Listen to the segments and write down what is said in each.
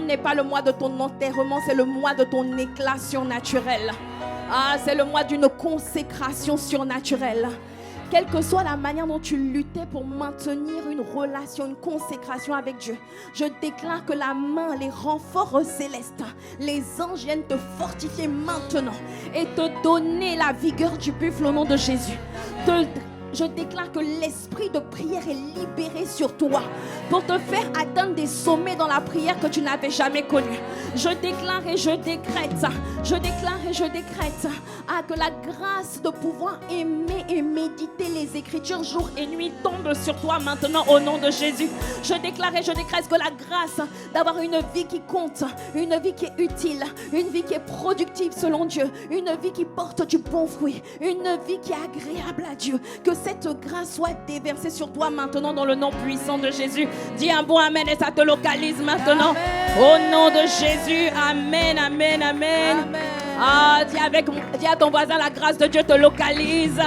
Décembre n'est pas le mois de ton enterrement, c'est le mois de ton éclat surnaturel. Ah, c'est le mois d'une consécration surnaturelle. Quelle que soit la manière dont tu luttais pour maintenir une relation, une consécration avec Dieu, je déclare que la main, les renforts célestes, les anges viennent te fortifier maintenant et te donner la vigueur du buffle au nom de Jésus. Je déclare que l'esprit de prière est libéré sur toi pour te faire atteindre des sommets dans la prière que tu n'avais jamais connus. Je déclare et je décrète que la grâce de pouvoir aimer et méditer les Écritures jour et nuit tombe sur toi maintenant au nom de Jésus. Je déclare et je décrète que la grâce d'avoir une vie qui compte, une vie qui est utile, une vie qui est productive selon Dieu, une vie qui porte du bon fruit, une vie qui est agréable à Dieu, que cette grâce soit déversée sur toi maintenant dans le nom puissant de Jésus. Dis un bon amen et ça te localise maintenant. Amen. Au nom de Jésus, amen, amen, amen. Amen. Ah, dis à ton voisin, la grâce de Dieu te localise.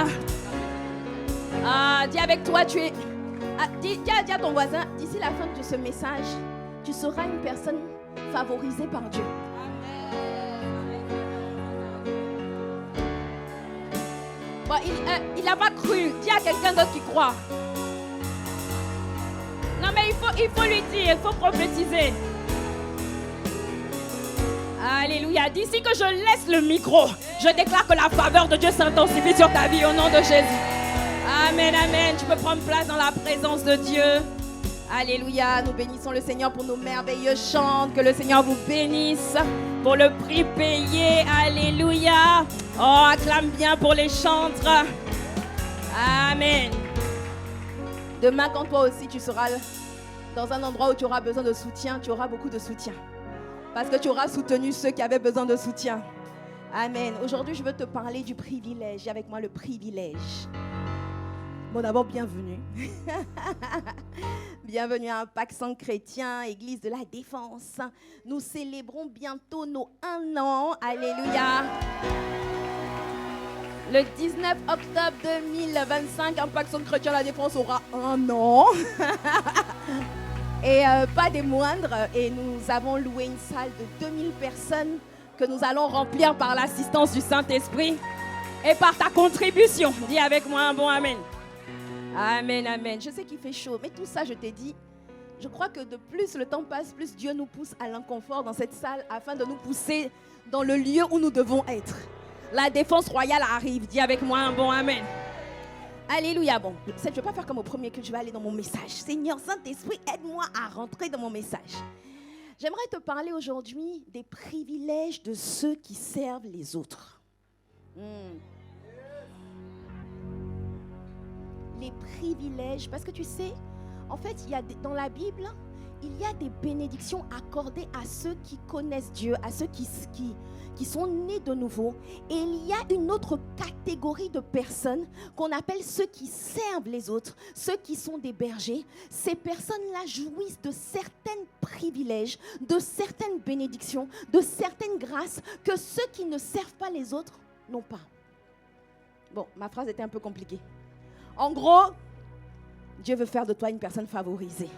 Ah, dis avec toi, tu es... Ah, dis à ton voisin, d'ici la fin de ce message, tu seras une personne favorisée par Dieu. Bon, il n'a pas cru. Dis à quelqu'un d'autre qui croit. Non, mais il faut lui dire, il faut prophétiser. Alléluia. D'ici que je laisse le micro, je déclare que la faveur de Dieu s'intensifie sur ta vie au nom de Jésus. Amen, amen. Tu peux prendre place dans la présence de Dieu. Alléluia. Nous bénissons le Seigneur pour nos merveilleux chants. Que le Seigneur vous bénisse pour le prix payé. Alléluia. Oh, acclame bien pour les chantres. Amen. Demain, quand toi aussi tu seras dans un endroit où tu auras besoin de soutien, tu auras beaucoup de soutien. Parce que tu auras soutenu ceux qui avaient besoin de soutien. Amen. Aujourd'hui, je veux te parler du privilège. J'ai avec moi le privilège. Bon, d'abord, bienvenue. Bienvenue à Impact Centre Chrétien, Église de la Défense. Nous célébrons bientôt nos 1 an. Alléluia. Le 19 octobre 2025, Impact Centre Chrétien La Défense aura 1 an. Et pas des moindres. Et nous avons loué une salle de 2000 personnes que nous allons remplir par l'assistance du Saint-Esprit et par ta contribution. Dis avec moi un bon amen. Amen, amen. Je sais qu'il fait chaud, mais tout ça, je t'ai dit, je crois que de plus le temps passe, plus Dieu nous pousse à l'inconfort dans cette salle afin de nous pousser dans le lieu où nous devons être. La défense royale arrive. Dis avec moi un bon amen. Alléluia. Bon, je ne vais pas faire comme au premier que je vais aller dans mon message. Seigneur Saint-Esprit, aide-moi à rentrer dans mon message. J'aimerais te parler aujourd'hui des privilèges de ceux qui servent les autres. Les privilèges, parce que tu sais, en fait, dans la Bible, il y a des bénédictions accordées à ceux qui connaissent Dieu, à ceux qui sont nés de nouveau. Et il y a une autre catégorie de personnes qu'on appelle ceux qui servent les autres, ceux qui sont des bergers. Ces personnes-là jouissent de certains privilèges, de certaines bénédictions, de certaines grâces que ceux qui ne servent pas les autres n'ont pas. Bon, ma phrase était un peu compliquée. En gros, Dieu veut faire de toi une personne favorisée.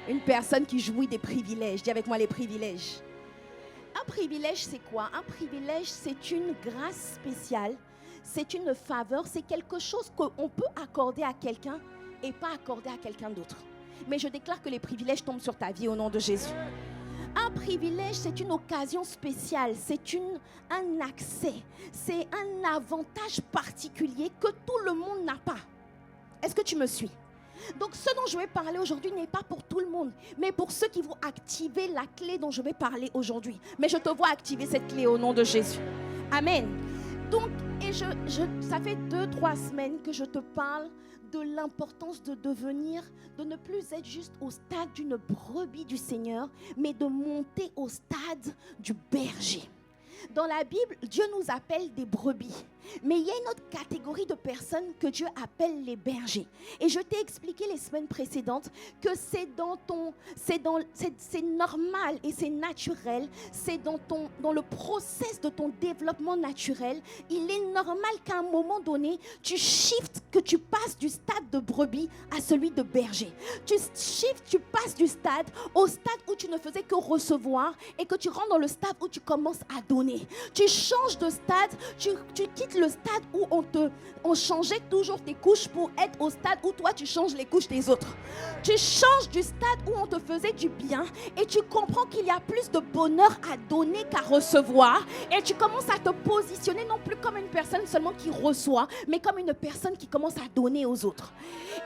Une personne qui jouit des privilèges. Dis avec moi les privilèges. Un privilège, c'est quoi? Un privilège, c'est une grâce spéciale. C'est une faveur. C'est quelque chose qu'on peut accorder à quelqu'un et pas accorder à quelqu'un d'autre. Mais je déclare que les privilèges tombent sur ta vie au nom de Jésus. Un privilège, c'est une occasion spéciale. C'est un accès. C'est un avantage particulier que tout le monde n'a pas. Est-ce que tu me suis? Donc ce dont je vais parler aujourd'hui n'est pas pour tout le monde, mais pour ceux qui vont activer la clé dont je vais parler aujourd'hui. Mais je te vois activer cette clé au nom de Jésus. Amen. Donc, et ça fait 2-3 semaines que je te parle de l'importance de ne plus être juste au stade d'une brebis du Seigneur, mais de monter au stade du berger. Dans la Bible, Dieu nous appelle des brebis. Mais il y a une autre catégorie de personnes que Dieu appelle les bergers. Et je t'ai expliqué les semaines précédentes que c'est normal et c'est naturel. C'est dans le process de ton développement naturel. Il est normal qu'à un moment donné, tu shifts, que tu passes du stade de brebis à celui de berger. Tu passes du stade au stade où tu ne faisais que recevoir et que tu rentres dans le stade où tu commences à donner. Tu changes de stade, tu quittes le stade où on changeait toujours tes couches pour être au stade où toi tu changes les couches des autres. Tu changes du stade où on te faisait du bien et tu comprends qu'il y a plus de bonheur à donner qu'à recevoir et tu commences à te positionner non plus comme une personne seulement qui reçoit, mais comme une personne qui commence à donner aux autres.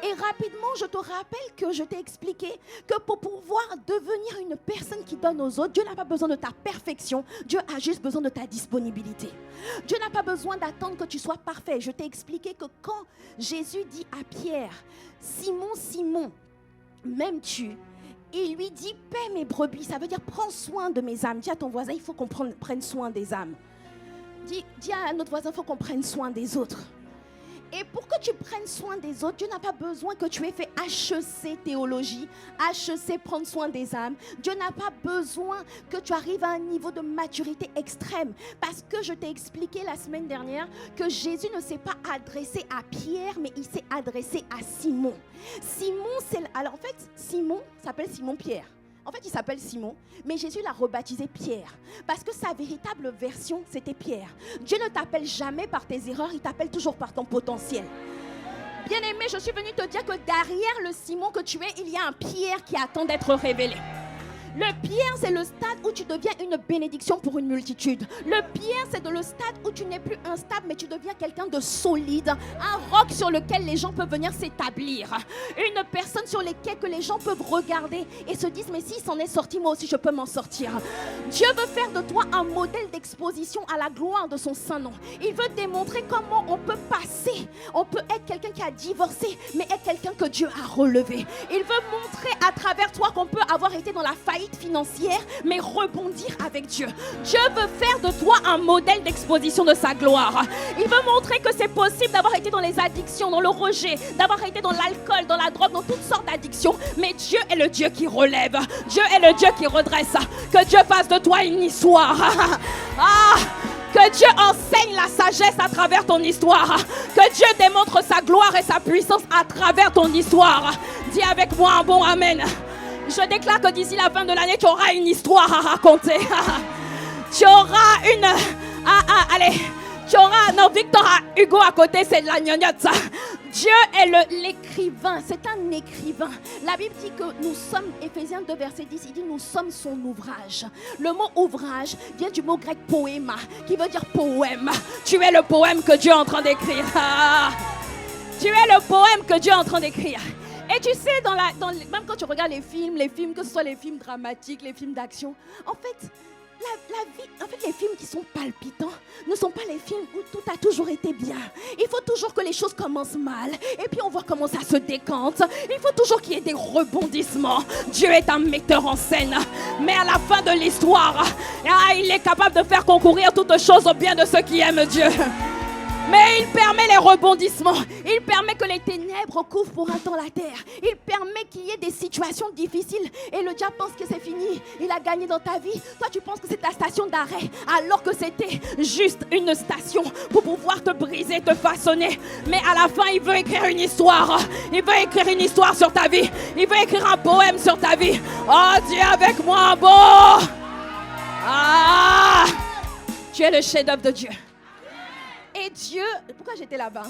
Et rapidement, je te rappelle que je t'ai expliqué que pour pouvoir devenir une personne qui donne aux autres, Dieu n'a pas besoin de ta perfection, Dieu a juste besoin de ta disponibilité. Dieu n'a pas besoin d'attendre que tu sois parfait. Je t'ai expliqué que quand Jésus dit à Pierre, Simon, Simon, m'aimes-tu? Il lui dit, paie mes brebis, ça veut dire prends soin de mes âmes. Dis à ton voisin, il faut qu'on prenne soin des âmes. Dis à notre voisin, il faut qu'on prenne soin des autres. Et pour que tu prennes soin des autres, Dieu n'a pas besoin que tu aies fait HEC théologie, HEC prendre soin des âmes. Dieu n'a pas besoin que tu arrives à un niveau de maturité extrême. Parce que je t'ai expliqué la semaine dernière que Jésus ne s'est pas adressé à Pierre, mais il s'est adressé à Simon. Alors en fait, Simon s'appelle Simon-Pierre. En fait, il s'appelle Simon, mais Jésus l'a rebaptisé Pierre. Parce que sa véritable version, c'était Pierre. Dieu ne t'appelle jamais par tes erreurs, il t'appelle toujours par ton potentiel. Bien-aimé, je suis venue te dire que derrière le Simon que tu es, il y a un Pierre qui attend d'être révélé. Le Pierre, c'est le stade où tu deviens une bénédiction pour une multitude. Le Pierre, c'est le stade où tu n'es plus instable, mais tu deviens quelqu'un de solide. Un roc sur lequel les gens peuvent venir s'établir. Une personne sur laquelle que les gens peuvent regarder et se disent, mais s'il s'en est sorti, moi aussi je peux m'en sortir. Dieu veut faire de toi un modèle d'exposition à la gloire de son saint nom. Il veut démontrer comment on peut passer. On peut être quelqu'un qui a divorcé, mais être quelqu'un que Dieu a relevé. Il veut montrer à travers toi qu'on peut avoir été dans la faillite financière, mais rebondir avec Dieu. Dieu veut faire de toi un modèle d'exposition de sa gloire. Il veut montrer que c'est possible d'avoir été dans les addictions, dans le rejet, d'avoir été dans l'alcool, dans la drogue, dans toutes sortes d'addictions, mais Dieu est le Dieu qui relève. Dieu est le Dieu qui redresse. Que Dieu fasse de toi une histoire. Que Dieu enseigne la sagesse à travers ton histoire. Que Dieu démontre sa gloire et sa puissance à travers ton histoire. Dis avec moi un bon amen. Je déclare que d'ici la fin de l'année, tu auras une histoire à raconter. Tu auras Victor Hugo à côté, c'est de la gnognotte. Dieu est l'écrivain, c'est un écrivain. La Bible dit que nous sommes, Éphésiens 2 verset 10, il dit nous sommes son ouvrage. Le mot ouvrage vient du mot grec poéma, qui veut dire poème. Tu es le poème que Dieu est en train d'écrire. Tu es le poème que Dieu est en train d'écrire. Et tu sais, même quand tu regardes les films, que ce soit les films dramatiques, les films d'action, en fait, les films qui sont palpitants ne sont pas les films où tout a toujours été bien. Il faut toujours que les choses commencent mal et puis on voit comment ça se décante. Il faut toujours qu'il y ait des rebondissements. Dieu est un metteur en scène, mais à la fin de l'histoire, il est capable de faire concourir toutes choses au bien de ceux qui aiment Dieu. Mais il permet les rebondissements. Il permet que les ténèbres couvrent pour un temps la terre. Il permet qu'il y ait des situations difficiles. Et le diable pense que c'est fini. Il a gagné dans ta vie. Toi, tu penses que c'est ta station d'arrêt. Alors que c'était juste une station pour pouvoir te briser, te façonner. Mais à la fin, il veut écrire une histoire. Il veut écrire une histoire sur ta vie. Il veut écrire un poème sur ta vie. Oh, Dieu avec moi, bon. Tu es le chef-d'œuvre de Dieu. Et Dieu, pourquoi j'étais là-bas?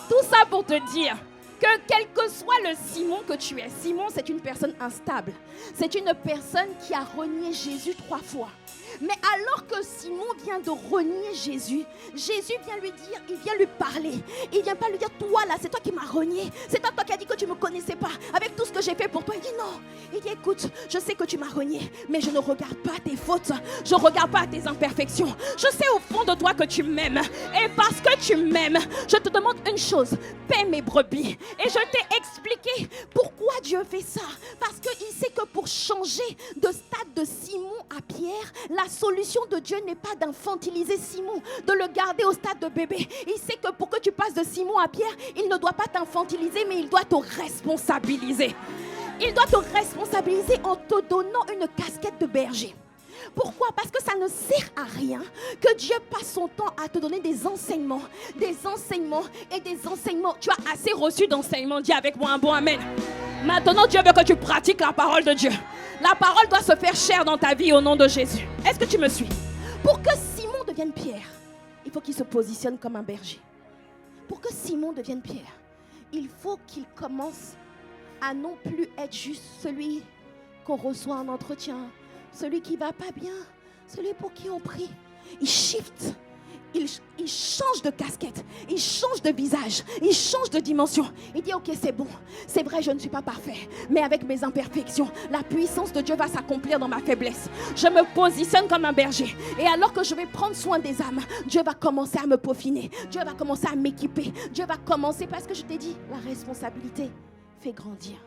Tout ça pour te dire que quel que soit le Simon que tu es, Simon c'est une personne instable. C'est une personne qui a renié Jésus 3 fois. Mais alors que Simon vient de renier Jésus, Jésus vient lui dire, il vient lui parler. Il ne vient pas lui dire, toi là, c'est toi qui m'as renié. C'est toi qui as dit que tu ne me connaissais pas. Avec tout ce que j'ai fait pour toi, il dit non. Il dit, écoute, je sais que tu m'as renié, mais je ne regarde pas tes fautes. Je ne regarde pas tes imperfections. Je sais au fond de toi que tu m'aimes. Et parce que tu m'aimes, je te demande une chose, paie mes brebis. Et je t'ai expliqué pourquoi Dieu fait ça. Parce qu'il sait que pour changer de stade de Simon à Pierre, Pierre, la solution de Dieu n'est pas d'infantiliser Simon, de le garder au stade de bébé. Il sait que pour que tu passes de Simon à Pierre, il ne doit pas t'infantiliser, mais il doit te responsabiliser. Il doit te responsabiliser en te donnant une casquette de berger. Pourquoi? Parce que ça ne sert à rien que Dieu passe son temps à te donner des enseignements et des enseignements. Tu as assez reçu d'enseignements. Dis avec moi un bon amen. Maintenant, Dieu veut que tu pratiques la parole de Dieu. La parole doit se faire chair dans ta vie au nom de Jésus. Est-ce que tu me suis? Pour que Simon devienne Pierre, il faut qu'il se positionne comme un berger. Pour que Simon devienne Pierre, il faut qu'il commence à non plus être juste celui qu'on reçoit en entretien, celui qui va pas bien, celui pour qui on prie. Il shift, il change de casquette, il change de visage, il change de dimension. Il dit ok, c'est bon, c'est vrai, je ne suis pas parfait, mais avec mes imperfections, la puissance de Dieu va s'accomplir dans ma faiblesse. Je me positionne comme un berger, et alors que je vais prendre soin des âmes, Dieu va commencer à me peaufiner, Dieu va commencer à m'équiper, Dieu va commencer, parce que je t'ai dit, la responsabilité fait grandir.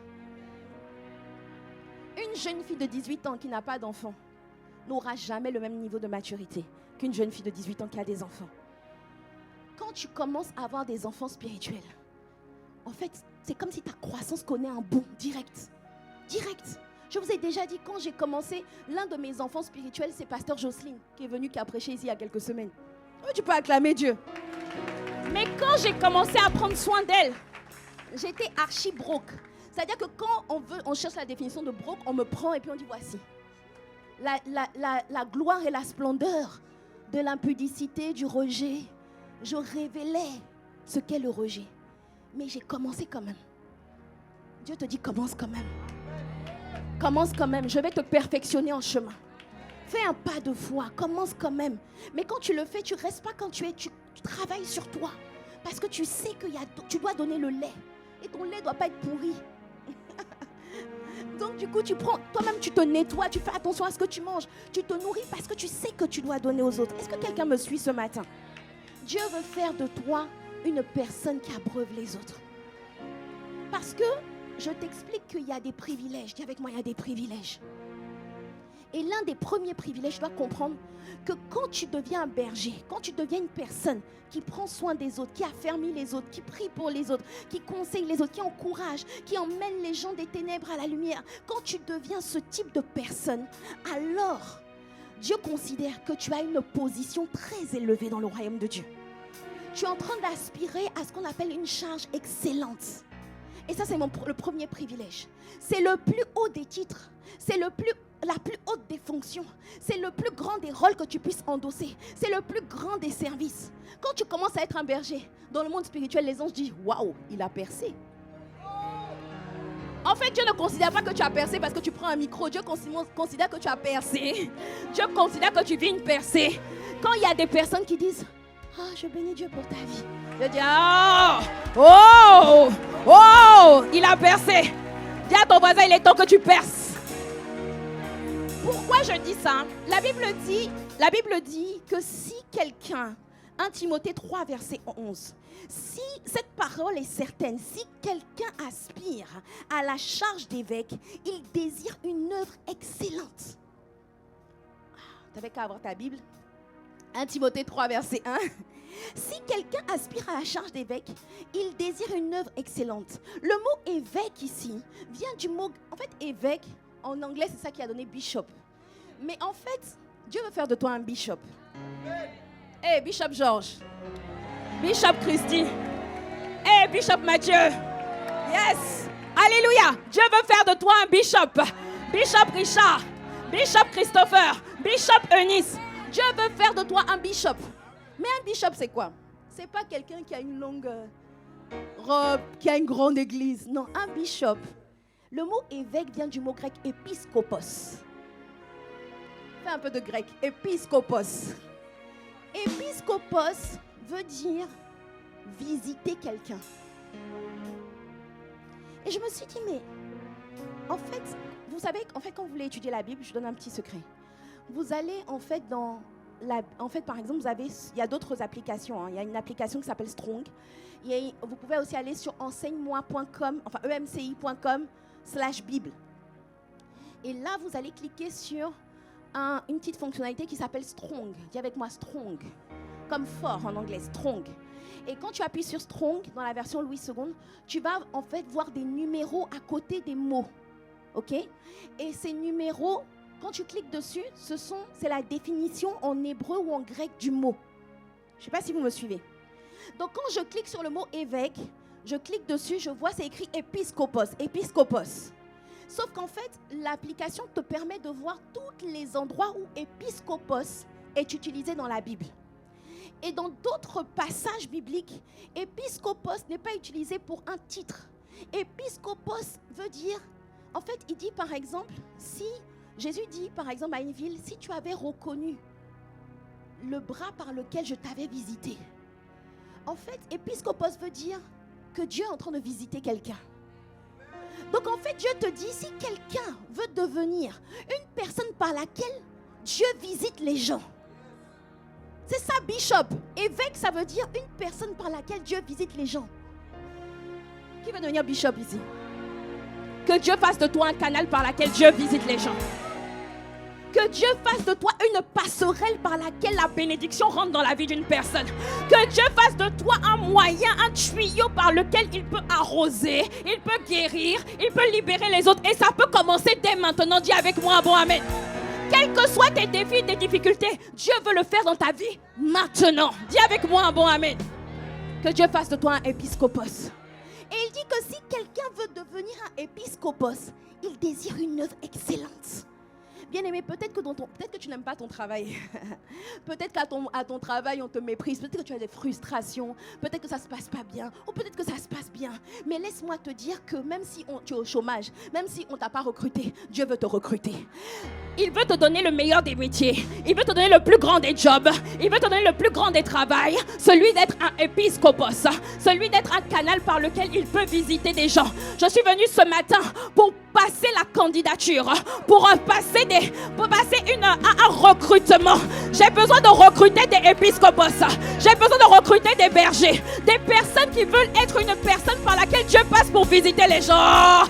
Une jeune fille de 18 ans qui n'a pas d'enfant n'aura jamais le même niveau de maturité qu'une jeune fille de 18 ans qui a des enfants. Quand tu commences à avoir des enfants spirituels, en fait, c'est comme si ta croissance connaît un boom direct. Direct. Je vous ai déjà dit, quand j'ai commencé, l'un de mes enfants spirituels, c'est Pasteur Jocelyne, qui est venu, qui a prêché ici il y a quelques semaines. Oh, tu peux acclamer Dieu. Mais quand j'ai commencé à prendre soin d'elle, j'étais archi broke. C'est-à-dire que quand on cherche la définition de broke, on me prend et puis on dit voici. La gloire et la splendeur de l'impudicité, du rejet. Je révélais ce qu'est le rejet. Mais j'ai commencé quand même. Dieu te dit commence quand même. Commence quand même. Je vais te perfectionner en chemin. Fais un pas de foi. Commence quand même. Mais quand tu le fais, tu ne restes pas quand tu travailles sur toi. Parce que tu sais que tu dois donner le lait. Et ton lait ne doit pas être pourri. Donc du coup, toi-même tu te nettoies, tu fais attention à ce que tu manges. Tu te nourris parce que tu sais que tu dois donner aux autres. Est-ce que quelqu'un me suit ce matin? Dieu veut faire de toi une personne qui abreuve les autres. Parce que je t'explique qu'il y a des privilèges. Dis avec moi, il y a des privilèges. Et l'un des premiers privilèges, tu dois comprendre que quand tu deviens un berger, quand tu deviens une personne qui prend soin des autres, qui affermit les autres, qui prie pour les autres, qui conseille les autres, qui encourage, qui emmène les gens des ténèbres à la lumière, quand tu deviens ce type de personne, alors Dieu considère que tu as une position très élevée dans le royaume de Dieu. Tu es en train d'aspirer à ce qu'on appelle une charge excellente. Et ça, c'est le premier privilège. C'est le plus haut des titres. C'est la plus haute des fonctions. C'est le plus grand des rôles que tu puisses endosser. C'est le plus grand des services. Quand tu commences à être un berger, dans le monde spirituel, les anges disent « Waouh, il a percé ». En fait, Dieu ne considère pas que tu as percé parce que tu prends un micro. Dieu considère que tu as percé. Dieu considère que tu vis une percée. Quand il y a des personnes qui disent « Ah, je bénis Dieu pour ta vie ». Je dis « Oh, il a percé ». Dis à ton voisin, il est temps que tu perces. Pourquoi je dis ça? La Bible dit que si quelqu'un, 1 Timothée 3, verset 11, si cette parole est certaine, si quelqu'un aspire à la charge d'évêque, il désire une œuvre excellente. Tu n'avais qu'à avoir ta Bible. 1 Timothée 3, verset 1. Si quelqu'un aspire à la charge d'évêque, il désire une œuvre excellente. Le mot évêque ici vient du mot, en fait évêque, en anglais c'est ça qui a donné bishop. Mais en fait, Dieu veut faire de toi un bishop. Hey, Bishop Georges. Bishop Christy. Hey, Bishop Mathieu. Yes. Alléluia. Dieu veut faire de toi un bishop. Bishop Richard. Bishop Christopher. Bishop Eunice. Dieu veut faire de toi un bishop. Mais un bishop, c'est quoi? C'est pas quelqu'un qui a une longue robe, qui a une grande église. Non, un bishop. Le mot évêque vient du mot grec épiscopos. Fais un peu de grec. Épiscopos. Épiscopos veut dire visiter quelqu'un. Et je me suis dit, mais en fait, vous savez, quand vous voulez étudier la Bible, je donne un petit secret. Vous allez en fait par exemple, il y a d'autres applications. Il y a une application qui s'appelle Strong. Vous pouvez aussi aller sur enseigne-moi.com, enfin emci.com/Bible. Et là, vous allez cliquer sur une petite fonctionnalité qui s'appelle Strong. Dis avec moi Strong. Comme fort en anglais, Strong. Et quand tu appuies sur Strong, dans la version Louis II, tu vas en fait voir des numéros à côté des mots. OK? Et ces numéros, quand tu cliques dessus, c'est la définition en hébreu ou en grec du mot. Je ne sais pas si vous me suivez. Donc quand je clique sur le mot évêque, je clique dessus, je vois c'est écrit épiscopos, épiscopos. Sauf qu'en fait, l'application te permet de voir tous les endroits où épiscopos est utilisé dans la Bible. Et dans d'autres passages bibliques, épiscopos n'est pas utilisé pour un titre. Épiscopos veut dire, en fait, il dit par exemple, si Jésus dit par exemple à une ville, si tu avais reconnu le bras par lequel je t'avais visité. En fait, épiscopos veut dire que Dieu est en train de visiter quelqu'un. Donc en fait, Dieu te dit, si quelqu'un veut devenir une personne par laquelle Dieu visite les gens. C'est ça, bishop. Évêque, ça veut dire une personne par laquelle Dieu visite les gens. Qui veut devenir bishop ici? Que Dieu fasse de toi un canal par lequel Dieu visite les gens. Que Dieu fasse de toi une passerelle par laquelle la bénédiction rentre dans la vie d'une personne. Que Dieu fasse de toi un moyen, un tuyau par lequel il peut arroser, il peut guérir, il peut libérer les autres. Et ça peut commencer dès maintenant. Dis avec moi un bon amen. Quels que soient tes défis, tes difficultés, Dieu veut le faire dans ta vie maintenant. Dis avec moi un bon amen. Que Dieu fasse de toi un épiscopos. Et il dit que si quelqu'un veut devenir un épiscopos, il désire une œuvre excellente. Bien-aimé, peut-être que tu n'aimes pas ton travail. Peut-être qu'à ton travail, on te méprise. Peut-être que tu as des frustrations. Peut-être que ça ne se passe pas bien. Ou peut-être que ça se passe bien. Mais laisse-moi te dire que même si tu es au chômage, même si on ne t'a pas recruté, Dieu veut te recruter. Il veut te donner le meilleur des métiers. Il veut te donner le plus grand des jobs. Il veut te donner le plus grand des travails. Celui d'être un épiscopos. Celui d'être un canal par lequel il peut visiter des gens. Je suis venue ce matin pour passer la candidature. Pour passer un recrutement. J'ai besoin de recruter des épiscopos. J'ai besoin de recruter des bergers. Des personnes qui veulent être une personne par laquelle Dieu passe pour visiter les gens.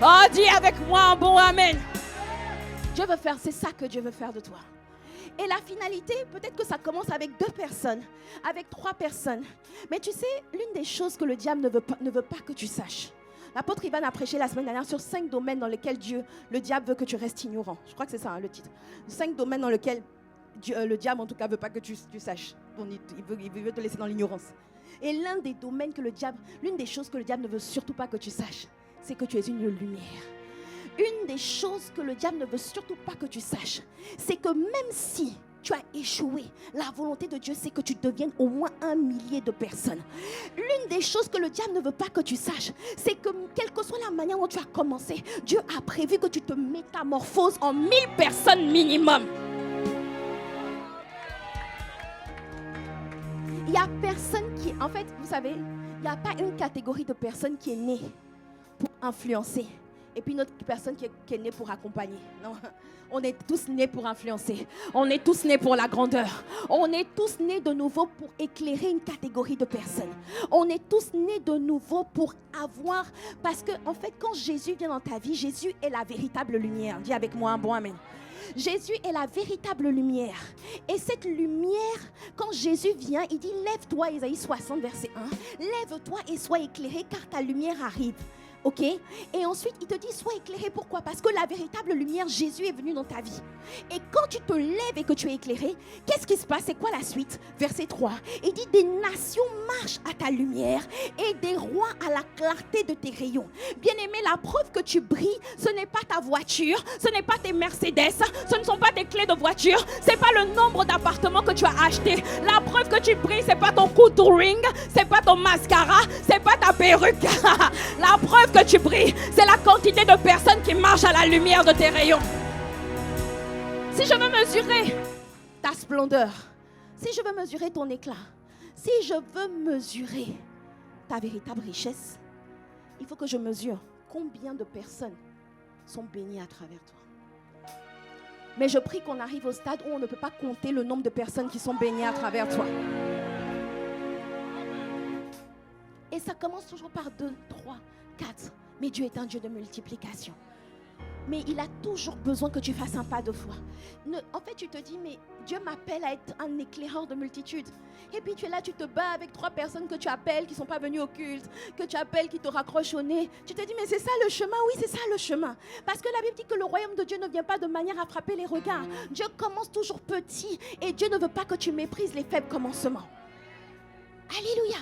Oh, dis avec moi un bon amen. Dieu veut faire, c'est ça que Dieu veut faire de toi. Et la finalité, peut-être que ça commence avec 2 personnes, avec 3 personnes. Mais tu sais, l'une des choses que le diable ne veut pas que tu saches. L'apôtre Ivan a prêché la semaine dernière sur 5 domaines dans lesquels le diable veut que tu restes ignorant. Je crois que c'est ça le titre. 5 domaines dans lesquels le diable en tout cas ne veut pas que tu saches. Il veut te laisser dans l'ignorance. Et l'une des choses que le diable ne veut surtout pas que tu saches, c'est que tu es une lumière. Une des choses que le diable ne veut surtout pas que tu saches, c'est que même si tu as échoué, la volonté de Dieu, c'est que tu deviennes au moins 1 millier de personnes. L'une des choses que le diable ne veut pas que tu saches, c'est que quelle que soit la manière dont tu as commencé, Dieu a prévu que tu te métamorphoses en 1000 personnes minimum. Il n'y a personne qui... En fait, vous savez, il n'y a pas une catégorie de personnes qui est née pour influencer. Et puis une autre personne qui est née pour accompagner. Non, on est tous nés pour influencer. On est tous nés pour la grandeur. On est tous nés de nouveau pour éclairer une catégorie de personnes. On est tous nés de nouveau pour avoir... Parce que, en fait, quand Jésus vient dans ta vie, Jésus est la véritable lumière. Dis avec moi un bon amen. Jésus est la véritable lumière. Et cette lumière, quand Jésus vient, il dit, lève-toi, Ésaïe 60, verset 1. Lève-toi et sois éclairé, car ta lumière arrive. Ok? Et ensuite, il te dit, sois éclairé. Pourquoi? Parce que la véritable lumière, Jésus est venu dans ta vie. Et quand tu te lèves et que tu es éclairé, qu'est-ce qui se passe? C'est quoi la suite? Verset 3. Il dit, des nations marchent à ta lumière et des rois à la clarté de tes rayons. Bien-aimé, la preuve que tu brilles, ce n'est pas ta voiture, ce n'est pas tes Mercedes, ce ne sont pas tes clés de voiture, ce n'est pas le nombre d'appartements que tu as acheté. La preuve que tu brilles, ce n'est pas ton contouring, ce n'est pas ton mascara, ce n'est pas ta perruque. La preuve que tu brilles, c'est la quantité de personnes qui marchent à la lumière de tes rayons. Si je veux mesurer ta splendeur, si je veux mesurer ton éclat, si je veux mesurer ta véritable richesse, il faut que je mesure combien de personnes sont bénies à travers toi. Mais je prie qu'on arrive au stade où on ne peut pas compter le nombre de personnes qui sont bénies à travers toi. Et ça commence toujours par 2, 3, 4. Mais Dieu est un Dieu de multiplication. Mais il a toujours besoin que tu fasses un pas de foi. En fait, tu te dis, mais Dieu m'appelle à être un éclaireur de multitudes. Et puis tu es là, tu te bats avec 3 personnes que tu appelles, qui ne sont pas venues au culte, que tu appelles, qui te raccrochent au nez. Tu te dis, mais c'est ça le chemin? Oui, c'est ça le chemin. Parce que la Bible dit que le royaume de Dieu ne vient pas de manière à frapper les regards. Dieu commence toujours petit et Dieu ne veut pas que tu méprises les faibles commencements. Alléluia.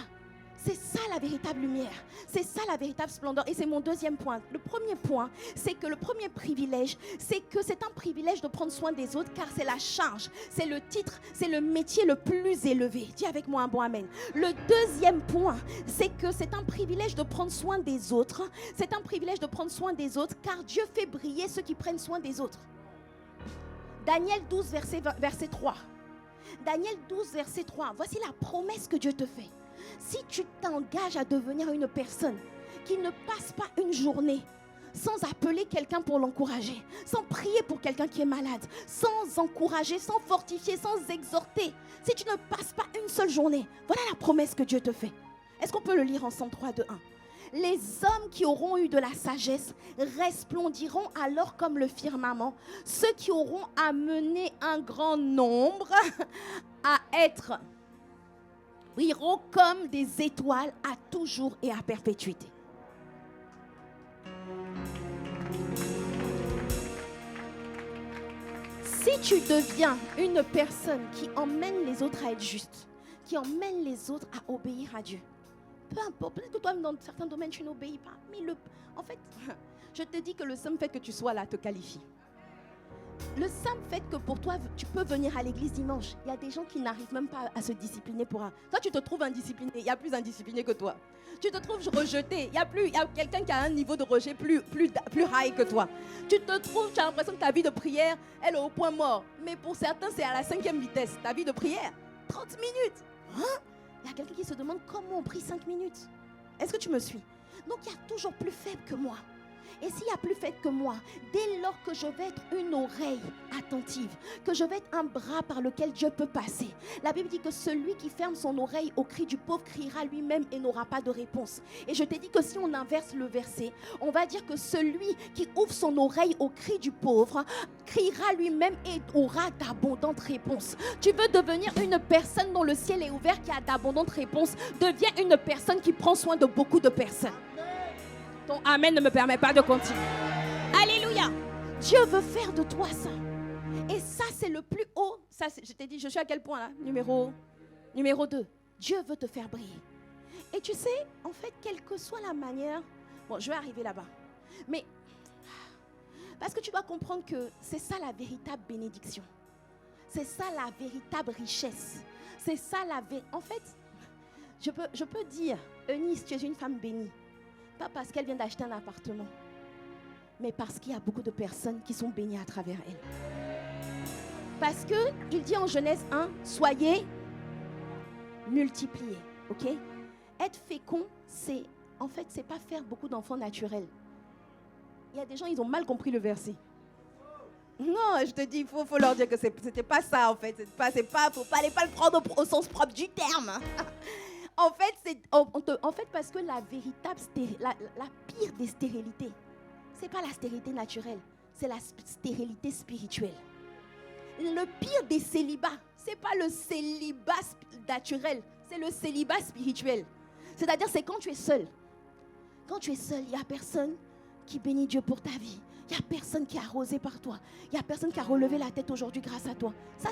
C'est ça la véritable lumière. C'est ça la véritable splendeur. Et c'est mon deuxième point. Le premier point, c'est que le premier privilège, c'est que c'est un privilège de prendre soin des autres car c'est la charge, c'est le titre, c'est le métier le plus élevé. Dis avec moi un bon amen. Le deuxième point, c'est que c'est un privilège de prendre soin des autres. C'est un privilège de prendre soin des autres car Dieu fait briller ceux qui prennent soin des autres. Daniel 12, verset 3. Daniel 12, verset 3. Voici la promesse que Dieu te fait. Si tu t'engages à devenir une personne qui ne passe pas une journée sans appeler quelqu'un pour l'encourager, sans prier pour quelqu'un qui est malade, sans encourager, sans fortifier, sans exhorter, si tu ne passes pas une seule journée, voilà la promesse que Dieu te fait. Est-ce qu'on peut le lire ensemble? 3, 2, 1. Les hommes qui auront eu de la sagesse resplendiront alors comme le firmament. Ceux qui auront amené un grand nombre à être iront comme des étoiles à toujours et à perpétuité. Si tu deviens une personne qui emmène les autres à être justes, qui emmène les autres à obéir à Dieu, peu importe, peut-être que toi, dans certains domaines, tu n'obéis pas, mais en fait, je te dis que le simple fait que tu sois là te qualifie. Le simple fait que pour toi, tu peux venir à l'église dimanche. Il y a des gens qui n'arrivent même pas à se discipliner pour un. Toi, tu te trouves indiscipliné. Il y a plus indiscipliné que toi. Tu te trouves rejeté. Il y a quelqu'un qui a un niveau de rejet plus high que toi. Tu te trouves, tu as l'impression que ta vie de prière, elle est au point mort. Mais pour certains, c'est à la 5e vitesse. Ta vie de prière, 30 minutes. Hein? Il y a quelqu'un qui se demande comment on prie 5 minutes. Est-ce que tu me suis? Donc, il y a toujours plus faible que moi. Et s'il y a plus faible que moi, dès lors que je vais être une oreille attentive, que je vais être un bras par lequel Dieu peut passer, la Bible dit que celui qui ferme son oreille au cri du pauvre criera lui-même et n'aura pas de réponse. Et je t'ai dit que si on inverse le verset, on va dire que celui qui ouvre son oreille au cri du pauvre criera lui-même et aura d'abondantes réponses. Tu veux devenir une personne dont le ciel est ouvert, qui a d'abondantes réponses, deviens une personne qui prend soin de beaucoup de personnes. Ton amen ne me permet pas de continuer. Alléluia. Dieu veut faire de toi ça. Et ça, c'est le plus haut. Ça, je t'ai dit, je suis à quel point là? Numéro 2. Dieu veut te faire briller. Et tu sais, en fait, quelle que soit la manière... Bon, je vais arriver là-bas. Mais, parce que tu dois comprendre que c'est ça la véritable bénédiction. C'est ça la véritable richesse. C'est ça la... En fait, je peux dire, Eunice, tu es une femme bénie. Pas parce qu'elle vient d'acheter un appartement, mais parce qu'il y a beaucoup de personnes qui sont bénies à travers elle. Parce qu'il dit en Genèse 1, soyez multipliés, ok? Être fécond, c'est pas faire beaucoup d'enfants naturels. Il y a des gens, ils ont mal compris le verset. Non, je te dis, il faut leur dire que c'était pas ça en fait. Faut pas le prendre au sens propre du terme. En fait, parce que la véritable la pire des stérilités, c'est pas la stérilité naturelle, c'est la stérilité spirituelle. Le pire des célibats, c'est pas le célibat naturel, c'est le célibat spirituel. C'est-à-dire, c'est quand tu es seul. Quand tu es seul, il n'y a personne qui bénit Dieu pour ta vie. Il n'y a personne qui a arrosé par toi. Il n'y a personne qui a relevé la tête aujourd'hui grâce à toi. Ça,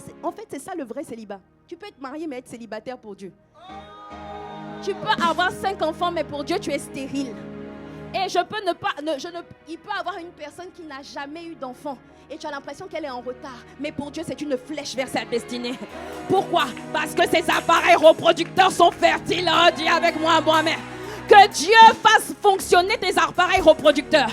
c'est ça le vrai célibat. Tu peux être marié mais être célibataire pour Dieu. Tu peux avoir 5 enfants, mais pour Dieu, tu es stérile. Et il peut avoir une personne qui n'a jamais eu d'enfant. Et tu as l'impression qu'elle est en retard. Mais pour Dieu, c'est une flèche vers sa destinée. Pourquoi? Parce que ses appareils reproducteurs sont fertiles. Oh, dis avec moi, moi-même. Que Dieu fasse fonctionner tes appareils reproducteurs.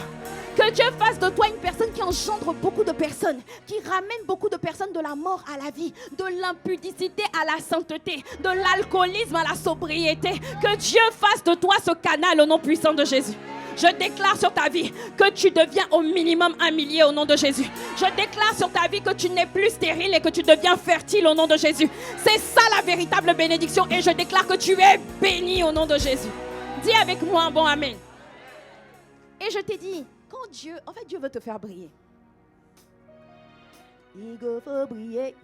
Que Dieu fasse de toi une personne qui engendre beaucoup de personnes, qui ramène beaucoup de personnes de la mort à la vie, de l'impudicité à la sainteté, de l'alcoolisme à la sobriété. Que Dieu fasse de toi ce canal au nom puissant de Jésus. Je déclare sur ta vie que tu deviens au minimum 1 millier au nom de Jésus. Je déclare sur ta vie que tu n'es plus stérile et que tu deviens fertile au nom de Jésus. C'est ça la véritable bénédiction et je déclare que tu es béni au nom de Jésus. Dis avec moi un bon amen. Et je t'ai dit, quand Dieu veut te faire briller. Il faut briller.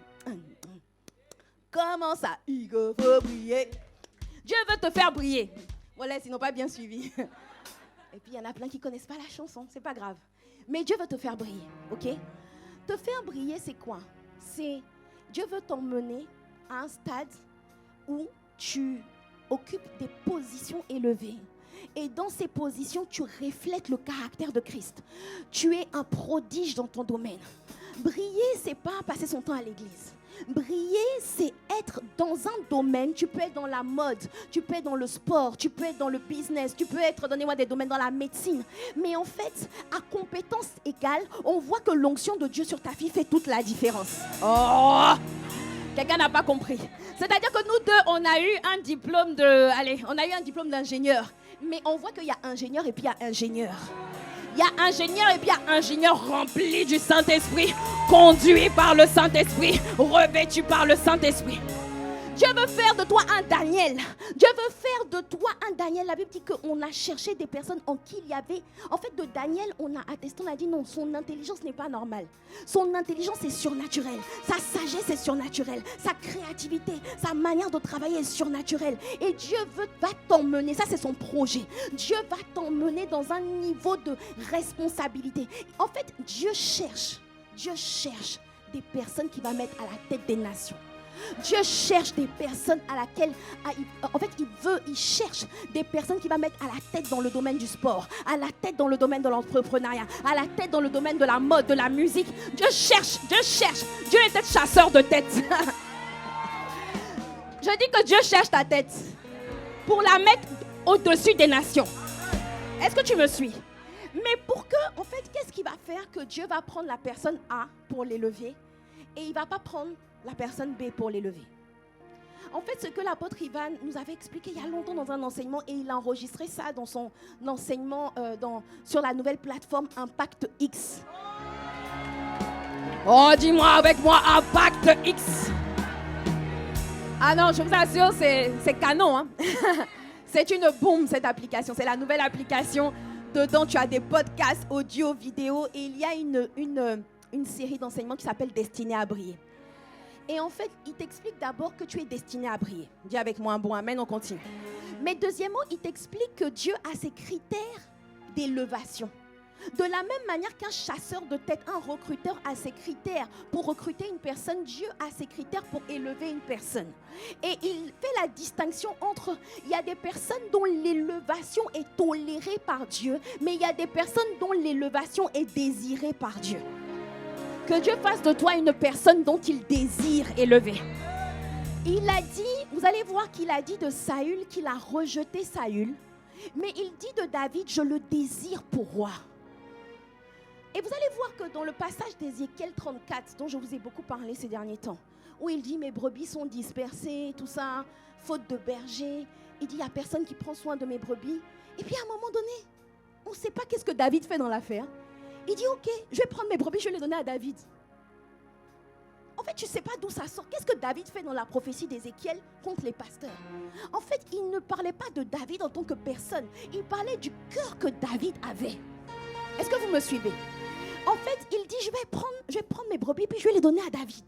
Comment ça? Il faut briller. Dieu veut te faire briller. Voilà, s'ils n'ont pas bien suivi. Et puis, il y en a plein qui ne connaissent pas la chanson. C'est pas grave. Mais Dieu veut te faire briller, ok? Te faire briller, c'est quoi? C'est Dieu veut t'emmener à un stade où tu occupes des positions élevées. Et dans ces positions, tu reflètes le caractère de Christ. Tu es un prodige dans ton domaine. Briller, c'est pas passer son temps à l'église. Briller, c'est être dans un domaine. Tu peux être dans la mode, tu peux être dans le sport, tu peux être dans le business, tu peux être, donnez-moi des domaines dans la médecine. Mais en fait, à compétence égale, on voit que l'onction de Dieu sur ta vie fait toute la différence. Oh! Quelqu'un n'a pas compris. C'est-à-dire que nous deux, on a eu un diplôme d'ingénieur. Mais on voit qu'il y a ingénieur et puis il y a ingénieur. Il y a ingénieur et puis il y a ingénieur rempli du Saint-Esprit, conduit par le Saint-Esprit, revêtu par le Saint-Esprit. Dieu veut faire de toi un Daniel. Dieu veut faire de toi un Daniel. La Bible dit qu'on a cherché des personnes en qui il y avait... En fait, de Daniel, on a attesté, on a dit non, son intelligence n'est pas normale. Son intelligence est surnaturelle. Sa sagesse est surnaturelle. Sa créativité, sa manière de travailler est surnaturelle. Et Dieu va t'emmener, ça c'est son projet. Dieu va t'emmener dans un niveau de responsabilité. En fait, Dieu cherche des personnes qu'il va mettre à la tête des nations. Dieu cherche des personnes à laquelle, il cherche des personnes qui va mettre à la tête dans le domaine du sport, à la tête dans le domaine de l'entrepreneuriat, à la tête dans le domaine de la mode, de la musique. Dieu cherche. Dieu est peut-être chasseur de tête. Je dis que Dieu cherche ta tête pour la mettre au-dessus des nations. Est-ce que tu me suis? Mais qu'est-ce qui va faire que Dieu va prendre la personne A pour l'élever et il ne va pas prendre la personne B pour l'élever? En fait, ce que l'apôtre Ivan nous avait expliqué il y a longtemps dans un enseignement, et il a enregistré ça dans son enseignement sur la nouvelle plateforme Impact X. Oh, dis-moi avec moi, Impact X. Ah non, je vous assure, c'est canon. Hein. C'est une bombe, cette application. C'est la nouvelle application. Dedans, tu as des podcasts, audio, vidéo, et il y a une série d'enseignements qui s'appelle Destiné à briller. Et en fait, il t'explique d'abord que tu es destiné à briller. Dis avec moi un bon amen, on continue. Mais deuxièmement, il t'explique que Dieu a ses critères d'élévation. De la même manière qu'un chasseur de tête, un recruteur a ses critères pour recruter une personne, Dieu a ses critères pour élever une personne. Et il fait la distinction entre, il y a des personnes dont l'élévation est tolérée par Dieu, mais il y a des personnes dont l'élévation est désirée par Dieu. Que Dieu fasse de toi une personne dont il désire élever. Il a dit, vous allez voir qu'il a dit de Saül qu'il a rejeté Saül, mais il dit de David, je le désire pour roi. Et vous allez voir que dans le passage d'Ézéchiel 34, dont je vous ai beaucoup parlé ces derniers temps, où il dit mes brebis sont dispersées, tout ça, faute de berger, il dit il n'y a personne qui prend soin de mes brebis. Et puis à un moment donné, on ne sait pas qu'est-ce que David fait dans l'affaire. Il dit, ok, je vais prendre mes brebis, je vais les donner à David. En fait, tu ne sais pas d'où ça sort. Qu'est-ce que David fait dans la prophétie d'Ézéchiel contre les pasteurs? En fait, il ne parlait pas de David en tant que personne. Il parlait du cœur que David avait. Est-ce que vous me suivez? En fait, il dit, je vais prendre mes brebis, puis je vais les donner à David.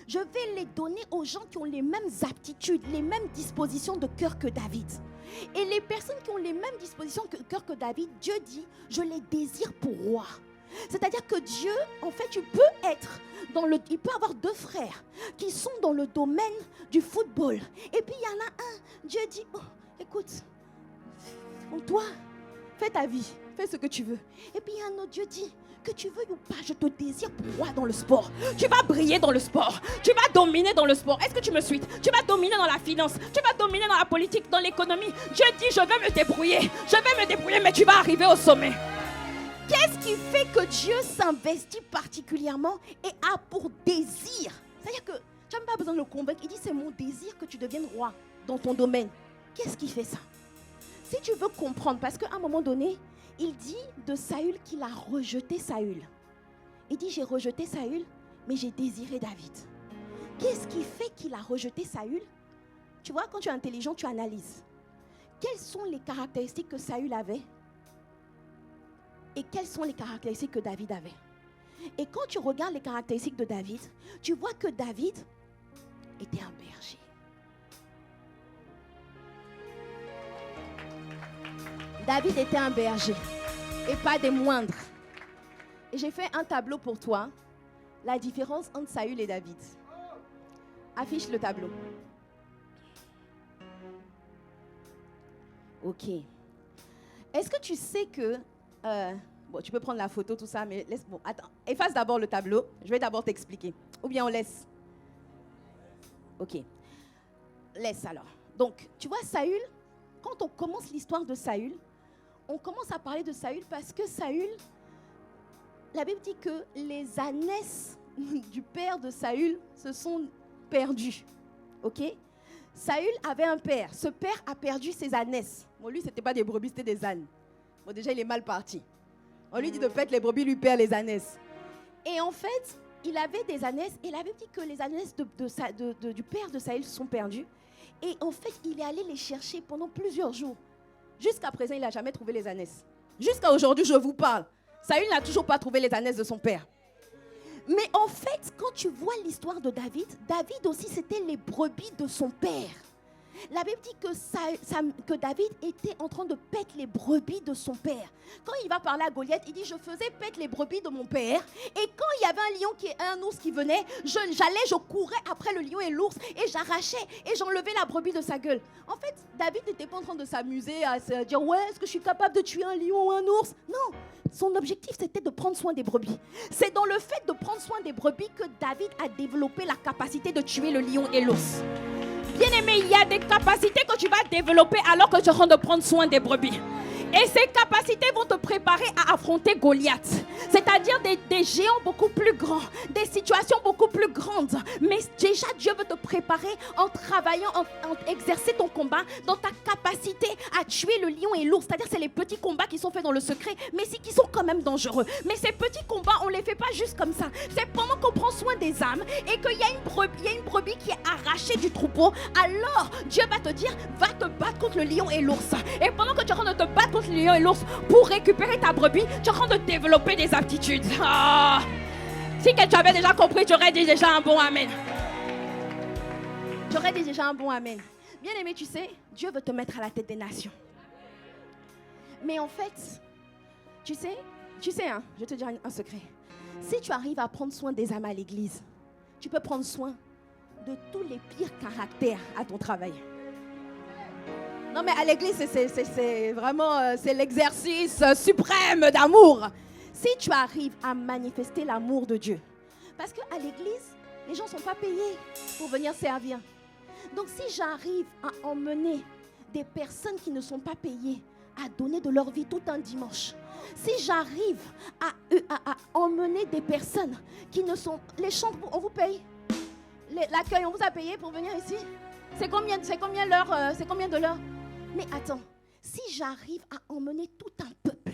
Je vais les donner aux gens qui ont les mêmes aptitudes, les mêmes dispositions de cœur que David. Et les personnes qui ont les mêmes dispositions de cœur que David, Dieu dit, je les désire pour roi. C'est-à-dire que Dieu, en fait, il peut avoir deux frères qui sont dans le domaine du football. Et puis il y en a un, Dieu dit, oh, écoute, toi, fais ta vie, fais ce que tu veux. Et puis il y a un autre, Dieu dit, que tu veuilles ou pas, je te désire pour roi dans le sport. Tu vas briller dans le sport. Tu vas dominer dans le sport. Est-ce que tu me suis? Tu vas dominer dans la finance. Tu vas dominer dans la politique, dans l'économie. Dieu dit, je vais me débrouiller. Je vais me débrouiller, mais tu vas arriver au sommet. Qu'est-ce qui fait que Dieu s'investit particulièrement et a pour désir? C'est-à-dire que tu n'as même pas besoin de le convaincre. Il dit, c'est mon désir que tu deviennes roi dans ton domaine. Qu'est-ce qui fait ça? Si tu veux comprendre, parce qu'à un moment donné, il dit de Saül qu'il a rejeté Saül. Il dit, j'ai rejeté Saül, mais j'ai désiré David. Qu'est-ce qui fait qu'il a rejeté Saül? Tu vois, quand tu es intelligent, tu analyses. Quelles sont les caractéristiques que Saül avait? et quelles sont les caractéristiques que David avait. Et quand tu regardes les caractéristiques de David, tu vois que David était un berger. David était un berger et pas des moindres. Et j'ai fait un tableau pour toi, la différence entre Saül et David. Affiche le tableau. Ok. Est-ce que tu sais que... bon, tu peux prendre la photo, tout ça, mais laisse... Bon, attends, efface d'abord le tableau. Je vais d'abord t'expliquer. Ou bien on laisse. Ok. Laisse alors. Donc, tu vois, Saül, quand on commence l'histoire de Saül, on commence à parler de Saül parce que Saül, la Bible dit que les ânesses du père de Saül se sont perdues. Ok? Saül avait un père. Ce père a perdu ses ânesses. Bon, lui, ce n'était pas des brebis, c'était des ânes. Bon, déjà, il est mal parti. On lui dit de paître les brebis, lui perd les ânesses. Et en fait, il avait des ânesses. Et la Bible dit que les ânesses du père de Saül sont perdues. Et en fait, il est allé les chercher pendant plusieurs jours. Jusqu'à présent, il n'a jamais trouvé les ânesses. Jusqu'à aujourd'hui, je vous parle. Saül n'a toujours pas trouvé les ânesses de son père. Mais en fait, quand tu vois l'histoire de David, David aussi, c'était les brebis de son père. La Bible dit que David était en train de paître les brebis de son père. Quand il va parler à Goliath, il dit, je faisais paître les brebis de mon père. Et quand il y avait un lion un ours qui venait, je courais après le lion et l'ours et j'arrachais et j'enlevais la brebis de sa gueule. En fait, David n'était pas en train de s'amuser à se dire, ouais, est-ce que je suis capable de tuer un lion ou un ours? Non, son objectif c'était de prendre soin des brebis. C'est dans le fait de prendre soin des brebis que David a développé la capacité de tuer le lion et l'ours. Bien-aimé, il y a des capacités que tu vas développer alors que tu es en train de prendre soin des brebis. Et ces capacités vont te préparer à affronter Goliath. C'est-à-dire des géants beaucoup plus grands, des situations beaucoup plus grandes. Mais déjà, Dieu veut te préparer en travaillant, en exercer ton combat dans ta capacité à tuer le lion et l'ours. C'est-à-dire, c'est les petits combats qui sont faits dans le secret, mais qui sont quand même dangereux. Mais ces petits combats, on ne les fait pas juste comme ça. C'est pendant qu'on prend soin des âmes et qu'il y a une brebis qui est arrachée du troupeau. Alors, Dieu va te dire, va te battre contre le lion et l'ours. Et pendant que tu es en train de te battre contre le lion et l'ours pour récupérer ta brebis, tu es en train de développer des aptitudes. Oh. Si tu avais déjà compris, tu aurais dit déjà un bon amen. Tu aurais dit déjà un bon amen. Bien aimé, tu sais, Dieu veut te mettre à la tête des nations. Mais en fait, tu sais, hein, je vais te dire un secret. Si tu arrives à prendre soin des âmes à l'église, tu peux prendre soin de tous les pires caractères à ton travail. Non, mais à l'église, c'est vraiment c'est l'exercice suprême d'amour. Si tu arrives à manifester l'amour de Dieu, parce qu'à l'église, les gens ne sont pas payés pour venir servir. Donc, si j'arrive à emmener des personnes qui ne sont pas payées à donner de leur vie tout un dimanche, si j'arrive à emmener des personnes qui ne sont... Les chants, on vous paye? L'accueil, on vous a payé pour venir ici? C'est combien de l'heure? Mais attends, si j'arrive à emmener tout un peuple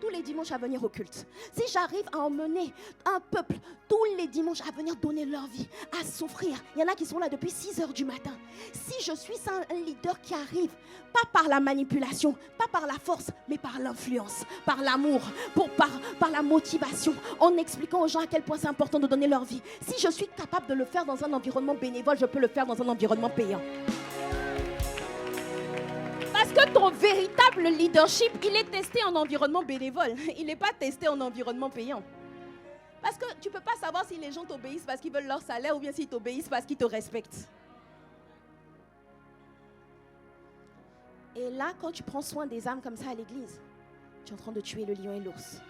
tous les dimanches à venir au culte, si j'arrive à emmener un peuple tous les dimanches à venir donner leur vie, à souffrir, il y en a qui sont là depuis 6h du matin. Si je suis un leader qui arrive, pas par la manipulation, pas par la force, mais par l'influence, par l'amour, par la motivation, en expliquant aux gens à quel point c'est important de donner leur vie. Si je suis capable de le faire dans un environnement bénévole, je peux le faire dans un environnement payant. Parce que ton véritable leadership, il est testé en environnement bénévole. Il n'est pas testé en environnement payant. Parce que tu ne peux pas savoir si les gens t'obéissent parce qu'ils veulent leur salaire ou bien s'ils t'obéissent parce qu'ils te respectent. Et là, quand tu prends soin des âmes comme ça à l'église, tu es en train de tuer le lion et l'ours.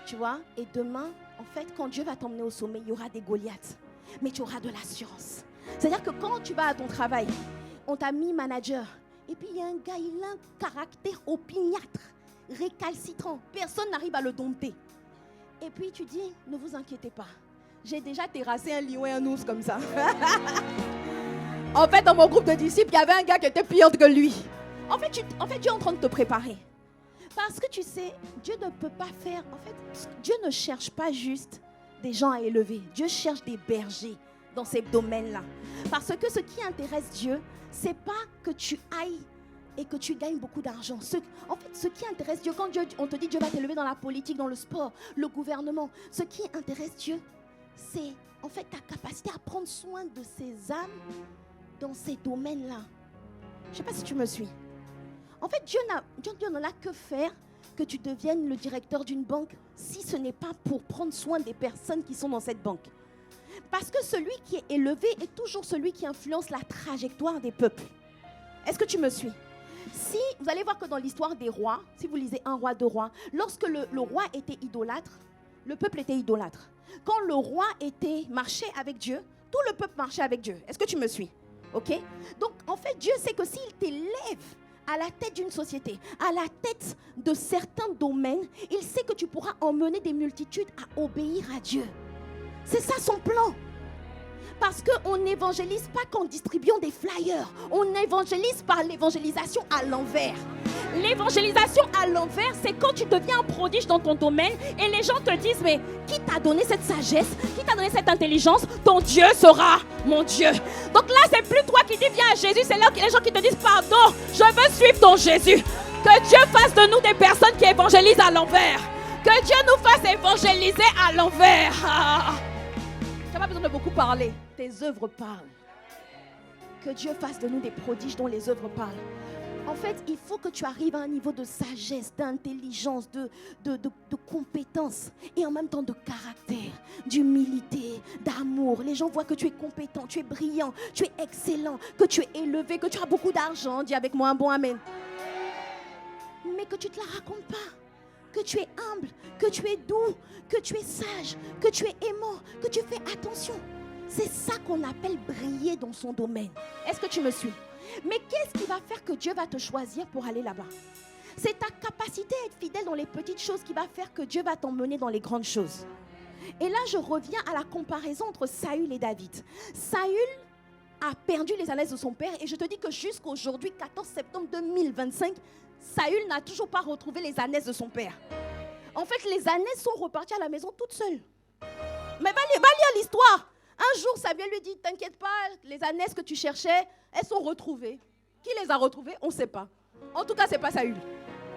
Tu vois? Et demain, en fait, quand Dieu va t'emmener au sommet, il y aura des Goliaths. Mais tu auras de l'assurance. C'est-à-dire que quand tu vas à ton travail, on t'a mis manager. Et puis il y a un gars, il a un caractère opiniâtre, récalcitrant. Personne n'arrive à le dompter. Et puis tu dis, ne vous inquiétez pas. J'ai déjà terrassé un lion et un ours comme ça. En fait, dans mon groupe de disciples, il y avait un gars qui était pire que lui. En fait, Dieu est en train de te préparer. Parce que tu sais, Dieu ne peut pas faire... En fait, Dieu ne cherche pas juste des gens à élever. Dieu cherche des bergers dans ces domaines-là. Parce que ce qui intéresse Dieu, c'est pas que tu ailles et que tu gagnes beaucoup d'argent. En fait, ce qui intéresse Dieu, quand on te dit Dieu va t'élever dans la politique, dans le sport, le gouvernement, ce qui intéresse Dieu, c'est en fait ta capacité à prendre soin de ces âmes dans ces domaines-là. Je ne sais pas si tu me suis. En fait, Dieu n'en a que faire que tu deviennes le directeur d'une banque si ce n'est pas pour prendre soin des personnes qui sont dans cette banque. Parce que celui qui est élevé est toujours celui qui influence la trajectoire des peuples. Est-ce que tu me suis? Si vous allez voir que dans l'histoire des rois, si vous lisez un roi, deux rois, lorsque le roi était idolâtre, le peuple était idolâtre. Quand le roi marchait avec Dieu, tout le peuple marchait avec Dieu. Est-ce que tu me suis? Ok? Donc en fait, Dieu sait que s'il t'élève à la tête d'une société, à la tête de certains domaines, il sait que tu pourras emmener des multitudes à obéir à Dieu. C'est ça son plan. Parce qu'on n'évangélise pas qu'en distribuant des flyers. On évangélise par l'évangélisation à l'envers. L'évangélisation à l'envers, c'est quand tu deviens un prodige dans ton domaine et les gens te disent, mais qui t'a donné cette sagesse? Qui t'a donné cette intelligence? Ton Dieu sera mon Dieu. Donc là, c'est plus toi qui dis viens à Jésus, c'est là les gens qui te disent pardon, je veux suivre ton Jésus. Que Dieu fasse de nous des personnes qui évangélisent à l'envers. Que Dieu nous fasse évangéliser à l'envers. Tu n'as pas besoin de beaucoup parler. Tes œuvres parlent. Que Dieu fasse de nous des prodiges dont les œuvres parlent. En fait, il faut que tu arrives à un niveau de sagesse, d'intelligence, de compétence et en même temps de caractère, d'humilité, d'amour. Les gens voient que tu es compétent, tu es brillant, tu es excellent, que tu es élevé, que tu as beaucoup d'argent. Dis avec moi un bon amen. Mais que tu ne te la racontes pas. Que tu es humble, que tu es doux, que tu es sage, que tu es aimant, que tu fais attention. C'est ça qu'on appelle briller dans son domaine. Est-ce que tu me suis? Mais qu'est-ce qui va faire que Dieu va te choisir pour aller là-bas? C'est ta capacité à être fidèle dans les petites choses qui va faire que Dieu va t'emmener dans les grandes choses. Et là, je reviens à la comparaison entre Saül et David. Saül a perdu les ânesses de son père et je te dis que jusqu'à aujourd'hui, 14 septembre 2025, Saül n'a toujours pas retrouvé les ânesses de son père. En fait, les ânesses sont reparties à la maison toutes seules. Mais va lire l'histoire. Un jour, Samuel lui dit, t'inquiète pas, les ânesses que tu cherchais, elles sont retrouvées. Qui les a retrouvées? On ne sait pas. En tout cas, ce n'est pas Saül.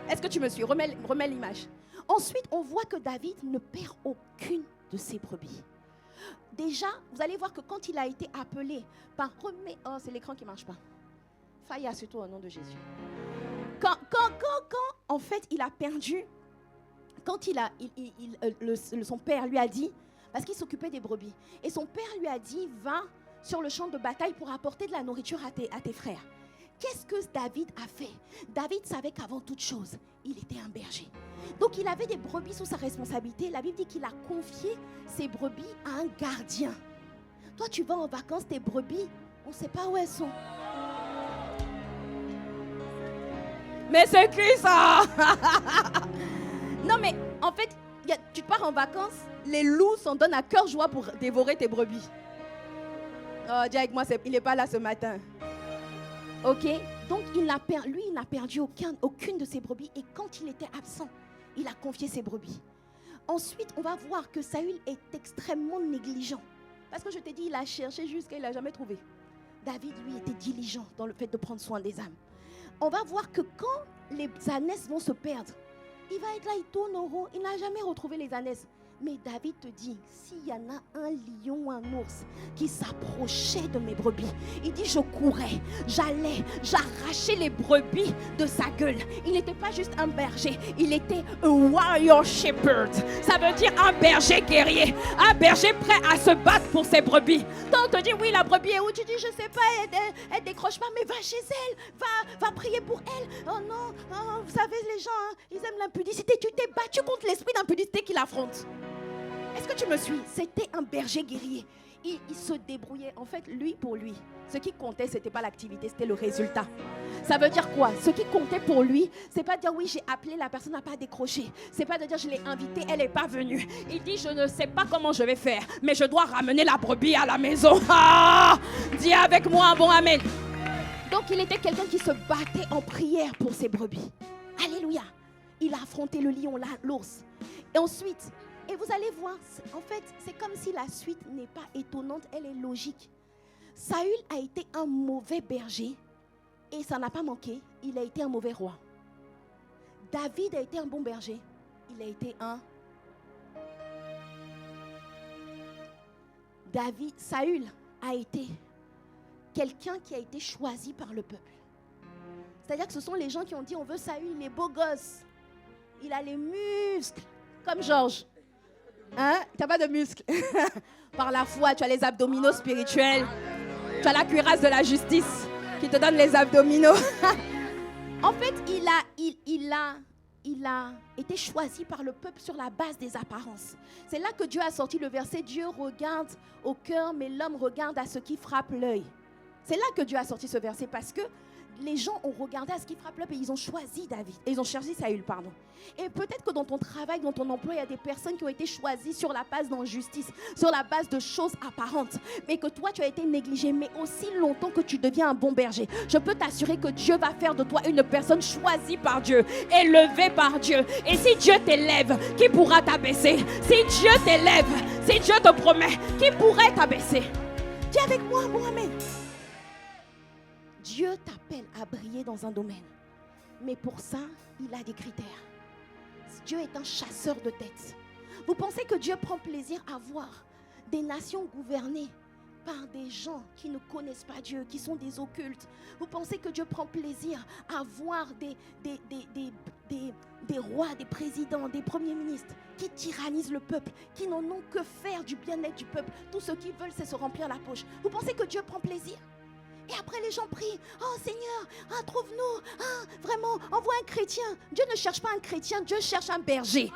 Est-ce que tu me suis? Remets l'image. Ensuite, on voit que David ne perd aucune de ses brebis. Déjà, vous allez voir que quand il a été appelé par... Oh, c'est l'écran qui ne marche pas. Faya, surtout au nom de Jésus. Quand en fait, il a perdu, quand son père lui a dit, parce qu'il s'occupait des brebis, et son père lui a dit, va sur le champ de bataille pour apporter de la nourriture à tes frères. Qu'est-ce que David a fait? David savait qu'avant toute chose, il était un berger. Donc il avait des brebis sous sa responsabilité. La Bible dit qu'il a confié ses brebis à un gardien. Toi, tu vas en vacances, tes brebis, on ne sait pas où elles sont. Mais c'est qui ça? Non mais en fait, tu pars en vacances, les loups s'en donnent à cœur joie pour dévorer tes brebis. Oh, dis avec moi, il n'est pas là ce matin. Ok, donc il n'a perdu aucune de ses brebis et quand il était absent, il a confié ses brebis. Ensuite, on va voir que Saül est extrêmement négligent. Parce que je t'ai dit, il a cherché jusqu'à il n'a jamais trouvé. David, lui, était diligent dans le fait de prendre soin des âmes. On va voir que quand les ânesses vont se perdre, il va être là, il tourne au rond, il n'a jamais retrouvé les ânesses. Mais David te dit, s'il y en a un lion ou un ours qui s'approchait de mes brebis, il dit, je courais, j'arrachais les brebis de sa gueule. Il n'était pas juste un berger, il était un warrior shepherd. Ça veut dire un berger guerrier, un berger prêt à se battre pour ses brebis. Quand on te dit, oui, la brebis est où? Tu dis, je ne sais pas, elle décroche pas, mais va chez elle, va prier pour elle. Oh non, vous savez, les gens, ils aiment l'impudicité. Tu t'es battu contre l'esprit d'impudicité qu'il affronte. Est-ce que tu me suis? C'était un berger guerrier. Il se débrouillait. En fait, lui pour lui, ce qui comptait, ce n'était pas l'activité, c'était le résultat. Ça veut dire quoi? Ce qui comptait pour lui, c'est pas de dire oui, j'ai appelé, la personne n'a pas décroché. C'est pas de dire je l'ai invitée, elle n'est pas venue. Il dit je ne sais pas comment je vais faire, mais je dois ramener la brebis à la maison. Ah! Dis avec moi un bon amen. Donc il était quelqu'un qui se battait en prière pour ses brebis. Alléluia. Il a affronté le lion, l'ours. Et ensuite... Et vous allez voir, en fait, c'est comme si la suite n'est pas étonnante, elle est logique. Saül a été un mauvais berger Et ça n'a pas manqué, il a été un mauvais roi. David a été un bon berger, il a été un... Saül a été quelqu'un qui a été choisi par le peuple. C'est-à-dire que ce sont les gens qui ont dit, on veut Saül, il est beau gosse. Il a les muscles, comme Georges. Hein? Tu n'as pas de muscles. Par la foi, tu as les abdominaux spirituels. Tu as la cuirasse de la justice qui te donne les abdominaux. En fait, il a été choisi par le peuple sur la base des apparences. C'est là que Dieu a sorti le verset, Dieu regarde au cœur, mais l'homme regarde à ce qui frappe l'œil. C'est là que Dieu a sorti ce verset parce que les gens ont regardé à ce qui frappe l'œil et ils ont choisi David. Et ils ont choisi Saül, pardon. Et peut-être que dans ton travail, dans ton emploi, il y a des personnes qui ont été choisies sur la base d'injustice, sur la base de choses apparentes. Mais que toi, tu as été négligé. Mais aussi longtemps que tu deviens un bon berger, je peux t'assurer que Dieu va faire de toi une personne choisie par Dieu, élevée par Dieu. Et si Dieu t'élève, qui pourra t'abaisser? Si Dieu t'élève, si Dieu te promet, qui pourrait t'abaisser? Dis avec moi, Mohamed. Dieu t'appelle à briller dans un domaine. Mais pour ça, il a des critères. Dieu est un chasseur de têtes. Vous pensez que Dieu prend plaisir à voir des nations gouvernées par des gens qui ne connaissent pas Dieu, qui sont des occultes? Vous pensez que Dieu prend plaisir à voir des rois, des présidents, des premiers ministres qui tyrannisent le peuple, qui n'en ont que faire du bien-être du peuple? Tout ce qu'ils veulent, c'est se remplir la poche. Vous pensez que Dieu prend plaisir? Et après les gens prient, oh Seigneur, trouve-nous, vraiment, envoie un chrétien. Dieu ne cherche pas un chrétien, Dieu cherche un berger.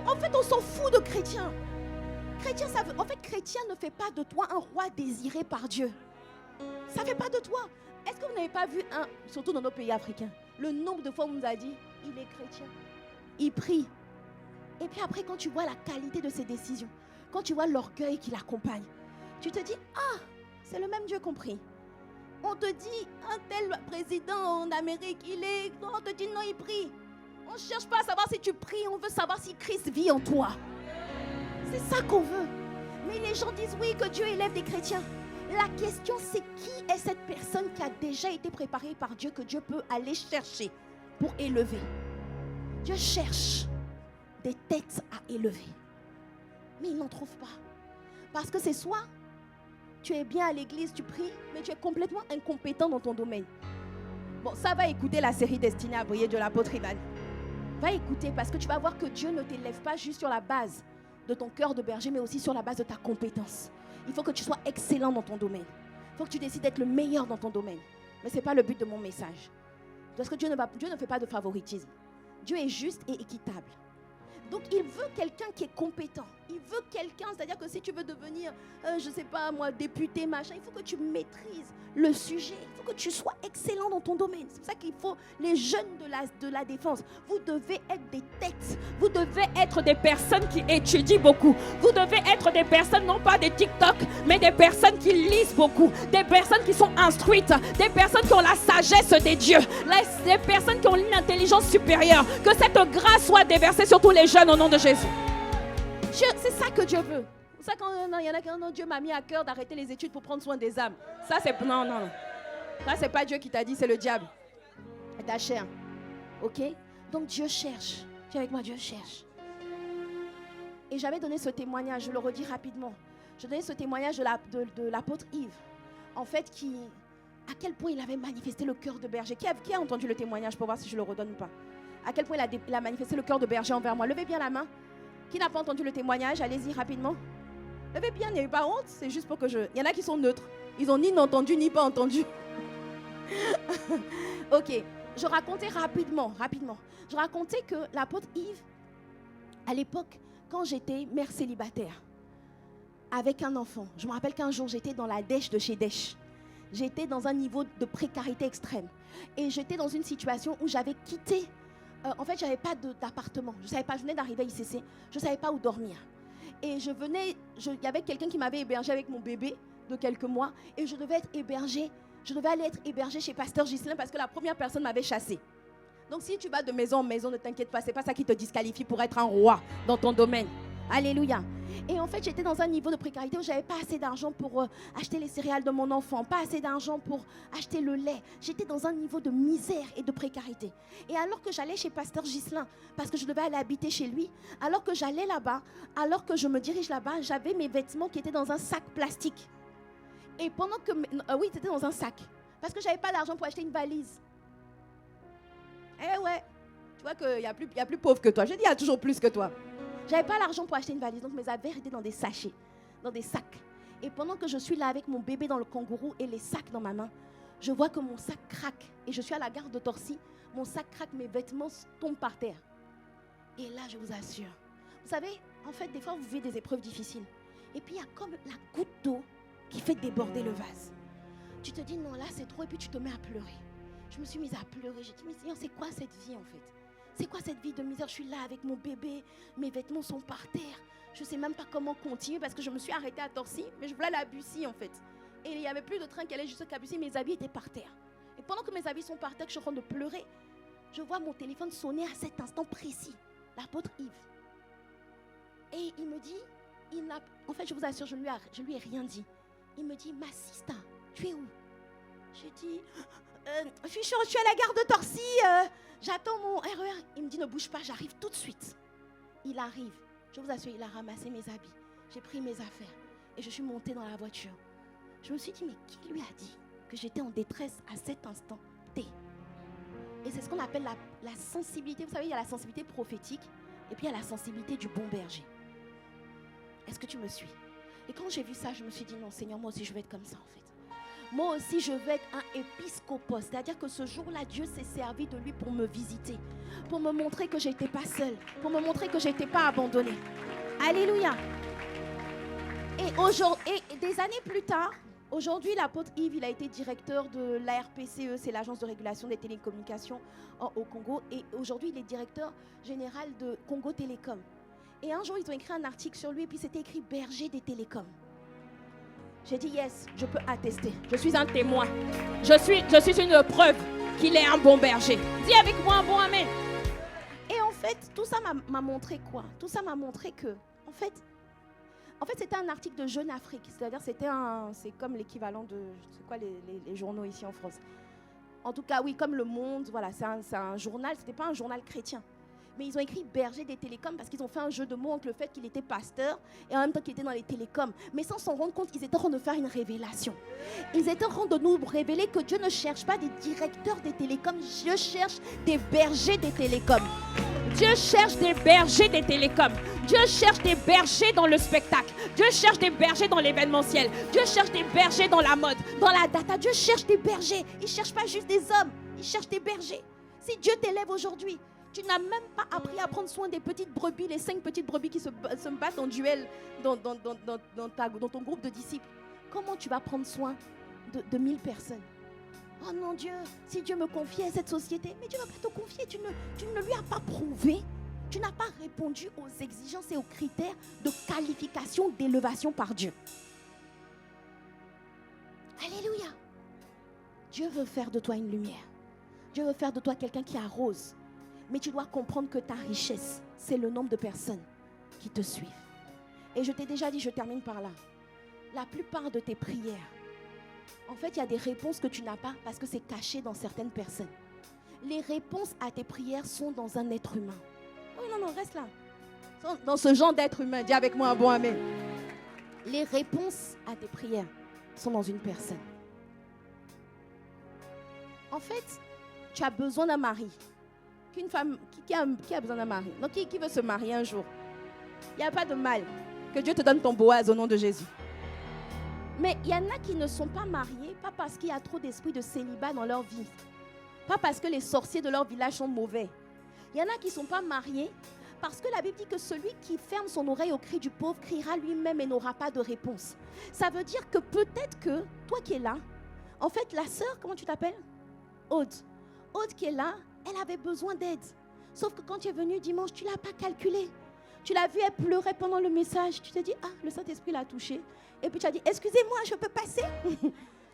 En fait, on s'en fout de chrétien. Chrétien, chrétien ne fait pas de toi un roi désiré par Dieu. Ça ne fait pas de toi. Est-ce que vous n'avez pas vu surtout dans nos pays africains, le nombre de fois où on nous a dit, il est chrétien, il prie. Et puis après, quand tu vois la qualité de ses décisions, quand tu vois l'orgueil qui l'accompagne, tu te dis, c'est le même Dieu qu'on prie. On te dit, un tel président en Amérique, on te dit non, il prie. On ne cherche pas à savoir si tu pries, on veut savoir si Christ vit en toi. C'est ça qu'on veut. Mais les gens disent oui, que Dieu élève des chrétiens. La question, c'est qui est cette personne qui a déjà été préparée par Dieu, que Dieu peut aller chercher pour élever? Dieu cherche des têtes à élever. Mais il n'en trouve pas. Parce que c'est soit tu es bien à l'église, tu pries, mais tu es complètement incompétent dans ton domaine. Bon, ça va écouter la série Destinée à briller de l'apôtre Ivan. Va écouter parce que tu vas voir que Dieu ne t'élève pas juste sur la base de ton cœur de berger, mais aussi sur la base de ta compétence. Il faut que tu sois excellent dans ton domaine. Il faut que tu décides d'être le meilleur dans ton domaine. Mais ce n'est pas le but de mon message. Parce que Dieu ne fait pas de favoritisme. Dieu est juste et équitable. Donc, il veut quelqu'un qui est compétent. Il veut quelqu'un, c'est-à-dire que si tu veux devenir, je ne sais pas moi, député, machin, il faut que tu maîtrises le sujet. Il faut que tu sois excellent dans ton domaine. C'est pour ça qu'il faut, les jeunes de la défense, vous devez être des têtes. Vous devez être des personnes qui étudient beaucoup. Vous devez être des personnes, non pas des TikTok, mais des personnes qui lisent beaucoup. Des personnes qui sont instruites. Des personnes qui ont la sagesse des dieux. Des personnes qui ont une intelligence supérieure. Que cette grâce soit déversée sur tous les jeunes au nom de Jésus. C'est ça que Dieu veut. C'est ça qu'il y en a qui disent, Dieu m'a mis à cœur d'arrêter les études pour prendre soin des âmes. Ça, c'est... Non. Ça, c'est pas Dieu qui t'a dit, c'est le diable. Et ta chair. Ok? Donc, Dieu cherche. Viens avec moi, Dieu cherche. Et j'avais donné ce témoignage, je le redis rapidement. Je donnais ce témoignage de l'apôtre Yves. En fait, à quel point il avait manifesté le cœur de berger. Qui a entendu le témoignage pour voir si je le redonne ou pas? À quel point il a manifesté le cœur de berger envers moi. Levez bien la main. Qui n'a pas entendu le témoignage? Allez-y rapidement. Levez bien, il n'y a pas honte. C'est juste pour que il y en a qui sont neutres. Ils n'ont ni entendu ni pas entendu. Ok. Je racontais rapidement. Je racontais que l'apôtre Yves, à l'époque, quand j'étais mère célibataire, avec un enfant, je me rappelle qu'un jour, j'étais dans la dèche de chez Dèche. J'étais dans un niveau de précarité extrême. Et j'étais dans une situation où j'avais quitté. En fait, je n'avais pas d'appartement. Je venais d'arriver à ICC. Je ne savais pas où dormir. Et il y avait quelqu'un qui m'avait hébergé avec mon bébé de quelques mois. Et je devais aller être hébergée chez Pasteur Ghislain parce que la première personne m'avait chassée. Donc, si tu vas de maison en maison, ne t'inquiète pas, ce n'est pas ça qui te disqualifie pour être un roi dans ton domaine. Alléluia. Et en fait, j'étais dans un niveau de précarité où je n'avais pas assez d'argent pour acheter les céréales de mon enfant, pas assez d'argent pour acheter le lait. J'étais dans un niveau de misère et de précarité. Et alors que j'allais chez Pasteur Ghislain, parce que je devais aller habiter chez lui, alors que j'allais là-bas, alors que je me dirige là-bas, j'avais mes vêtements qui étaient dans un sac plastique. Et pendant que... oui, c'était dans un sac. Parce que je n'avais pas d'argent pour acheter une valise. Eh ouais, tu vois qu'il y a plus pauvre que toi. Je dis, il y a toujours plus que toi. J'avais pas l'argent pour acheter une valise, donc mes affaires étaient dans des sachets, dans des sacs. Et pendant que je suis là avec mon bébé dans le kangourou et les sacs dans ma main, je vois que mon sac craque. Et je suis à la gare de Torcy, mon sac craque, mes vêtements tombent par terre. Et là, je vous assure, vous savez, en fait, des fois, vous vivez des épreuves difficiles. Et puis, il y a comme la goutte d'eau qui fait déborder le vase. Tu te dis, non, là, c'est trop, et puis tu te mets à pleurer. Je me suis mise à pleurer. J'ai dit, mais Seigneur, c'est quoi cette vie, en fait? C'est quoi cette vie de misère? Je suis là avec mon bébé, mes vêtements sont par terre. Je ne sais même pas comment continuer parce que je me suis arrêtée à Torcy, mais je voulais aller à Bussy en fait. Et il n'y avait plus de train qui allait jusqu'à Bussy, mes habits étaient par terre. Et pendant que mes habits sont par terre, que je suis en train de pleurer, je vois mon téléphone sonner à cet instant précis, l'apôtre Yves. Et il me dit, en fait je vous assure, je lui ai rien dit. Il me dit, ma sista, tu es où? J'ai dit, je suis à la gare de Torcy, j'attends mon RER. Il me dit, ne bouge pas, j'arrive tout de suite. Il arrive. Je vous assure, il a ramassé mes habits. J'ai pris mes affaires et je suis montée dans la voiture. Je me suis dit, mais qui lui a dit que j'étais en détresse à cet instant T? Et c'est ce qu'on appelle la sensibilité. Vous savez, il y a la sensibilité prophétique et puis il y a la sensibilité du bon berger. Est-ce que tu me suis? Et quand j'ai vu ça, je me suis dit, non Seigneur, moi aussi je vais être comme ça en fait. Moi aussi, je vais être un épiscopos. C'est-à-dire que ce jour-là, Dieu s'est servi de lui pour me visiter, pour me montrer que je n'étais pas seule, pour me montrer que je n'étais pas abandonnée. Alléluia. Et des années plus tard, aujourd'hui, l'apôtre Yves, il a été directeur de l'ARPCE, c'est l'agence de régulation des télécommunications au Congo. Et aujourd'hui, il est directeur général de Congo Télécom. Et un jour, ils ont écrit un article sur lui et puis c'était écrit « Berger des télécoms ». J'ai dit yes, je peux attester. Je suis un témoin. Je suis une preuve qu'il est un bon berger. Dis avec moi un bon amen. Et en fait, tout ça m'a montré quoi? Tout ça m'a montré que, en fait, c'était un article de Jeune Afrique. C'est-à-dire, c'est comme l'équivalent de, c'est quoi les journaux ici en France. En tout cas, oui, comme Le Monde, voilà, c'est un journal. C'était pas un journal chrétien. Mais ils ont écrit berger des télécoms parce qu'ils ont fait un jeu de mots entre le fait qu'il était pasteur et en même temps qu'il était dans les télécoms. Mais sans s'en rendre compte, ils étaient en train de faire une révélation. Ils étaient en train de nous révéler que Dieu ne cherche pas des directeurs des télécoms, Dieu cherche des bergers des télécoms. Dieu cherche des bergers des télécoms. Dieu cherche des bergers dans le spectacle. Dieu cherche des bergers dans l'événementiel. Dieu cherche des bergers dans la mode, dans la data. Dieu cherche des bergers. Il ne cherche pas juste des hommes. Il cherche des bergers. Si Dieu t'élève aujourd'hui, tu n'as même pas appris à prendre soin des petites brebis, les 5 petites brebis qui se battent en duel dans ton groupe de disciples. Comment tu vas prendre soin de 1000 personnes? Oh non Dieu, si Dieu me confiait à cette société, mais Dieu ne va pas te confier, tu ne lui as pas prouvé. Tu n'as pas répondu aux exigences et aux critères de qualification, d'élévation par Dieu. Alléluia. Dieu veut faire de toi une lumière. Dieu veut faire de toi quelqu'un qui arrose. Mais tu dois comprendre que ta richesse, c'est le nombre de personnes qui te suivent. Et je t'ai déjà dit, je termine par là. La plupart de tes prières, en fait, il y a des réponses que tu n'as pas parce que c'est caché dans certaines personnes. Les réponses à tes prières sont dans un être humain. Oh non, reste là. Dans ce genre d'être humain, dis avec moi un bon amen. Les réponses à tes prières sont dans une personne. En fait, tu as besoin d'un mari. Qu'une femme qui a besoin d'un mari. Donc, qui veut se marier un jour? Il n'y a pas de mal. Que Dieu te donne ton Boaz au nom de Jésus. Mais il y en a qui ne sont pas mariés, pas parce qu'il y a trop d'esprit de célibat dans leur vie. Pas parce que les sorciers de leur village sont mauvais. Il y en a qui ne sont pas mariés parce que la Bible dit que celui qui ferme son oreille au cri du pauvre criera lui-même et n'aura pas de réponse. Ça veut dire que peut-être que, toi qui es là, en fait, la sœur, comment tu t'appelles? Aude. Aude qui est là, elle avait besoin d'aide. Sauf que quand tu es venu dimanche, tu ne l'as pas calculé. Tu l'as vue, elle pleurait pendant le message. Tu t'es dit, ah, le Saint-Esprit l'a touchée. Et puis tu as dit, excusez-moi, je peux passer?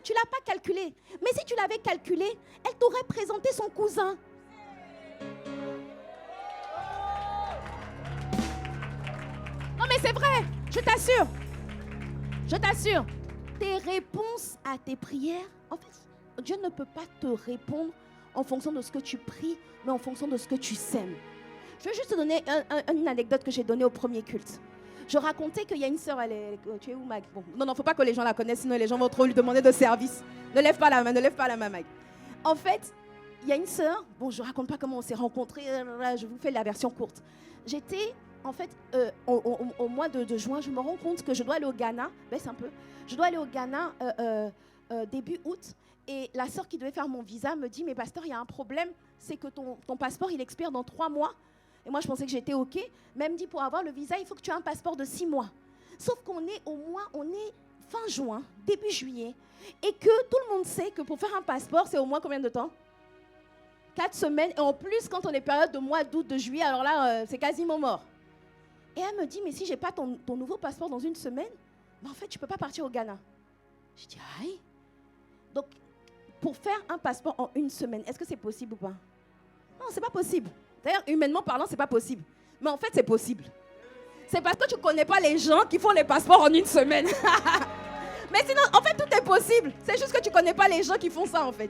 Tu ne l'as pas calculé. Mais si tu l'avais calculé, elle t'aurait présenté son cousin. Non c'est vrai, je t'assure. Je t'assure. Tes réponses à tes prières, en fait, Dieu ne peut pas te répondre en fonction de ce que tu pries, mais en fonction de ce que tu sèmes. Je vais juste te donner une anecdote que j'ai donnée au premier culte. Je racontais qu'il y a une sœur, tu es où, Mag? Bon, non, faut pas que les gens la connaissent, sinon les gens vont trop lui demander de service. Ne lève pas la main, Mag. En fait, il y a une sœur, bon, je raconte pas comment on s'est rencontrés, je vous fais la version courte. J'étais, en fait, au mois de juin, je me rends compte que je dois aller au Ghana, baisse un peu, je dois aller au Ghana début août, et la sœur qui devait faire mon visa me dit, mais pasteur, il y a un problème, c'est que ton passeport, il expire dans 3 mois. Et moi, je pensais que j'étais OK. Mais elle me dit, pour avoir le visa, il faut que tu aies un passeport de 6 mois. Sauf qu'on est on est fin juin, début juillet, et que tout le monde sait que pour faire un passeport, c'est au moins combien de temps? 4 semaines. Et en plus, quand on est période de mois d'août, de juillet, alors là, c'est quasiment mort. Et elle me dit, mais si je n'ai pas ton nouveau passeport dans 1 semaine, ben en fait, tu ne peux pas partir au Ghana. Je dis, aïe. Donc, pour faire un passeport en 1 semaine, est-ce que c'est possible ou pas? Non, ce n'est pas possible. D'ailleurs, humainement parlant, ce n'est pas possible. Mais en fait, c'est possible. C'est parce que tu ne connais pas les gens qui font les passeports en 1 semaine. Mais sinon, en fait, tout est possible. C'est juste que tu ne connais pas les gens qui font ça, en fait.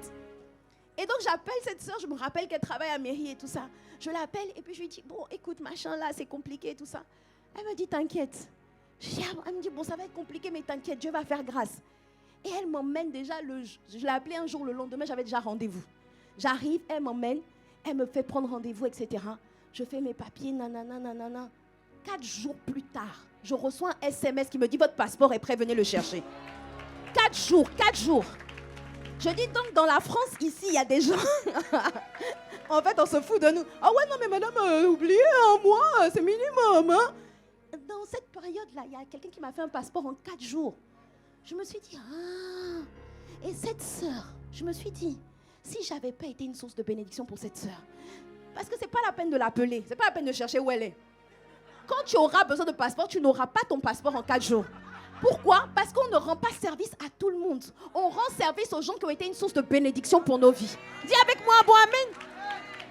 Et donc, j'appelle cette sœur. Je me rappelle qu'elle travaille à mairie et tout ça. Je l'appelle et puis je lui dis, bon, écoute, machin, là, c'est compliqué et tout ça. Elle me dit, t'inquiète. Elle me dit, bon, ça va être compliqué, mais t'inquiète, Dieu va faire grâce. Et elle m'emmène déjà, je l'ai appelée un jour, le lendemain, j'avais déjà rendez-vous. J'arrive, elle m'emmène. Elle me fait prendre rendez-vous, etc. Je fais mes papiers, nanana. 4 jours plus tard, je reçois un SMS qui me dit « Votre passeport est prêt, venez le chercher. » 4 jours. Je dis donc, dans la France, ici, il y a des gens... En fait, on se fout de nous. « Ah ouais, non, mais madame, oubliez, un mois, c'est minimum. Hein? » Dans cette période-là, il y a quelqu'un qui m'a fait un passeport en 4 jours. Je me suis dit « Ah !» Et cette sœur, je me suis dit... Si je n'avais pas été une source de bénédiction pour cette sœur, parce que ce n'est pas la peine de l'appeler, ce n'est pas la peine de chercher où elle est. Quand tu auras besoin de passeport, tu n'auras pas ton passeport en 4 jours. Pourquoi? Parce qu'on ne rend pas service à tout le monde. On rend service aux gens qui ont été une source de bénédiction pour nos vies. Dis avec moi un bon amen.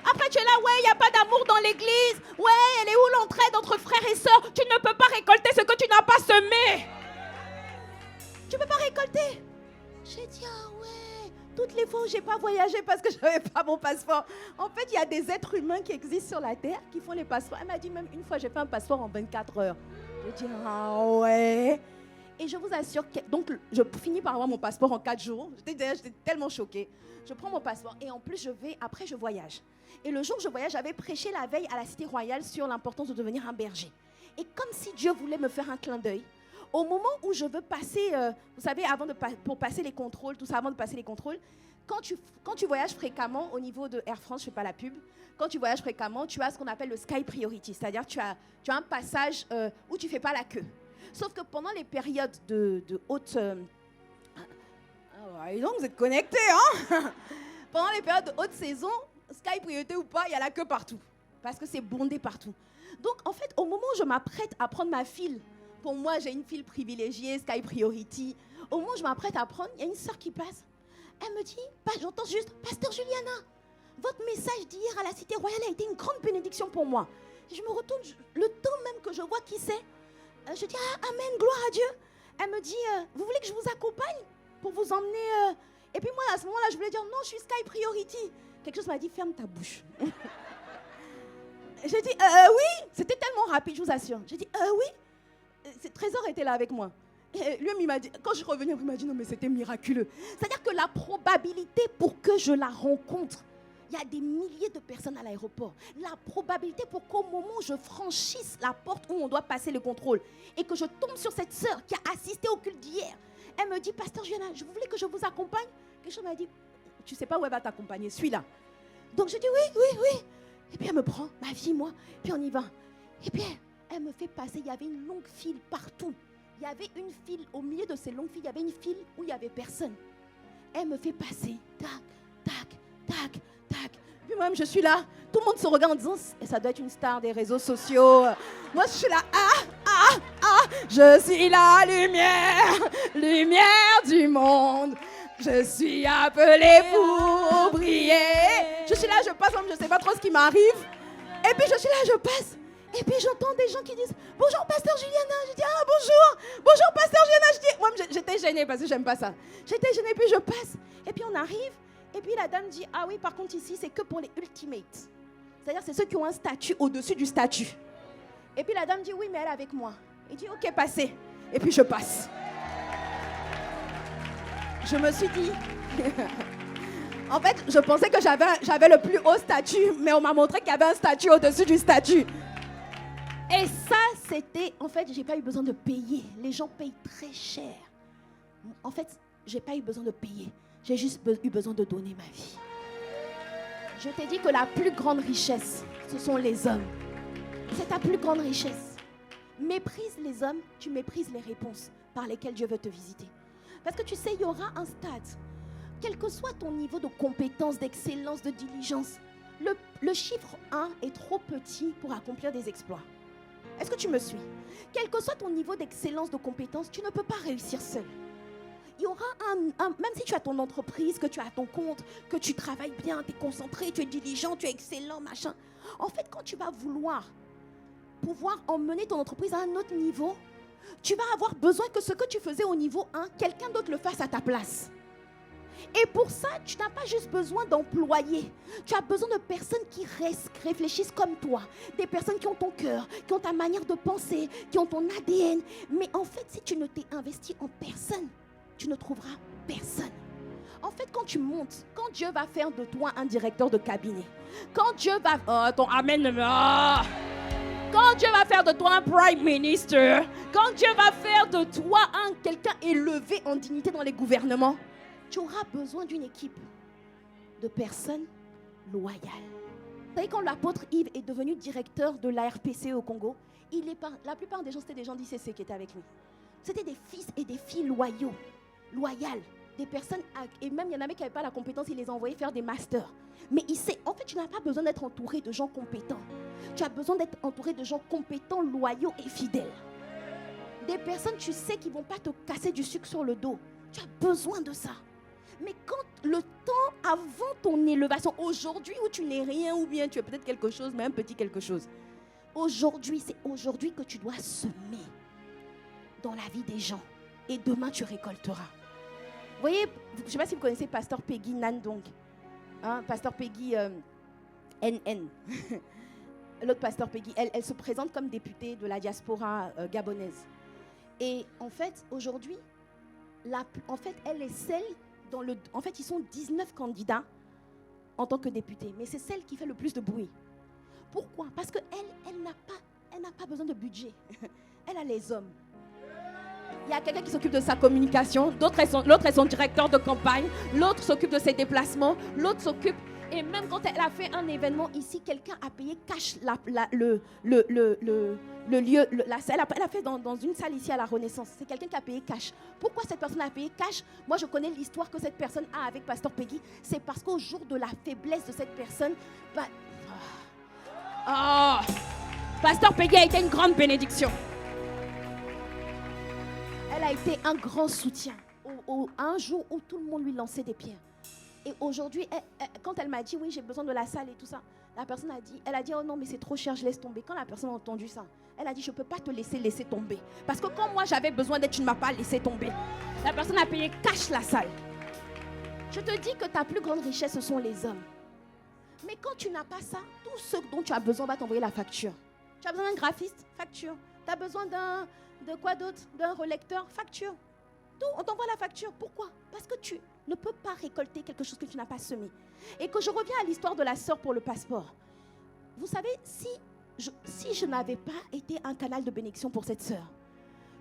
Après tu es là, ouais, il n'y a pas d'amour dans l'église. Ouais, elle est où l'entraide entre frères et sœurs? Tu ne peux pas récolter ce que tu n'as pas semé. Tu ne peux pas récolter. J'ai dit, ah ouais. Toutes les fois où je n'ai pas voyagé parce que je n'avais pas mon passeport. En fait, il y a des êtres humains qui existent sur la terre qui font les passeports. Elle m'a dit même une fois, j'ai fait un passeport en 24 heures. Je dis, ah ouais. Et je vous assure que... Donc, je finis par avoir mon passeport en 4 jours. J'étais tellement choquée. Je prends mon passeport et en plus, après, je voyage. Et le jour où je voyage, j'avais prêché la veille à la Cité Royale sur l'importance de devenir un berger. Et comme si Dieu voulait me faire un clin d'œil, au moment où je veux passer, vous savez, pour passer les contrôles, tout ça, avant de passer les contrôles, quand tu voyages fréquemment au niveau de Air France, je ne fais pas la pub, quand tu voyages fréquemment, tu as ce qu'on appelle le Sky Priority, c'est-à-dire tu as un passage où tu ne fais pas la queue. Sauf que pendant les périodes de haute... donc vous êtes connectés, hein. Pendant les périodes de haute saison, Sky Priority ou pas, il y a la queue partout, parce que c'est bondé partout. Donc en fait, au moment où je m'apprête à prendre ma file, pour moi, j'ai une file privilégiée, Sky Priority. Au moment où je m'apprête à prendre, il y a une sœur qui passe. Elle me dit, j'entends juste, Pasteur Juliana, votre message d'hier à la Cité Royale a été une grande bénédiction pour moi. Et je me retourne, le temps même que je vois qui c'est, je dis, ah, amen, gloire à Dieu. Elle me dit, vous voulez que je vous accompagne pour vous emmener Et puis moi, à ce moment-là, je voulais dire, non, je suis Sky Priority. Quelque chose m'a dit, ferme ta bouche. J'ai dit, oui. C'était tellement rapide, je vous assure. J'ai dit, oui. Trésor était là avec moi. Et lui, il m'a dit, quand je suis revenue, il m'a dit, non, mais c'était miraculeux. C'est-à-dire que la probabilité pour que je la rencontre, il y a des milliers de personnes à l'aéroport. La probabilité pour qu'au moment où je franchisse la porte où on doit passer le contrôle et que je tombe sur cette sœur qui a assisté au culte d'hier, elle me dit, Pasteur Juliana, je voulais que je vous accompagne. Quelque chose m'a dit, tu ne sais pas où elle va t'accompagner, suis-là. Donc je dis, oui. Et puis elle me prend, ma fille, moi, puis on y va. Et puis elle me fait passer, il y avait une longue file partout. Il y avait une file, au milieu de ces longues files, il y avait une file où il n'y avait personne. Elle me fait passer, tac. Puis moi-même, je suis là, tout le monde se regarde en disant, ça doit être une star des réseaux sociaux. Moi, je suis là, je suis la lumière du monde. Je suis appelée pour briller. Je suis là, je passe, je ne sais pas trop ce qui m'arrive. Et puis je suis là, je passe. Et puis j'entends des gens qui disent « Bonjour, pasteur Juliana ». Je dis « Ah, bonjour, bonjour, pasteur Juliana ». Je dis, moi, j'étais gênée parce que j'aime pas ça. J'étais gênée, puis je passe. Et puis on arrive, et puis la dame dit « Ah oui, par contre ici, c'est que pour les ultimates. » C'est-à-dire, c'est ceux qui ont un statut au-dessus du statut. Et puis la dame dit « Oui, mais elle est avec moi. » Il dit « Ok, passez. » Et puis je passe. Je me suis dit... En fait, je pensais que j'avais le plus haut statut, mais on m'a montré qu'il y avait un statut au-dessus du statut. Et ça, c'était... En fait, j'ai pas eu besoin de payer. Les gens payent très cher. En fait, j'ai pas eu besoin de payer. J'ai juste eu besoin de donner ma vie. Je t'ai dit que la plus grande richesse, ce sont les hommes. C'est ta plus grande richesse. Méprise les hommes, tu méprises les réponses par lesquelles Dieu veut te visiter. Parce que tu sais, il y aura un stade. Quel que soit ton niveau de compétence, d'excellence, de diligence, le chiffre 1 est trop petit pour accomplir des exploits. Est-ce que tu me suis? Quel que soit ton niveau d'excellence, de compétence, tu ne peux pas réussir seul. Il y aura même si tu as ton entreprise, que tu as ton compte, que tu travailles bien, tu es concentré, tu es diligent, tu es excellent, machin. En fait, quand tu vas pouvoir emmener ton entreprise à un autre niveau, tu vas avoir besoin que ce que tu faisais au niveau 1, quelqu'un d'autre le fasse à ta place. Et pour ça, tu n'as pas juste besoin d'employés. Tu as besoin de personnes qui réfléchissent comme toi. Des personnes qui ont ton cœur, qui ont ta manière de penser, qui ont ton ADN. Mais en fait, si tu ne t'es investi en personne, tu ne trouveras personne. En fait, quand tu montes, quand Dieu va faire de toi un directeur de cabinet, quand Dieu va... Oh, ton amen. Oh. Quand Dieu va faire de toi un prime minister, quand Dieu va faire de toi quelqu'un élevé en dignité dans les gouvernements, tu auras besoin d'une équipe de personnes loyales. Vous savez, quand l'apôtre Yves est devenu directeur de la RPC au Congo, la plupart des gens, c'était des gens d'ICC qui étaient avec lui. C'était des fils et des filles loyales. Des personnes, et même il y en avait qui n'avaient pas la compétence, il les envoyait faire des masters. Mais en fait, tu n'as pas besoin d'être entouré de gens compétents. Tu as besoin d'être entouré de gens compétents, loyaux et fidèles. Des personnes, tu sais, qui ne vont pas te casser du sucre sur le dos. Tu as besoin de ça. Mais quand le temps avant ton élévation, aujourd'hui où tu n'es rien ou bien tu es peut-être quelque chose, mais un petit quelque chose. Aujourd'hui, c'est aujourd'hui que tu dois semer dans la vie des gens. Et demain, tu récolteras. Vous voyez, je ne sais pas si vous connaissez Pasteur Peggy Nandong. Pasteur Peggy NN. L'autre Pasteur Peggy, elle se présente comme députée de la diaspora gabonaise. Et en fait, aujourd'hui, elle est celle... En fait, ils sont 19 candidats en tant que députée, mais c'est celle qui fait le plus de bruit. Pourquoi? Parce qu'elle n'a pas besoin de budget. Elle a les hommes. Il y a quelqu'un qui s'occupe de sa communication, l'autre est son directeur de campagne, l'autre s'occupe de ses déplacements, l'autre s'occupe... Et même quand elle a fait un événement ici, quelqu'un a payé cash le lieu, la salle. Elle a fait dans une salle ici à la Renaissance. C'est quelqu'un qui a payé cash. Pourquoi cette personne a payé cash? Moi, je connais l'histoire que cette personne a avec Pasteur Peggy. C'est parce qu'au jour de la faiblesse de cette personne, Pasteur Peggy a été une grande bénédiction. Elle a été un grand soutien. Un jour où tout le monde lui lançait des pierres. Et aujourd'hui, quand elle m'a dit, oui, j'ai besoin de la salle et tout ça, la personne elle a dit, oh non, mais c'est trop cher, je laisse tomber. Quand la personne a entendu ça, elle a dit, je ne peux pas te laisser tomber. Parce que quand moi, j'avais besoin d'aide, tu ne m'as pas laissé tomber. La personne a payé cash la salle. Je te dis que ta plus grande richesse, ce sont les hommes. Mais quand tu n'as pas ça, tout ce dont tu as besoin va t'envoyer la facture. Tu as besoin d'un graphiste, facture. Tu as besoin de quoi d'autre? D'un relecteur, facture. Tout, on t'envoie la facture. Pourquoi? Parce que tu ne peux pas récolter quelque chose que tu n'as pas semé. Et que je reviens à l'histoire de la sœur pour le passeport. Vous savez, si je n'avais pas été un canal de bénédiction pour cette sœur,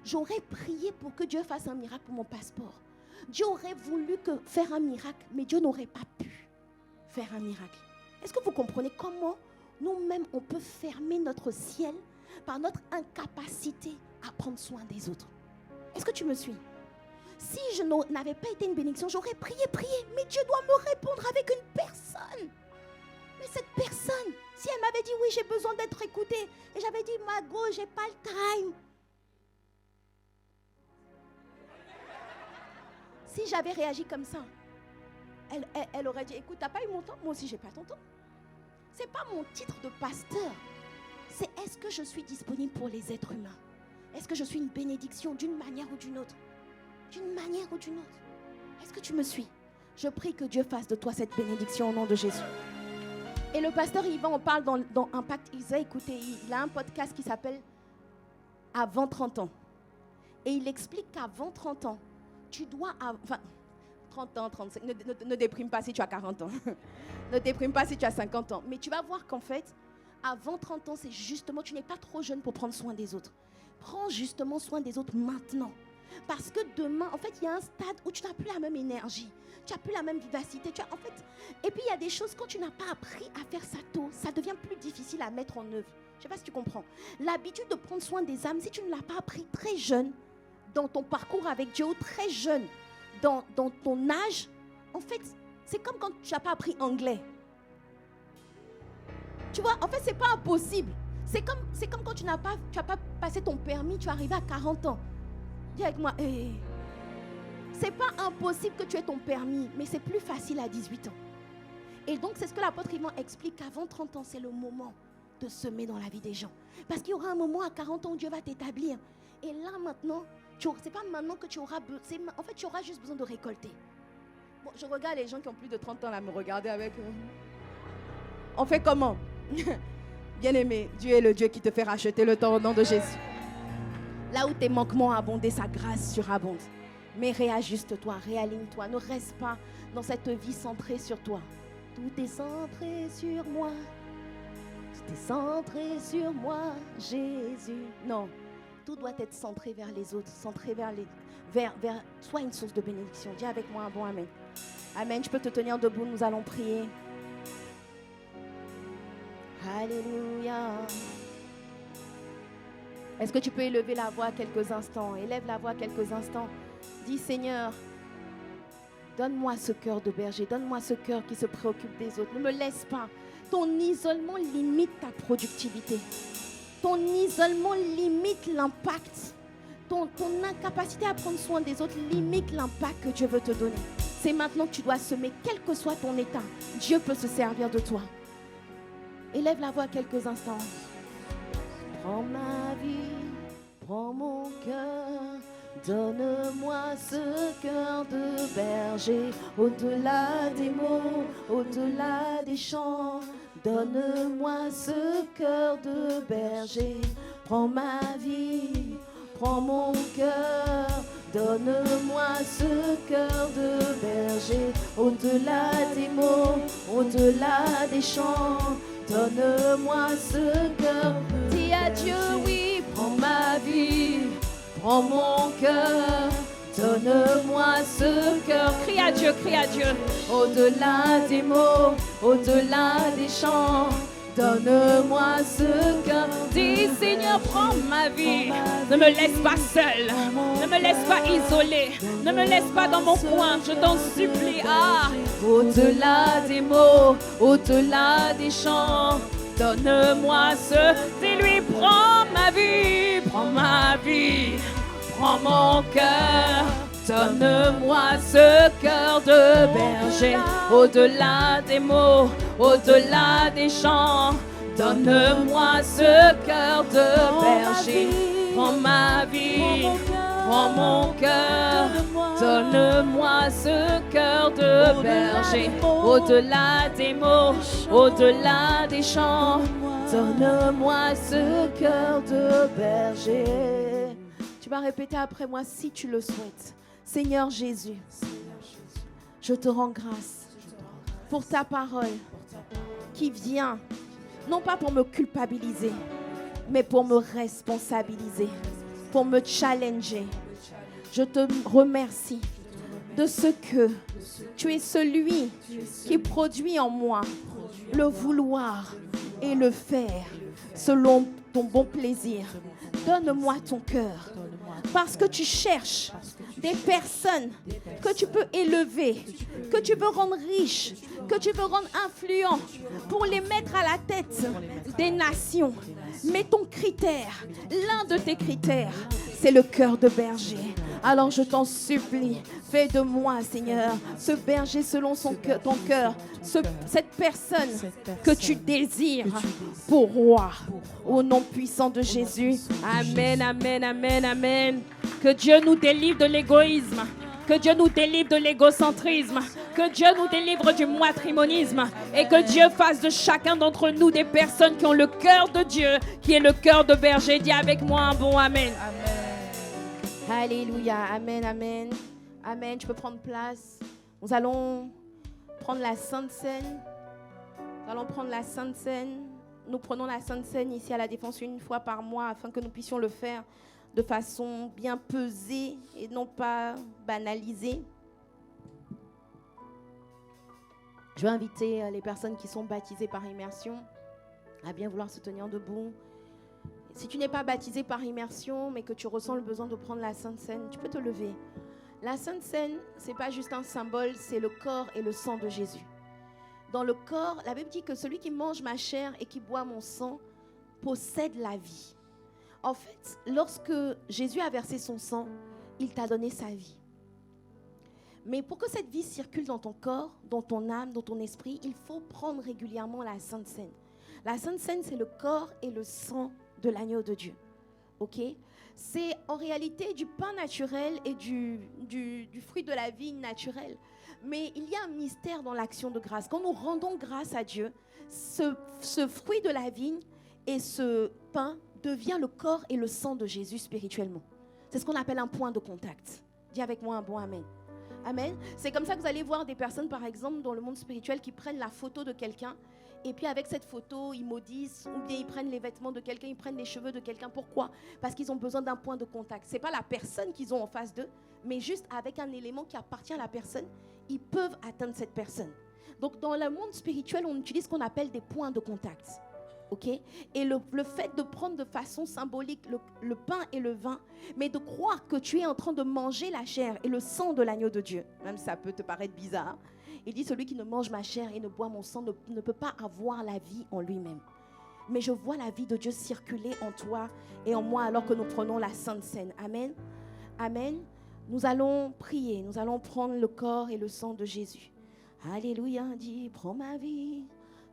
j'aurais prié pour que Dieu fasse un miracle pour mon passeport. Dieu aurait voulu faire un miracle, mais Dieu n'aurait pas pu faire un miracle. Est-ce que vous comprenez comment nous-mêmes on peut fermer notre ciel par notre incapacité à prendre soin des autres? Est-ce que tu me suis? Si je n'avais pas été une bénédiction, j'aurais prié, mais Dieu doit me répondre avec une personne. Mais cette personne, si elle m'avait dit oui, j'ai besoin d'être écoutée, et j'avais dit Mago, j'ai pas le time. Si j'avais réagi comme ça, elle aurait dit écoute, t'as pas eu mon temps, moi aussi j'ai pas ton temps. C'est pas mon titre de pasteur c'est est-ce que je suis disponible pour les êtres humains? Est-ce que je suis une bénédiction d'une manière ou d'une autre? D'une manière ou d'une autre. Est-ce que tu me suis? Je prie que Dieu fasse de toi cette bénédiction au nom de Jésus. Et le pasteur Yvan en parle dans Impact Isa. Écoutez, il a un podcast qui s'appelle Avant 30 ans. Et il explique qu'avant 30 ans, tu dois... 30 ans, 35... Ne déprime pas si tu as 40 ans. Ne déprime pas si tu as 50 ans. Mais tu vas voir qu'en fait, avant 30 ans, c'est justement... Tu n'es pas trop jeune pour prendre soin des autres. Prends justement soin des autres maintenant. Parce que demain, en fait, il y a un stade où tu n'as plus la même énergie. Tu n'as plus la même vivacité. Et puis, il y a des choses, quand tu n'as pas appris à faire ça tôt, ça devient plus difficile à mettre en œuvre. Je ne sais pas si tu comprends. L'habitude de prendre soin des âmes, si tu ne l'as pas appris très jeune, dans ton parcours avec Dieu, très jeune, dans ton âge, en fait, c'est comme quand tu n'as pas appris anglais. Tu vois, en fait, ce n'est pas impossible. C'est comme quand tu n'as pas passé ton permis, tu es arrivé à 40 ans. Dis avec moi, c'est pas impossible que tu aies ton permis, mais c'est plus facile à 18 ans. Et donc, c'est ce que l'apôtre Yvan explique, qu'avant 30 ans, c'est le moment de semer dans la vie des gens. Parce qu'il y aura un moment à 40 ans où Dieu va t'établir. Et là, maintenant, c'est pas maintenant que tu auras besoin. En fait, tu auras juste besoin de récolter. Bon, je regarde les gens qui ont plus de 30 ans là me regarder avec... On fait comment? Bien-aimé, Dieu est le Dieu qui te fait racheter le temps au nom de Jésus. Là où tes manquements ont abondé, sa grâce surabonde. Mais réajuste-toi, réaligne-toi. Ne reste pas dans cette vie centrée sur toi. Tout est centré sur moi. Tout est centré sur moi, Jésus. Non, tout doit être centré vers les autres, centré vers sois une source de bénédiction. Dis avec moi un bon amen. Amen, je peux te tenir debout, nous allons prier. Alléluia. Est-ce que tu peux élever la voix quelques instants? Élève la voix quelques instants. Dis, Seigneur, donne-moi ce cœur de berger. Donne-moi ce cœur qui se préoccupe des autres. Ne me laisse pas. Ton isolement limite ta productivité. Ton isolement limite l'impact. Ton incapacité à prendre soin des autres limite l'impact que Dieu veut te donner. C'est maintenant que tu dois semer, quel que soit ton état. Dieu peut se servir de toi. Élève la voix quelques instants. Prends ma vie, prends mon cœur, donne-moi ce cœur de berger, au-delà des mots, au-delà des chants. Donne-moi ce cœur de berger, prends ma vie, prends mon cœur, donne-moi ce cœur de berger, au-delà des mots, au-delà des chants. Donne-moi ce cœur. Dis à Dieu, oui, prends ma vie, prends mon cœur. Donne-moi ce cœur. Crie à Dieu, crie à Dieu. Au-delà des mots, au-delà des chants. Donne-moi ce cœur. Dis, Seigneur, prends ma vie. Ne me laisse pas seule. Ne me laisse pas isolée. Ne me laisse pas dans mon coin. Je t'en supplie. Ah, au-delà des mots, au-delà des chants. Donne-moi ce. Dis-lui, prends ma vie. Prends ma vie. Prends mon cœur. Donne-moi ce cœur de berger, au-delà des mots, au-delà des chants. Donne-moi ce cœur de berger. Prends ma vie, prends mon cœur. Donne-moi ce cœur de berger, au-delà des mots, au-delà des chants. Donne-moi ce cœur de berger. Tu vas répéter après moi si tu le souhaites. Seigneur Jésus, je te rends grâce pour ta parole qui vient, non pas pour me culpabiliser, mais pour me responsabiliser, pour me challenger. Je te remercie de ce que tu es celui qui produit en moi le vouloir et le faire selon ton bon plaisir. Donne-moi ton cœur, parce que tu cherches des personnes que tu peux élever, que tu veux rendre riches, que tu veux rendre influents, pour les mettre à la tête des nations. Mais ton critère, l'un de tes critères, c'est le cœur de berger. Alors je t'en supplie, Fais de moi, Seigneur, ce berger selon ton cœur, cette personne que tu désires pour roi. Au nom puissant de Jésus. Amen, amen, amen, amen. Que Dieu nous délivre de l'égoïsme. Que Dieu nous délivre de l'égocentrisme. Que Dieu nous délivre du matrimonialisme. Et que Dieu fasse de chacun d'entre nous des personnes qui ont le cœur de Dieu, qui est le cœur de berger. Dis avec moi un bon amen. Amen. Alléluia. Amen, amen. Amen. Tu peux prendre place. Nous allons prendre la Sainte Seine. Nous allons prendre la Sainte Seine. Nous prenons la Sainte Seine ici à la Défense une fois par mois afin que nous puissions le faire de façon bien pesée et non pas banalisée. Je vais inviter les personnes qui sont baptisées par immersion à bien vouloir se tenir debout. Si tu n'es pas baptisé par immersion, mais que tu ressens le besoin de prendre la Sainte Seine, tu peux te lever. La Sainte Seine, ce n'est pas juste un symbole, c'est le corps et le sang de Jésus. Dans le corps, la Bible dit que celui qui mange ma chair et qui boit mon sang possède la vie. En fait, lorsque Jésus a versé son sang, il t'a donné sa vie. Mais pour que cette vie circule dans ton corps, dans ton âme, dans ton esprit, il faut prendre régulièrement la Sainte Seine. La Sainte Seine, c'est le corps et le sang de l'agneau de Dieu. Ok ? C'est en réalité du pain naturel et du fruit de la vigne naturelle. Mais il y a un mystère dans l'action de grâce. Quand nous rendons grâce à Dieu, ce fruit de la vigne et ce pain devient le corps et le sang de Jésus spirituellement. C'est ce qu'on appelle un point de contact. Dis avec moi un bon amen. Amen. C'est comme ça que vous allez voir des personnes, par exemple, dans le monde spirituel qui prennent la photo de quelqu'un et puis avec cette photo, ils maudissent ou bien ils prennent les vêtements de quelqu'un, ils prennent les cheveux de quelqu'un. Pourquoi ? Parce qu'ils ont besoin d'un point de contact. Ce n'est pas la personne qu'ils ont en face d'eux, mais juste avec un élément qui appartient à la personne, ils peuvent atteindre cette personne. Donc, dans le monde spirituel, on utilise ce qu'on appelle des points de contact. Okay? Et le fait de prendre de façon symbolique le pain et le vin, mais de croire que tu es en train de manger la chair et le sang de l'agneau de Dieu, même si ça peut te paraître bizarre, il dit celui qui ne mange ma chair et ne boit mon sang ne peut pas avoir la vie en lui-même. Mais je vois la vie de Dieu circuler en toi et en moi alors que nous prenons la Sainte Seine. Amen. Amen. Nous allons prier, nous allons prendre le corps et le sang de Jésus. Alléluia, dis, prends ma vie.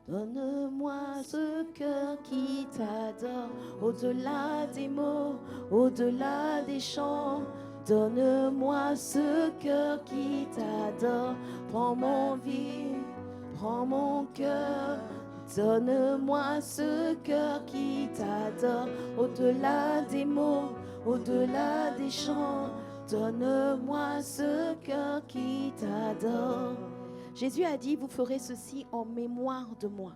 Donne-moi ce cœur qui t'adore, au-delà des mots, au-delà des chants. Donne-moi ce cœur qui t'adore. Prends mon vie, prends mon cœur. Donne-moi ce cœur qui t'adore, au-delà des mots, au-delà des chants. Donne-moi ce cœur qui t'adore. Jésus a dit, vous ferez ceci en mémoire de moi.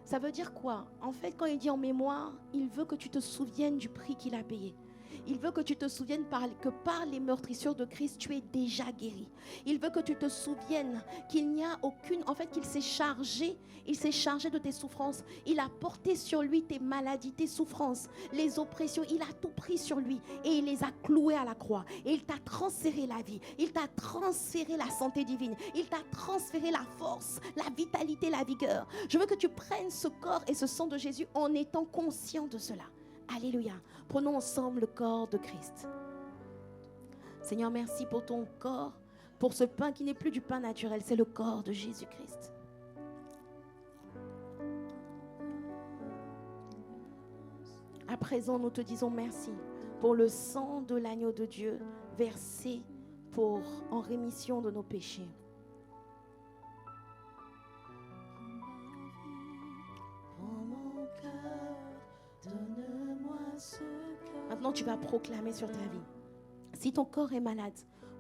Ça veut dire quoi ? En fait, quand il dit en mémoire, il veut que tu te souviennes du prix qu'il a payé. Il veut que tu te souviennes que par les meurtrissures de Christ, tu es déjà guéri. Il veut que tu te souviennes qu'il n'y a aucune... En fait, qu'il s'est chargé de tes souffrances. Il a porté sur lui tes maladies, tes souffrances, les oppressions. Il a tout pris sur lui et il les a cloués à la croix. Et il t'a transféré la vie. Il t'a transféré la santé divine. Il t'a transféré la force, la vitalité, la vigueur. Je veux que tu prennes ce corps et ce sang de Jésus en étant conscient de cela. Alléluia. Prenons ensemble le corps de Christ. Seigneur, merci pour ton corps, pour ce pain qui n'est plus du pain naturel, c'est le corps de Jésus-Christ. À présent, nous te disons merci pour le sang de l'agneau de Dieu versé en rémission de nos péchés. Maintenant, tu vas proclamer sur ta vie. Si ton corps est malade,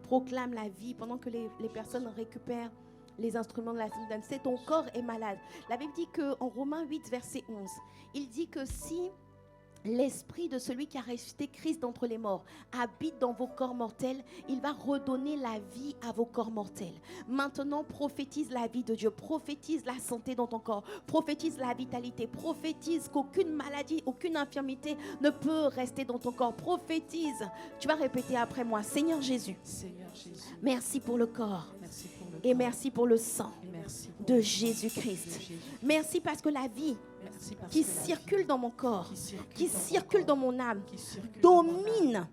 proclame la vie pendant que les personnes récupèrent les instruments de la Sainte. Si ton corps est malade, la Bible dit qu'en Romains 8, verset 11, il dit que si l'esprit de celui qui a ressuscité Christ d'entre les morts habite dans vos corps mortels, il va redonner la vie à vos corps mortels. Maintenant, prophétise la vie de Dieu, prophétise la santé dans ton corps, prophétise la vitalité, prophétise qu'aucune maladie, aucune infirmité ne peut rester dans ton corps. Prophétise. Tu vas répéter après moi. Seigneur Jésus, merci pour le corps et merci pour le sang de Jésus-Christ. Merci parce que la vie qui circule dans mon corps, qui circule dans mon âme, domine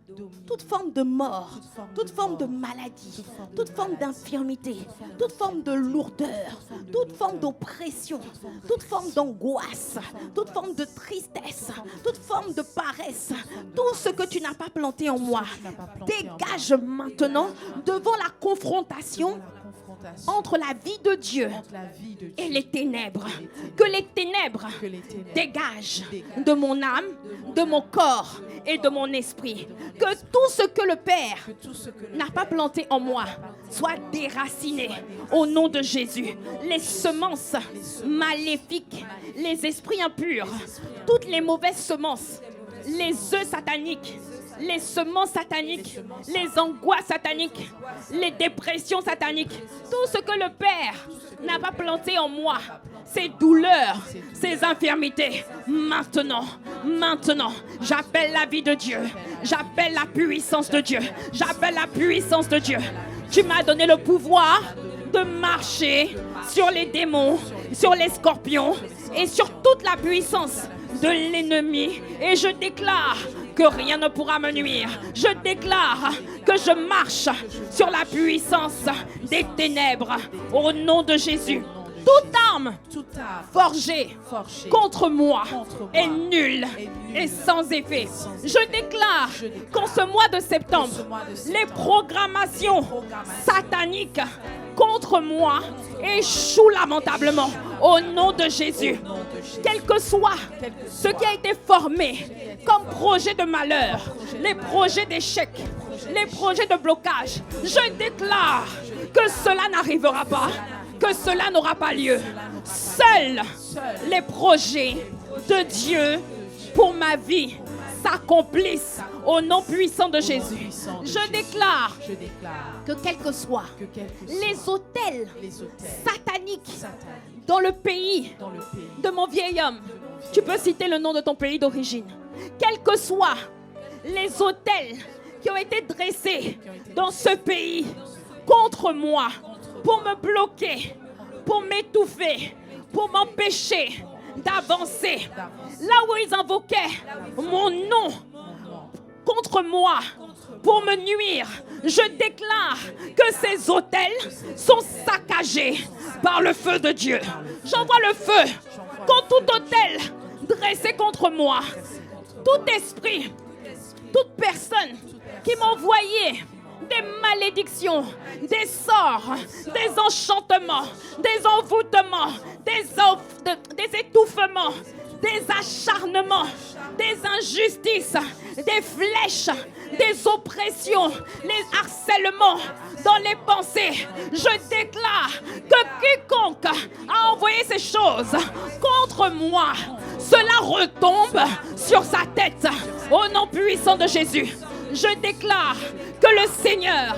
toute forme de mort, toute forme de maladie, toute forme d'infirmité, toute forme de lourdeur, toute forme d'oppression, toute forme d'angoisse, toute forme de tristesse, toute forme de paresse, tout ce que tu n'as pas planté en moi, dégage maintenant devant la confrontation entre la vie de Dieu et les ténèbres. Que les ténèbres dégagent de mon âme, de mon corps et de mon esprit. Que tout ce que le Père n'a pas planté en moi soit déraciné au nom de Jésus. Les semences maléfiques, les esprits impurs, toutes les mauvaises semences, les œufs sataniques, les semences sataniques, les angoisses sataniques, les dépressions sataniques, tout ce que le Père n'a pas planté en moi, ces douleurs, ces infirmités, maintenant, j'appelle la vie de Dieu, j'appelle la puissance de Dieu, j'appelle la puissance de Dieu. Tu m'as donné le pouvoir de marcher sur les démons, sur les scorpions et sur toute la puissance de l'ennemi. Et je déclare que rien ne pourra me nuire. Je déclare que je marche sur la puissance des ténèbres au nom de Jésus. Toute arme forgée contre moi est nulle et sans effet. Je déclare qu'en ce mois de septembre, les programmations sataniques contre moi échouent lamentablement au nom de Jésus. Quel que soit ce qui a été formé comme projet de malheur, les projets d'échec, les projets de blocage, je déclare que cela n'arrivera pas, que cela n'aura pas lieu. Seuls les projets de Dieu pour ma vie s'accomplissent au nom puissant de Jésus. Je déclare que quels que soient les autels sataniques dans le pays de mon vieil homme, tu peux citer le nom de ton pays d'origine, quels que soient les autels qui ont été dressés dans ce pays contre moi, pour me bloquer, pour m'étouffer, pour m'empêcher d'avancer. Là où ils invoquaient mon nom contre moi pour me nuire, je déclare que ces autels sont saccagés par le feu de Dieu. J'envoie le feu contre tout autel dressé contre moi, tout esprit, toute personne qui m'envoyait des malédictions, des sorts, des enchantements, des envoûtements, des étouffements, des acharnements, des injustices, des flèches, des oppressions, les harcèlements dans les pensées. Je déclare que quiconque a envoyé ces choses contre moi, cela retombe sur sa tête au nom puissant de Jésus. Je déclare que le Seigneur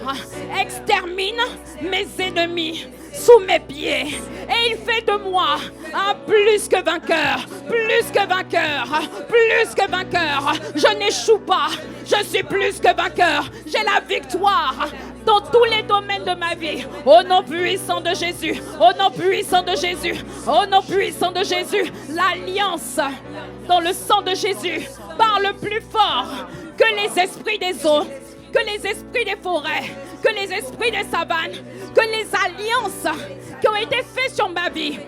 extermine mes ennemis sous mes pieds et il fait de moi un plus que vainqueur, plus que vainqueur, plus que vainqueur. Je n'échoue pas, je suis plus que vainqueur. J'ai la victoire dans tous les domaines de ma vie. Au nom puissant de Jésus, au nom puissant de Jésus, au nom puissant de Jésus, l'alliance dans le sang de Jésus parle plus fort que les esprits des eaux, que les esprits des forêts, que les esprits des savanes, que les alliances qui ont été faites sur ma vie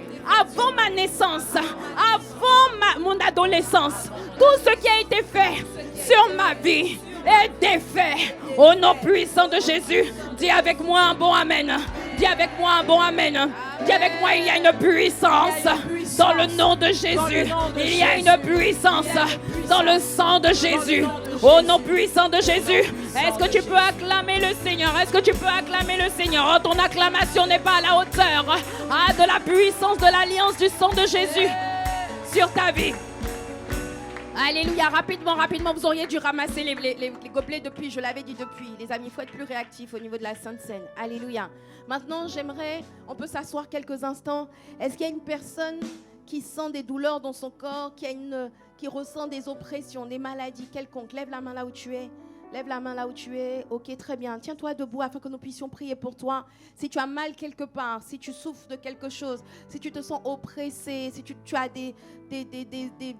avant ma naissance, avant mon adolescence. Tout ce qui a été fait sur ma vie est défait. Au nom puissant de Jésus, dis avec moi un bon amen. Dis avec moi un bon amen. Dis avec moi, il y a une puissance dans le nom de Jésus. Il y a une puissance dans le sang de Jésus. Au nom puissant de Jésus, est-ce que tu peux acclamer le Seigneur? Est-ce que tu peux acclamer le Seigneur? Oh, ton acclamation n'est pas à la hauteur de la puissance de l'alliance du sang de Jésus sur ta vie. Alléluia, rapidement, vous auriez dû ramasser les gobelets depuis, je l'avais dit depuis. Les amis, il faut être plus réactifs au niveau de la Sainte Seine. Alléluia. Maintenant, on peut s'asseoir quelques instants. Est-ce qu'il y a une personne qui sent des douleurs dans son corps, qui ressent des oppressions, des maladies quelconques? Lève la main là où tu es. Lève la main là où tu es. Ok, très bien. Tiens-toi debout afin que nous puissions prier pour toi. Si tu as mal quelque part, si tu souffres de quelque chose, si tu te sens oppressé, si tu as des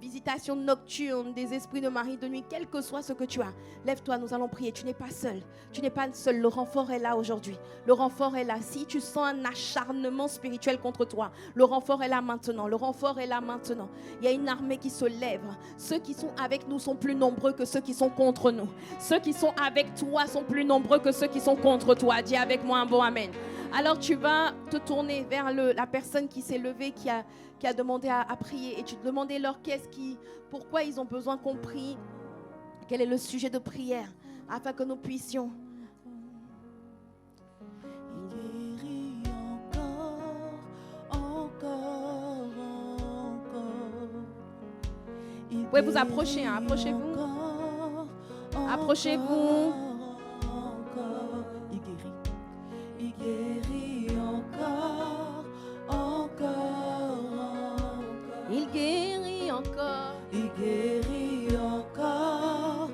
visitations nocturnes, des esprits de mari de nuit, quel que soit ce que tu as, lève-toi, nous allons prier. Tu n'es pas seul. Tu n'es pas seul. Le renfort est là aujourd'hui. Le renfort est là. Si tu sens un acharnement spirituel contre toi, le renfort est là maintenant. Le renfort est là maintenant. Il y a une armée qui se lève. Ceux qui sont avec nous sont plus nombreux que ceux qui sont contre nous. Ceux qui sont avec toi sont plus nombreux que ceux qui sont contre toi. Dis avec moi un bon amen. Alors tu vas te tourner vers la personne qui s'est levée, qui a demandé à prier. Et tu te demandais leur pourquoi ils ont besoin qu'on prie. Quel est le sujet de prière afin que nous puissions. Vous pouvez vous approcher, hein? Approchez-vous. Approchez-vous. Il guérit encore. Il guérit encore. Il guérit encore.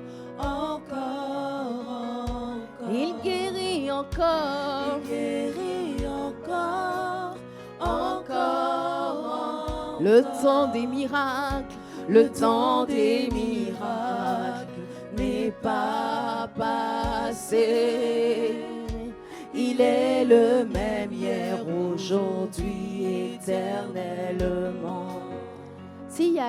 Il guérit encore. Il guérit encore. Le temps des miracles. Le temps des miracles n'est pas passé. Il est le même hier, aujourd'hui, éternellement. S'il y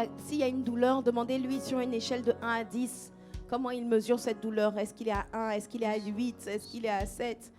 a une douleur, demandez-lui sur une échelle de 1 à 10 comment il mesure cette douleur. Est-ce qu'il est à 1? Est-ce qu'il est à 8? Est-ce qu'il est à 7?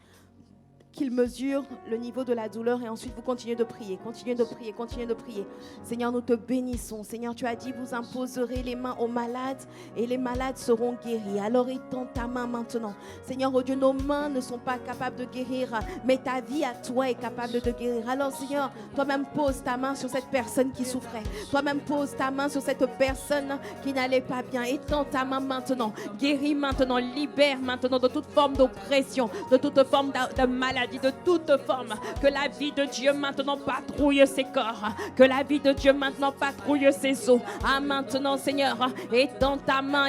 Qu'il mesure le niveau de la douleur et ensuite vous continuez de prier, continuez de prier, continuez de prier. Seigneur, nous te bénissons. Seigneur, tu as dit, vous imposerez les mains aux malades et les malades seront guéris. Alors étends ta main maintenant. Seigneur, oh Dieu, nos mains ne sont pas capables de guérir, mais ta vie à toi est capable de guérir. Alors Seigneur, toi-même pose ta main sur cette personne qui souffrait. Toi-même pose ta main sur cette personne qui n'allait pas bien. Étends ta main maintenant. Guéris maintenant, libère maintenant de toute forme d'oppression, de toute forme de maladie, de toute forme. Que la vie de Dieu maintenant patrouille ses corps. Que la vie de Dieu maintenant patrouille ses os. Ah, maintenant, Seigneur, étends ta main,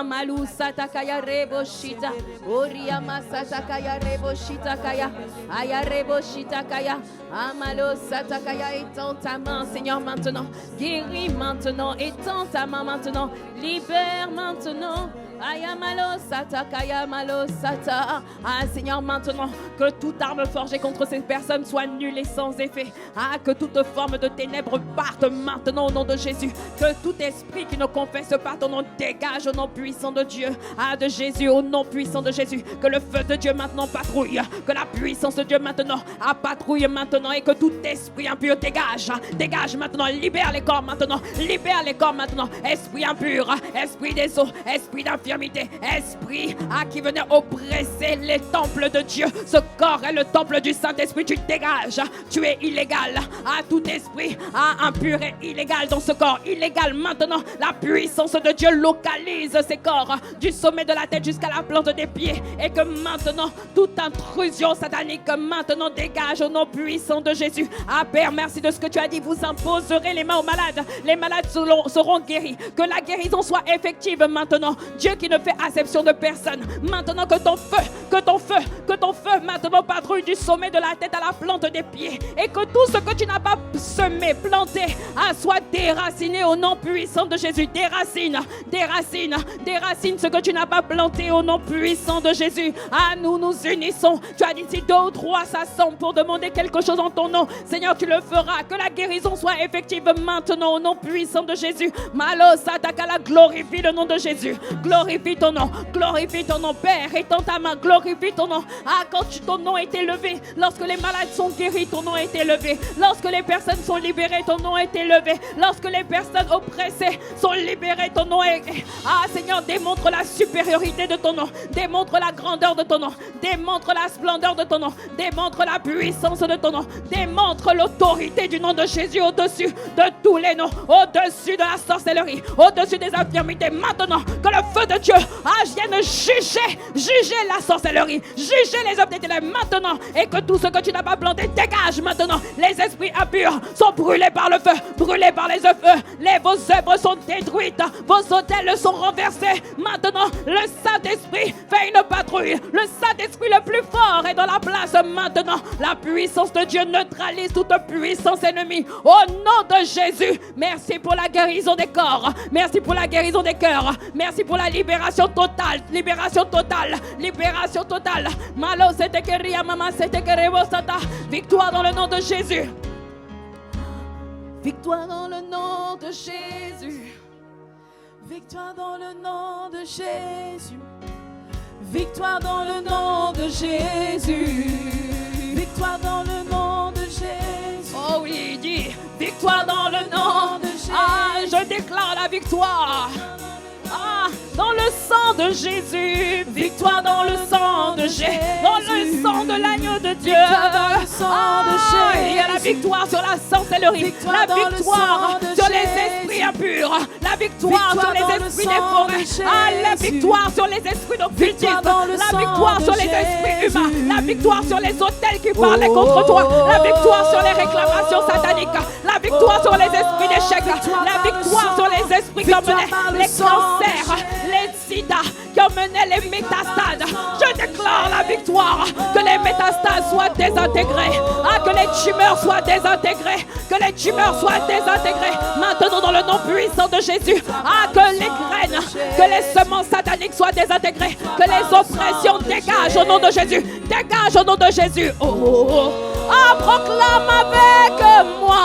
Malou Satakaya Reboshita. Oriama Satakaya Reboshita Kaya. Aya Reboshita Kaya. Amalo Satakaya, étends ta main, Seigneur, maintenant. Guéris maintenant, étends ta main maintenant. Libère maintenant. Ayamalo Sata Kayamalo Sata. Ah Seigneur, maintenant que toute arme forgée contre ces personnes soit nulle et sans effet. Ah, que toute forme de ténèbres parte maintenant au nom de Jésus. Que tout esprit qui ne confesse pas ton nom dégage au nom puissant de Dieu. Ah, de Jésus, au nom puissant de Jésus. Que le feu de Dieu maintenant patrouille. Que la puissance de Dieu maintenant patrouille maintenant. Et que tout esprit impur dégage. Dégage maintenant. Libère les corps maintenant. Libère les corps maintenant. Esprit impur, esprit des eaux, esprit d'infirmité, esprit qui venait oppresser les temples de Dieu. Ce corps est le temple du Saint-Esprit. Tu dégages. Tu es illégal. À tout esprit impur et illégal dans ce corps. Illégal maintenant. La puissance de Dieu localise ces corps du sommet de la tête jusqu'à la plante des pieds. Et que maintenant, toute intrusion satanique maintenant dégage au nom puissant de Jésus. Ah Père, merci de ce que tu as dit. Vous imposerez les mains aux malades. Les malades seront guéris. Que la guérison soit effective maintenant. Dieu qui ne fait acception de personne. Maintenant que ton feu maintenant patrouille du sommet de la tête à la plante des pieds. Et que tout ce que tu n'as pas semé, planté, soit déraciné au nom puissant de Jésus. Déracine ce que tu n'as pas planté au nom puissant de Jésus. Nous nous unissons. Tu as dit si 2 ou 3 s'assemblent pour demander quelque chose en ton nom, Seigneur, tu le feras. Que la guérison soit effective maintenant au nom puissant de Jésus. Malo Satakala, glorifie le nom de Jésus. Glorifie ton nom, Père, étends ta main, glorifie ton nom. Quand ton nom est élevé, lorsque les malades sont guéris, ton nom est élevé. Lorsque les personnes sont libérées, ton nom est élevé. Lorsque les personnes oppressées sont libérées, ton nom est... Seigneur, démontre la supériorité de ton nom, démontre la grandeur de ton nom, démontre la splendeur de ton nom, démontre la puissance de ton nom, démontre l'autorité du nom de Jésus au-dessus de tous les noms, au-dessus de la sorcellerie, au-dessus des infirmités. Maintenant, que le feu de de Dieu viennent juger la sorcellerie, juger les œuvres des ténèbres maintenant, et que tout ce que tu n'as pas planté dégage maintenant. Les esprits impurs sont brûlés par le feu, brûlés par les feux. Vos œuvres sont détruites, vos autels sont renversés. Maintenant, le Saint-Esprit fait une patrouille. Le Saint-Esprit le plus fort est dans la place maintenant. La puissance de Dieu neutralise toute puissance ennemie. Au nom de Jésus, merci pour la guérison des corps. Merci pour la guérison des cœurs. Merci pour la libération totale. Libération totale. Libération totale. Malo c'était que maman c'était que victoire dans le nom de Jésus. Victoire dans le nom de Jésus. Victoire dans le nom de Jésus. Victoire dans le nom de Jésus. Victoire dans le nom de Jésus. Oh oui, dis victoire dans le nom de Jésus. Je déclare la victoire. Dans le sang de Jésus, victoire dans le sang de Jésus, dans le sang de l'agneau de Dieu. Dans le sang de Jésus. Il y a la victoire sur la sorcellerie, la victoire sur les esprits impurs, la victoire sur les esprits déformés, la victoire sur les esprits d'occultisme, la victoire sur les esprits humains, la victoire sur les autels qui parlaient contre toi, la victoire sur les réclamations sataniques, la victoire sur les esprits d'échec, la victoire sur les esprits qui emmenaient les cancers, les sida, qui emmenaient les métastases. Je déclare la victoire, que les métastases soient désintégrées, que les tumeurs soient désintégrées, que les tumeurs soient désintégrées maintenant dans le nom puissant de Jésus. Que les graines, que les semences sataniques soient désintégrées, que les oppressions dégagent au nom de Jésus, dégagent au nom de Jésus. Proclame avec moi.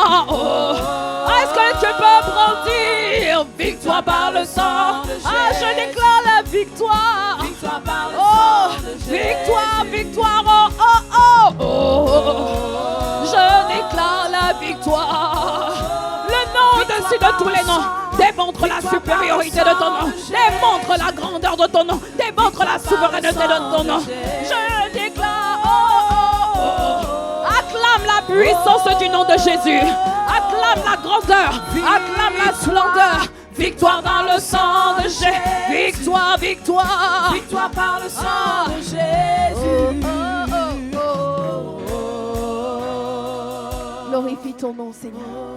Est-ce que tu peux brandir victoire par le sang? Je déclare la victoire. Victoire par le sang de Jésus. Victoire, victoire. Je déclare la victoire. Le nom au-dessus de tous les noms. Démontre la supériorité de ton nom. Démontre la grandeur de ton nom. Démontre la souveraineté de ton nom. Je déclare. Acclame la puissance du nom de Jésus. Acclame la grandeur. Acclame la splendeur. Victoire dans le sang de Jésus. Victoire, victoire. Victoire par le sang de Jésus. Glorifie ton nom, Seigneur.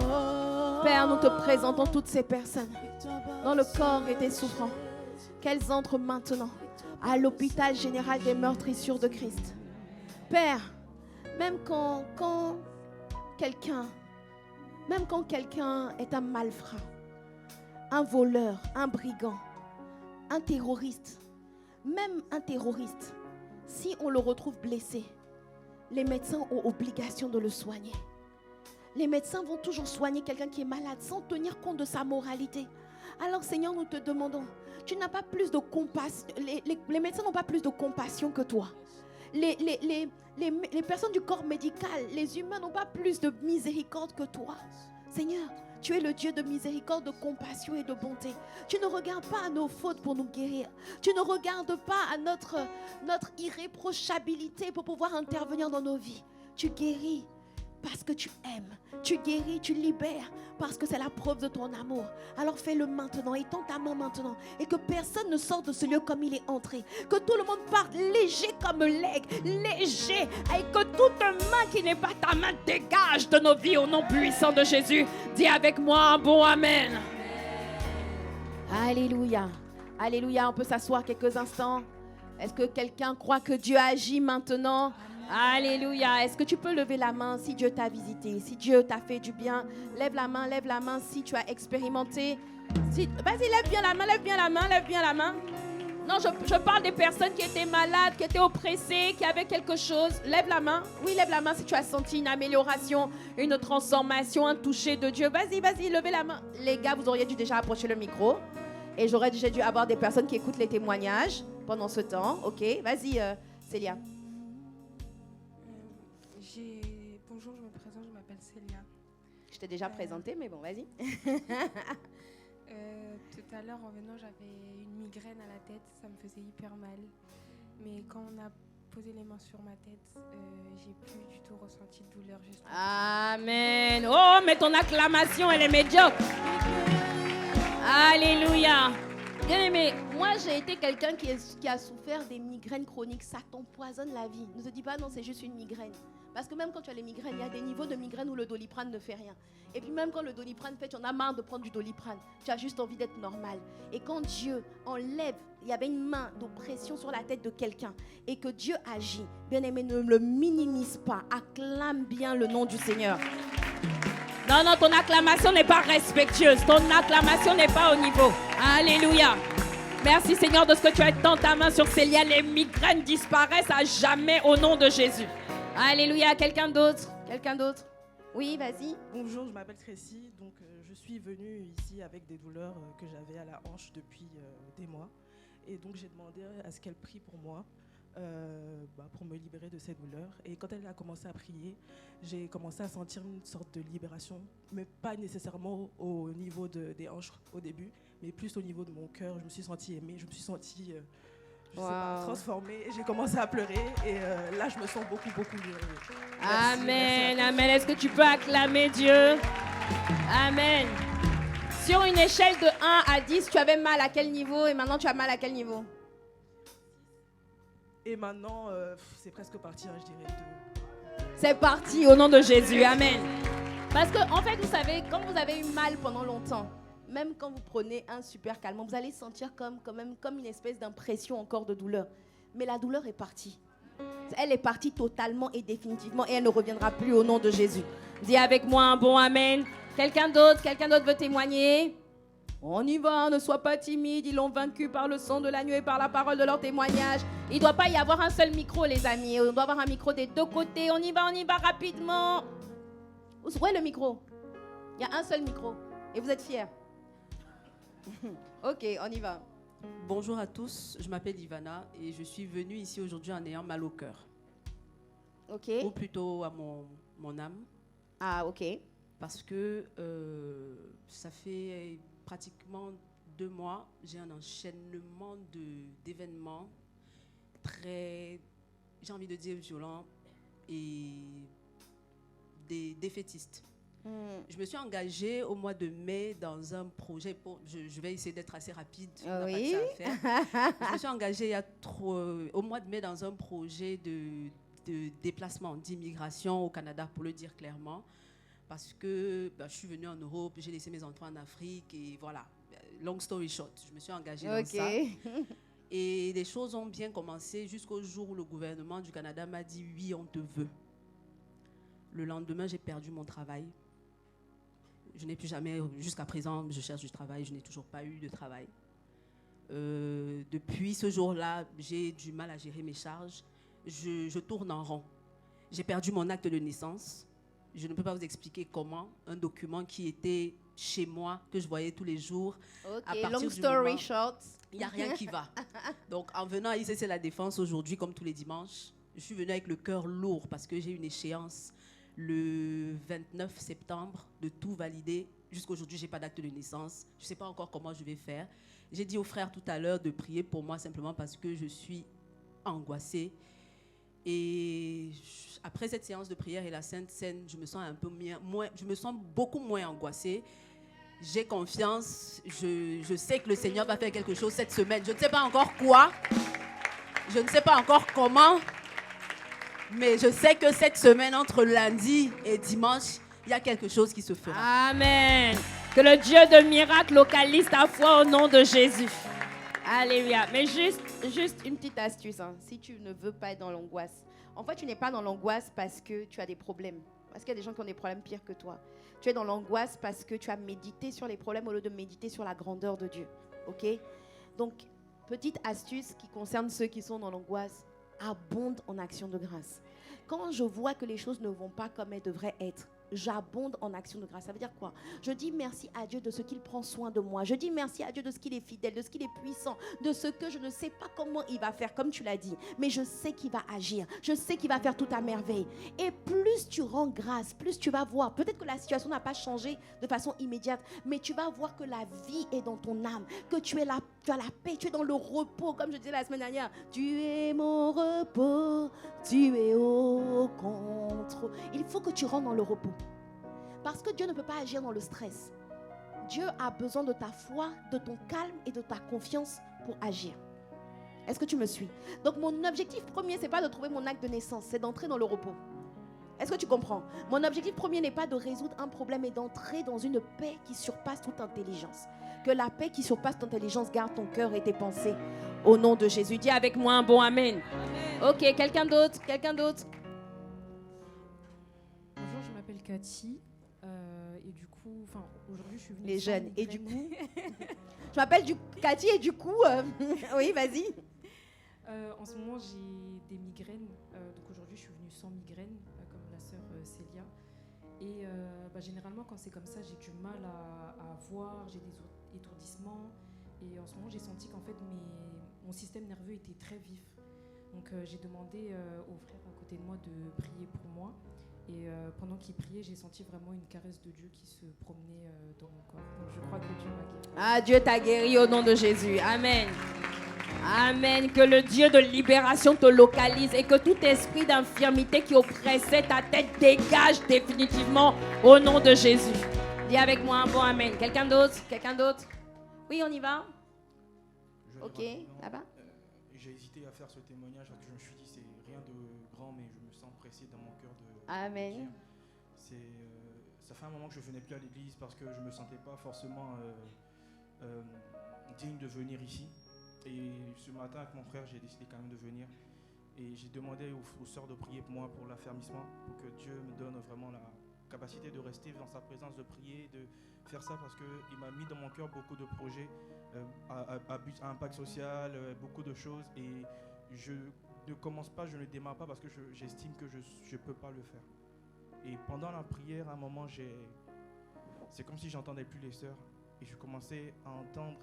Père, nous te présentons toutes ces personnes dans le corps et des souffrants. Qu'elles entrent maintenant à l'hôpital général des meurtrissures de Christ. Père, même quand quelqu'un est un malfrat, un voleur, un brigand, un terroriste, même un terroriste, si on le retrouve blessé, les médecins ont obligation de le soigner. Les médecins vont toujours soigner quelqu'un qui est malade sans tenir compte de sa moralité. Alors Seigneur, nous te demandons, tu n'as pas plus de compassion, les médecins n'ont pas plus de compassion que toi. Les personnes du corps médical, les humains n'ont pas plus de miséricorde que toi. Seigneur, tu es le Dieu de miséricorde, de compassion et de bonté. Tu ne regardes pas à nos fautes pour nous guérir. Tu ne regardes pas à notre irréprochabilité pour pouvoir intervenir dans nos vies. Tu guéris parce que tu aimes. Tu guéris, tu libères parce que c'est la preuve de ton amour. Alors fais-le maintenant, étends ta main maintenant. Et que personne ne sorte de ce lieu comme il est entré. Que tout le monde parte léger comme l'aigle, léger. Et que toute main qui n'est pas ta main dégage de nos vies au nom puissant de Jésus. Dis avec moi un bon Amen. Alléluia. Alléluia, on peut s'asseoir quelques instants. Est-ce que quelqu'un croit que Dieu agit maintenant? Alléluia. Est-ce que tu peux lever la main si Dieu t'a visité, si Dieu t'a fait du bien? Lève la main si tu as expérimenté. Vas-y, lève bien la main, lève bien la main, lève bien la main. Non, je parle des personnes qui étaient malades, qui étaient oppressées, qui avaient quelque chose. Lève la main. Oui, lève la main si tu as senti une amélioration, une transformation, un toucher de Dieu. Vas-y, levez la main. Les gars, vous auriez dû déjà approcher le micro. Et j'aurais déjà dû avoir des personnes qui écoutent les témoignages pendant ce temps. Ok, vas-y, Célia. Bonjour, je me présente, je m'appelle Célia. Je t'ai déjà présenté, mais bon, vas-y. Tout à l'heure, en venant, j'avais une migraine à la tête, ça me faisait hyper mal. Mais quand on a posé les mains sur ma tête, j'ai plus du tout ressenti de douleur. Amen. Oh, mais ton acclamation, elle est médiocre. Alléluia. Bien-aimé, moi j'ai été quelqu'un qui a souffert des migraines chroniques. Ça t'empoisonne la vie. Ne te dis pas non, c'est juste une migraine. Parce que même quand tu as les migraines, il y a des niveaux de migraine où le Doliprane ne fait rien. Et puis même quand le Doliprane fait, tu en as marre de prendre du Doliprane. Tu as juste envie d'être normal. Et quand Dieu enlève, il y avait une main d'oppression sur la tête de quelqu'un et que Dieu agit, bien-aimé, ne le minimise pas. Acclame bien le nom du Seigneur. Non, non, ton acclamation n'est pas respectueuse. Ton acclamation n'est pas au niveau. Alléluia. Merci Seigneur de ce que tu as dans ta main sur ces liens. Les migraines disparaissent à jamais au nom de Jésus. Alléluia. Quelqu'un d'autre? Quelqu'un d'autre? Oui, vas-y. Bonjour, je m'appelle Tracy. Donc, je suis venue ici avec des douleurs que j'avais à la hanche depuis des mois. Et donc, j'ai demandé à ce qu'elle prie pour moi, pour me libérer de ces douleurs. Et quand elle a commencé à prier, j'ai commencé à sentir une sorte de libération, mais pas nécessairement au niveau des hanches au début, mais plus au niveau de mon cœur. Je me suis sentie aimée, je me suis sentie transformée. Et j'ai commencé à pleurer. Et là, je me sens beaucoup mieux. Merci, Amen, merci amen. Est-ce que tu peux acclamer Dieu? Amen. Sur une échelle de 1 à 10, tu avais mal à quel niveau et maintenant tu as mal à quel niveau? Et maintenant, c'est presque parti, je dirais. C'est parti au nom de Jésus. Amen. Parce que, en fait, vous savez, quand vous avez eu mal pendant longtemps, même quand vous prenez un super calmant, vous allez sentir comme une espèce d'impression encore de douleur. Mais la douleur est partie. Elle est partie totalement et définitivement et elle ne reviendra plus au nom de Jésus. Dis avec moi un bon amen. Quelqu'un d'autre veut témoigner? On y va, ne sois pas timide, ils l'ont vaincu par le sang de l'agneau et par la parole de leur témoignage. Il ne doit pas y avoir un seul micro, les amis. On doit avoir un micro des deux côtés. On y va rapidement. Où est le micro? Il y a un seul micro. Et vous êtes fiers? Ok, on y va. Bonjour à tous, je m'appelle Ivana et je suis venue ici aujourd'hui en ayant mal au cœur. Ok. Ou plutôt à mon âme. Ah, ok. Parce que ça fait pratiquement 2 mois, j'ai un enchaînement d'événements très, j'ai envie de dire, violents et des défaitistes. Je me suis engagée au mois de mai dans un projet. Je vais essayer d'être assez rapide. Oui. On n'a pas que ça à faire. Je me suis engagée au mois de mai dans un projet de déplacement, d'immigration au Canada, pour le dire clairement. Parce que je suis venue en Europe, j'ai laissé mes enfants en Afrique et voilà. Long story short, je me suis engagée dans ça. Et les choses ont bien commencé jusqu'au jour où le gouvernement du Canada m'a dit « Oui, on te veut ». Le lendemain, j'ai perdu mon travail. Je n'ai plus jamais, jusqu'à présent, je cherche du travail, je n'ai toujours pas eu de travail. Depuis ce jour-là, j'ai du mal à gérer mes charges. Je tourne en rond. J'ai perdu mon acte de naissance. Je ne peux pas vous expliquer comment. Un document qui était chez moi, que je voyais tous les jours. Ok, long story short. Il n'y a rien qui va. Donc, en venant à ICC La Défense aujourd'hui, comme tous les dimanches, je suis venue avec le cœur lourd parce que j'ai une échéance le 29 septembre de tout valider. Jusqu'aujourd'hui, je n'ai pas d'acte de naissance. Je ne sais pas encore comment je vais faire. J'ai dit aux frères tout à l'heure de prier pour moi simplement parce que je suis angoissée. Et après cette séance de prière et la Sainte Seine, je me sens je me sens beaucoup moins angoissée. J'ai confiance. Je sais que le Seigneur va faire quelque chose cette semaine. Je ne sais pas encore quoi. Je ne sais pas encore comment. Mais je sais que cette semaine, entre lundi et dimanche, il y a quelque chose qui se fera. Amen. Que le Dieu de miracles localise ta foi au nom de Jésus. Alléluia. Mais juste une petite astuce, hein. Si tu ne veux pas être dans l'angoisse. En fait, tu n'es pas dans l'angoisse parce que tu as des problèmes. Parce qu'il y a des gens qui ont des problèmes pires que toi. Tu es dans l'angoisse parce que tu as médité sur les problèmes au lieu de méditer sur la grandeur de Dieu. Ok? Donc, petite astuce qui concerne ceux qui sont dans l'angoisse. Abonde en action de grâce. Quand je vois que les choses ne vont pas comme elles devraient être, j'abonde en action de grâce. Ça veut dire quoi? Je dis merci à Dieu de ce qu'il prend soin de moi. Je dis merci à Dieu de ce qu'il est fidèle, de ce qu'il est puissant, de ce que je ne sais pas comment il va faire, comme tu l'as dit. Mais je sais qu'il va agir. Je sais qu'il va faire tout à merveille. Et plus tu rends grâce, plus tu vas voir. Peut-être que la situation n'a pas changé de façon immédiate, mais tu vas voir que la vie est dans ton âme, que tu as la paix, tu es dans le repos. Comme je disais la semaine dernière, tu es mon repos, tu es au contrôle. Il faut que tu rentres dans le repos. Parce que Dieu ne peut pas agir dans le stress. Dieu a besoin de ta foi, de ton calme et de ta confiance pour agir. Est-ce que tu me suis? Donc mon objectif premier, ce n'est pas de trouver mon acte de naissance, c'est d'entrer dans le repos. Est-ce que tu comprends? Mon objectif premier n'est pas de résoudre un problème, mais d'entrer dans une paix qui surpasse toute intelligence. Que la paix qui surpasse ton intelligence garde ton cœur et tes pensées. Au nom de Jésus. Dis avec moi un bon amen. Ok, quelqu'un d'autre? Quelqu'un d'autre? Bonjour, je m'appelle Cathy. Et du coup, aujourd'hui, je suis venue. Les sans jeunes. Et du migraine. coup je m'appelle Cathy et du coup... oui, vas-y. En ce moment, j'ai des migraines. Donc aujourd'hui, je suis venue sans migraine, comme la sœur Célia. Et généralement, quand c'est comme ça, j'ai du mal à voir, j'ai des étourdissements. Et en ce moment, j'ai senti qu'en fait, mon système nerveux était très vif. Donc j'ai demandé au frère à côté de moi de prier pour moi. Et pendant qu'il priait, j'ai senti vraiment une caresse de Dieu qui se promenait dans mon corps. Donc je crois que Dieu m'a guéri. Ah, Dieu t'a guéri au nom de Jésus. Amen. Amen. Que le Dieu de libération te localise et que tout esprit d'infirmité qui oppressait ta tête dégage définitivement au nom de Jésus. Dis avec moi un bon amen. Quelqu'un d'autre? Quelqu'un d'autre? Oui, on y va. Ok, là-bas. J'ai hésité à faire ce témoignage parce que je me suis dit c'est rien de grand, mais je me sens pressé dans mon cœur de Amen. dire. Ça fait un moment que je venais plus à l'église parce que je me sentais pas forcément digne de venir ici. Et ce matin avec mon frère, j'ai décidé quand même de venir. Et j'ai demandé aux sœurs de prier pour moi pour l'affermissement, pour que Dieu me donne vraiment la capacité de rester dans sa présence, de prier, de faire ça parce qu'il m'a mis dans mon cœur beaucoup de projets à impact social, beaucoup de choses. Et je ne commence pas, je ne démarre pas parce que j'estime que je ne peux pas le faire. Et pendant la prière, à un moment, c'est comme si j'entendais plus les sœurs. Et je commençais à entendre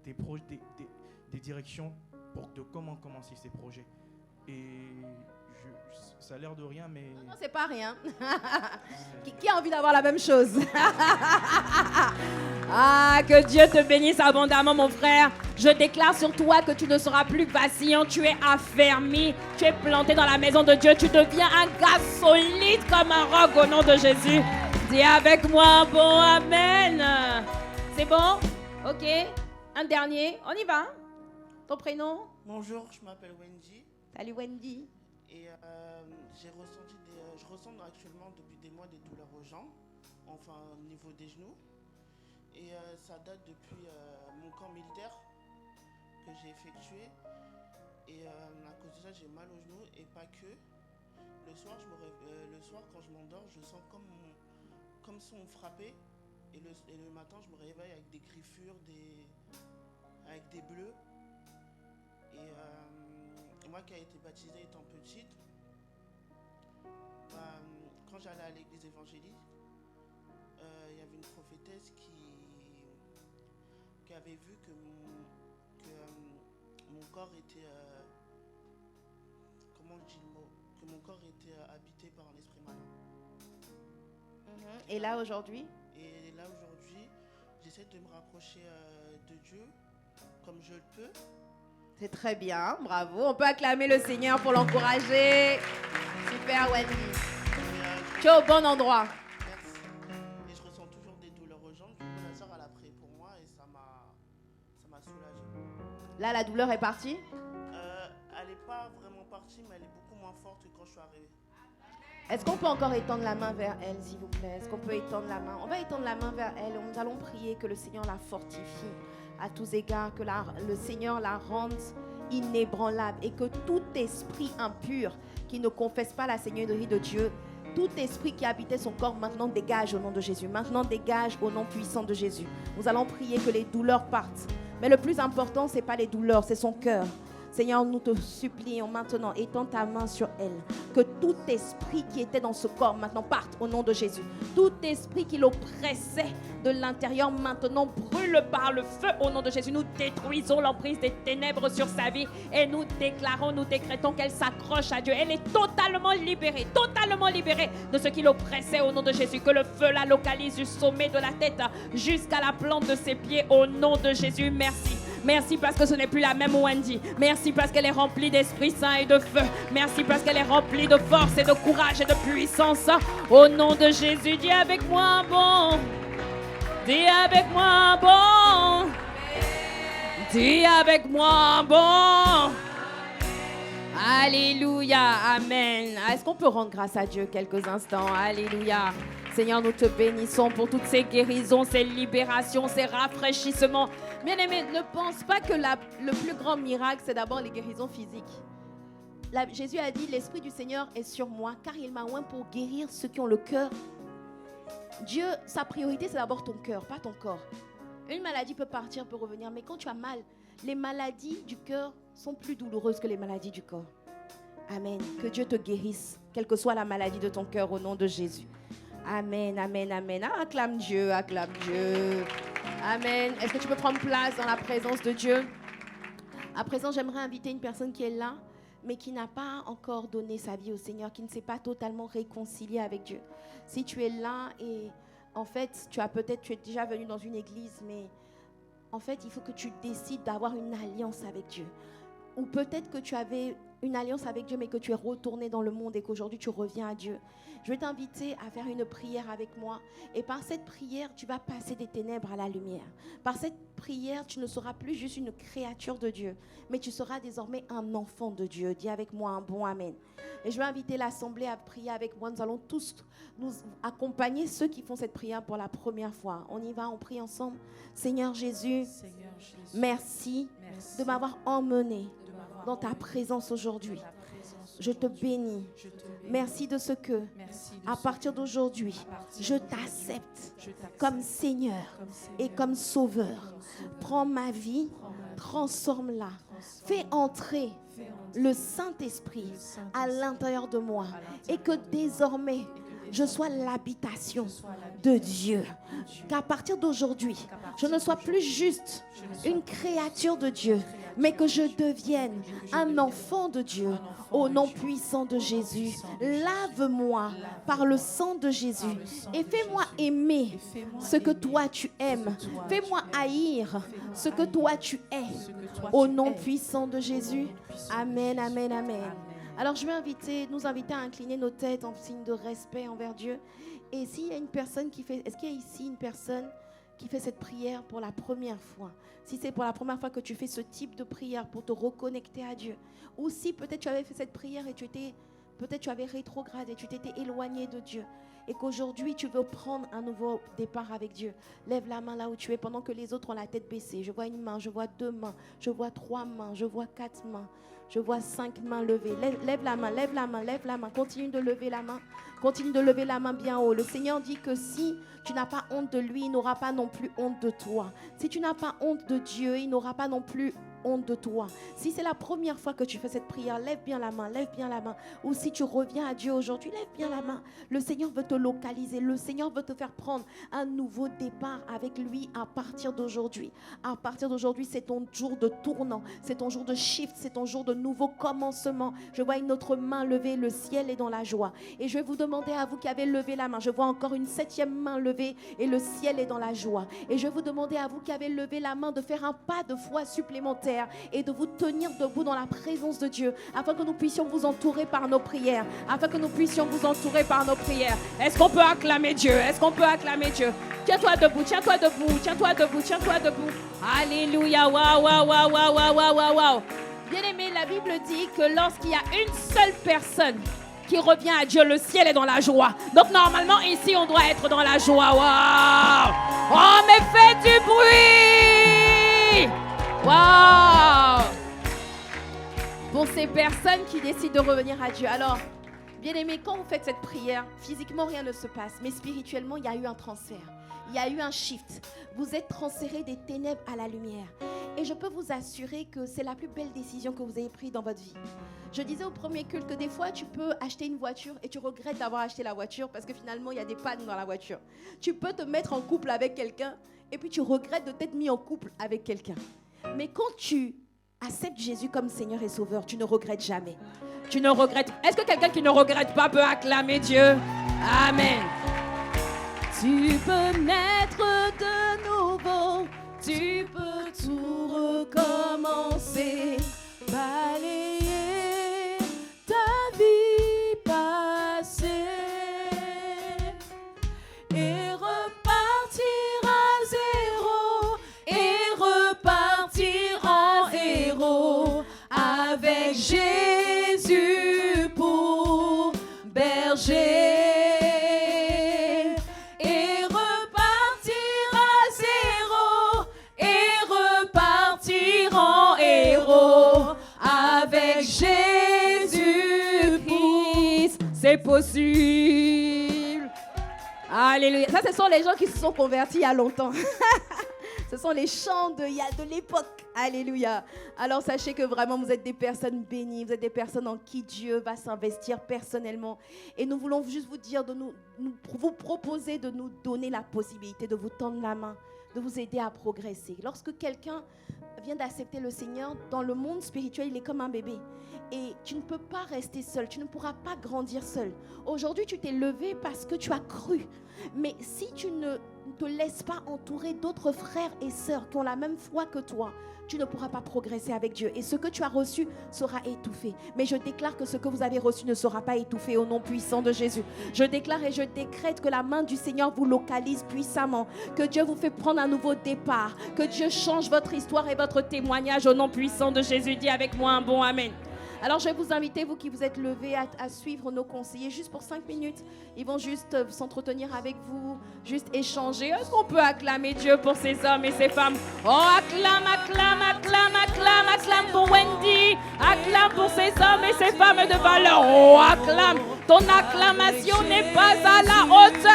des directions de comment commencer ces projets. Et ça a l'air de rien, mais... Non, c'est pas rien. Qui a envie d'avoir la même chose? Ah, que Dieu te bénisse abondamment, mon frère. Je déclare sur toi que tu ne seras plus vacillant. Tu es affermi. Tu es planté dans la maison de Dieu. Tu deviens un gars solide comme un roc au nom de Jésus. Dis avec moi, bon amen. C'est bon? Ok. Un dernier. On y va. Ton prénom? Bonjour, je m'appelle Wendy. Salut Wendy. Et je ressens actuellement depuis des mois des douleurs aux jambes, enfin au niveau des genoux. Et ça date depuis mon camp militaire que j'ai effectué. Et à cause de ça, j'ai mal aux genoux et pas que. Le soir, quand je m'endors, je sens comme si on me frappait. Et le matin, je me réveille avec des griffures, avec des bleus. Et moi qui ai été baptisée étant petite, quand j'allais à l'église évangélique, il y avait une prophétesse qui avait vu que mon corps était... comment je dis le mot? Que mon corps était habité par un esprit malin. Et là aujourd'hui? Et là aujourd'hui, j'essaie de me rapprocher de Dieu comme je le peux. C'est très bien, bravo. On peut acclamer le Seigneur pour l'encourager. Super Wendy. Tu es au bon endroit. Merci. Et je ressens toujours des douleurs aux jambes. Du coup, la sœur elle a prié pour moi et ça m'a soulagé. Là, la douleur est partie? Elle n'est pas vraiment partie, mais elle est beaucoup moins forte que quand je suis arrivée. Est-ce qu'on peut encore étendre la main vers elle, s'il vous plaît? Est-ce qu'on peut étendre la main? On va étendre la main vers elle. Nous allons prier que le Seigneur la fortifie à tous égards, que le Seigneur la rende inébranlable et que tout esprit impur qui ne confesse pas la Seigneurie de Dieu, tout esprit qui habitait son corps, maintenant dégage au nom de Jésus. Maintenant dégage au nom puissant de Jésus. Nous allons prier que les douleurs partent. Mais le plus important, ce n'est pas les douleurs, c'est son cœur. Seigneur, nous te supplions maintenant, étends ta main sur elle. Que tout esprit qui était dans ce corps maintenant parte au nom de Jésus. Tout esprit qui l'oppressait de l'intérieur maintenant brûle par le feu au nom de Jésus. Nous détruisons l'emprise des ténèbres sur sa vie et nous déclarons, nous décrétons qu'elle s'accroche à Dieu. Elle est totalement libérée de ce qui l'oppressait au nom de Jésus. Que le feu la localise du sommet de la tête jusqu'à la plante de ses pieds au nom de Jésus. Merci. Merci parce que ce n'est plus la même Wendy. Merci parce qu'elle est remplie d'Esprit Saint et de feu. Merci parce qu'elle est remplie de force et de courage et de puissance. Au nom de Jésus, dis avec moi, bon. Dis avec moi bon. Dis avec moi bon. Alléluia, amen. Est-ce qu'on peut rendre grâce à Dieu quelques instants? Alléluia. Seigneur, nous te bénissons pour toutes ces guérisons, ces libérations, ces rafraîchissements. Bien-aimé, ne pense pas que le plus grand miracle, c'est d'abord les guérisons physiques. Jésus a dit, l'Esprit du Seigneur est sur moi, car il m'a oint pour guérir ceux qui ont le cœur. Dieu, sa priorité, c'est d'abord ton cœur, pas ton corps. Une maladie peut partir, peut revenir, mais quand tu as mal, les maladies du cœur sont plus douloureuses que les maladies du corps. Amen. Que Dieu te guérisse, quelle que soit la maladie de ton cœur, au nom de Jésus. Amen, amen, amen. Ah, acclame Dieu, acclame Dieu. Amen. Est-ce que tu peux prendre place dans la présence de Dieu? À présent, j'aimerais inviter une personne qui est là, mais qui n'a pas encore donné sa vie au Seigneur, qui ne s'est pas totalement réconcilié avec Dieu. Si tu es là et en fait, tu es déjà venu dans une église, mais en fait, il faut que tu décides d'avoir une alliance avec Dieu. Ou peut-être que tu avais une alliance avec Dieu, mais que tu es retourné dans le monde et qu'aujourd'hui tu reviens à Dieu. Je vais t'inviter à faire une prière avec moi. Et par cette prière, tu vas passer des ténèbres à la lumière. Par cette prière, tu ne seras plus juste une créature de Dieu, mais tu seras désormais un enfant de Dieu. Dis avec moi un bon amen. Et je vais inviter l'assemblée à prier avec moi. Nous allons tous nous accompagner ceux qui font cette prière pour la première fois. On y va, on prie ensemble. Seigneur Jésus, merci de m'avoir emmené dans ta présence aujourd'hui. Je te bénis. Merci de ce que, à partir d'aujourd'hui, je t'accepte comme Seigneur et comme Sauveur. Prends ma vie, transforme-la. Fais entrer le Saint-Esprit à l'intérieur de moi et que désormais, je sois l'habitation de Dieu. Qu'à partir d'aujourd'hui, je ne sois plus juste une créature de Dieu, mais que je devienne un enfant de Dieu au nom puissant de Jésus. Lave-moi par le sang de Jésus et fais-moi aimer ce que toi tu aimes. Fais-moi haïr ce que toi tu es au nom puissant de Jésus. Amen, amen, amen. Alors je vais nous inviter à incliner nos têtes en signe de respect envers Dieu. Et s'il y a une personne est-ce qu'il y a ici une personne qui fait cette prière pour la première fois? Si c'est pour la première fois que tu fais ce type de prière pour te reconnecter à Dieu, ou si peut-être tu avais fait cette prière et peut-être tu avais rétrogradé, tu t'étais éloigné de Dieu, et qu'aujourd'hui tu veux prendre un nouveau départ avec Dieu, lève la main là où tu es pendant que les autres ont la tête baissée. Je vois une main, je vois 2 mains, je vois 3 mains, je vois 4 mains, je vois 5 mains levées. Lève la main, lève la main, lève la main. Continue de lever la main. Continue de lever la main bien haut. Le Seigneur dit que si tu n'as pas honte de lui, il n'aura pas non plus honte de toi. Si tu n'as pas honte de Dieu, il n'aura pas non plus honte de toi. Si c'est la première fois que tu fais cette prière, lève bien la main, lève bien la main. Ou si tu reviens à Dieu aujourd'hui, lève bien la main. Le Seigneur veut te localiser. Le Seigneur veut te faire prendre un nouveau départ avec lui à partir d'aujourd'hui. À partir d'aujourd'hui, c'est ton jour de tournant. C'est ton jour de shift. C'est ton jour de nouveau commencement. Je vois une autre main levée. Le ciel est dans la joie. Et je vais vous demander à vous qui avez levé la main. Je vois encore une 7e main levée et le ciel est dans la joie. Et je vais vous demander à vous qui avez levé la main de faire un pas de foi supplémentaire et de vous tenir debout dans la présence de Dieu afin que nous puissions vous entourer par nos prières. Afin que nous puissions vous entourer par nos prières. Est-ce qu'on peut acclamer Dieu? Est-ce qu'on peut acclamer Dieu? Tiens-toi debout, tiens-toi debout, tiens-toi debout, tiens-toi debout. Alléluia, waouh, waouh, waouh, waouh, waouh, waouh, waouh. Bien aimé, la Bible dit que lorsqu'il y a une seule personne qui revient à Dieu, le ciel est dans la joie. Donc normalement ici on doit être dans la joie. Waouh! Oh mais faites du bruit! Waouh! Pour ces personnes qui décident de revenir à Dieu. Alors, bien aimé, quand vous faites cette prière, physiquement rien ne se passe, mais spirituellement il y a eu un transfert. Il y a eu un shift. Vous êtes transféré des ténèbres à la lumière. Et je peux vous assurer que c'est la plus belle décision que vous avez prise dans votre vie. Je disais au premier culte que des fois, tu peux acheter une voiture et tu regrettes d'avoir acheté la voiture parce que finalement, il y a des pannes dans la voiture. Tu peux te mettre en couple avec quelqu'un et puis tu regrettes de t'être mis en couple avec quelqu'un. Mais quand tu acceptes Jésus comme Seigneur et Sauveur, tu ne regrettes jamais. Tu ne regrettes. Est-ce que quelqu'un qui ne regrette pas peut acclamer Dieu? Amen. Tu peux naître de nouveau, tu peux tout recommencer, balayer ta vie passée et repartir à berger et repartir à zéro et repartir en héros avec Jésus-Christ. C'est possible. Alléluia. Ça, ce sont les gens qui se sont convertis il y a longtemps. Ce sont les chants de l'époque. Alléluia. Alors sachez que vraiment vous êtes des personnes bénies, vous êtes des personnes en qui Dieu va s'investir personnellement. Et nous voulons juste vous dire, vous proposer de nous donner la possibilité de vous tendre la main, de vous aider à progresser. Lorsque quelqu'un vient d'accepter le Seigneur, dans le monde spirituel, il est comme un bébé. Et tu ne peux pas rester seul, tu ne pourras pas grandir seul. Aujourd'hui, tu t'es levé parce que tu as cru. Mais si tu ne te laisses pas entourer d'autres frères et sœurs qui ont la même foi que toi, tu ne pourras pas progresser avec Dieu. Et ce que tu as reçu sera étouffé. Mais je déclare que ce que vous avez reçu ne sera pas étouffé au nom puissant de Jésus. Je déclare et je décrète que la main du Seigneur vous localise puissamment. Que Dieu vous fait prendre un nouveau départ. Que Dieu change votre histoire et votre témoignage au nom puissant de Jésus. Dis avec moi un bon Amen. Alors je vais vous inviter, vous qui vous êtes levés, à suivre nos conseillers juste pour 5 minutes. Ils vont juste s'entretenir avec vous, juste échanger. Est-ce qu'on peut acclamer Dieu pour ces hommes et ces femmes? Oh, acclame, acclame, acclame, acclame, acclame pour Wendy. Acclame pour ces hommes et ces femmes de valeur. Oh, acclame. Ton acclamation n'est pas à la hauteur.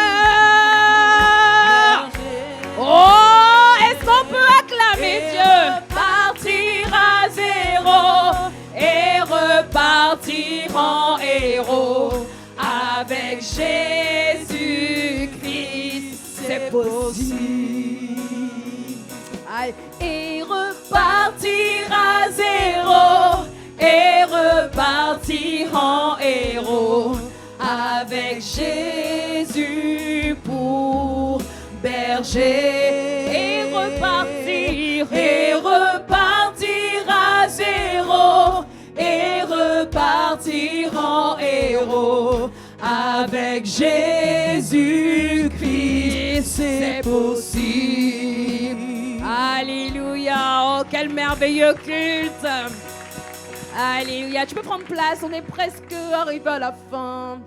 Oh, est-ce qu'on peut acclamer Dieu? Partir à zéro et repartir en héros avec Jésus-Christ, c'est possible. Et repartir à zéro et repartir en héros avec Jésus pour berger et repartir à zéro et repartir en héros avec Jésus-Christ, c'est possible. Alléluia, oh quel merveilleux culte. Alléluia, tu peux prendre place, on est presque arrivé à la fin.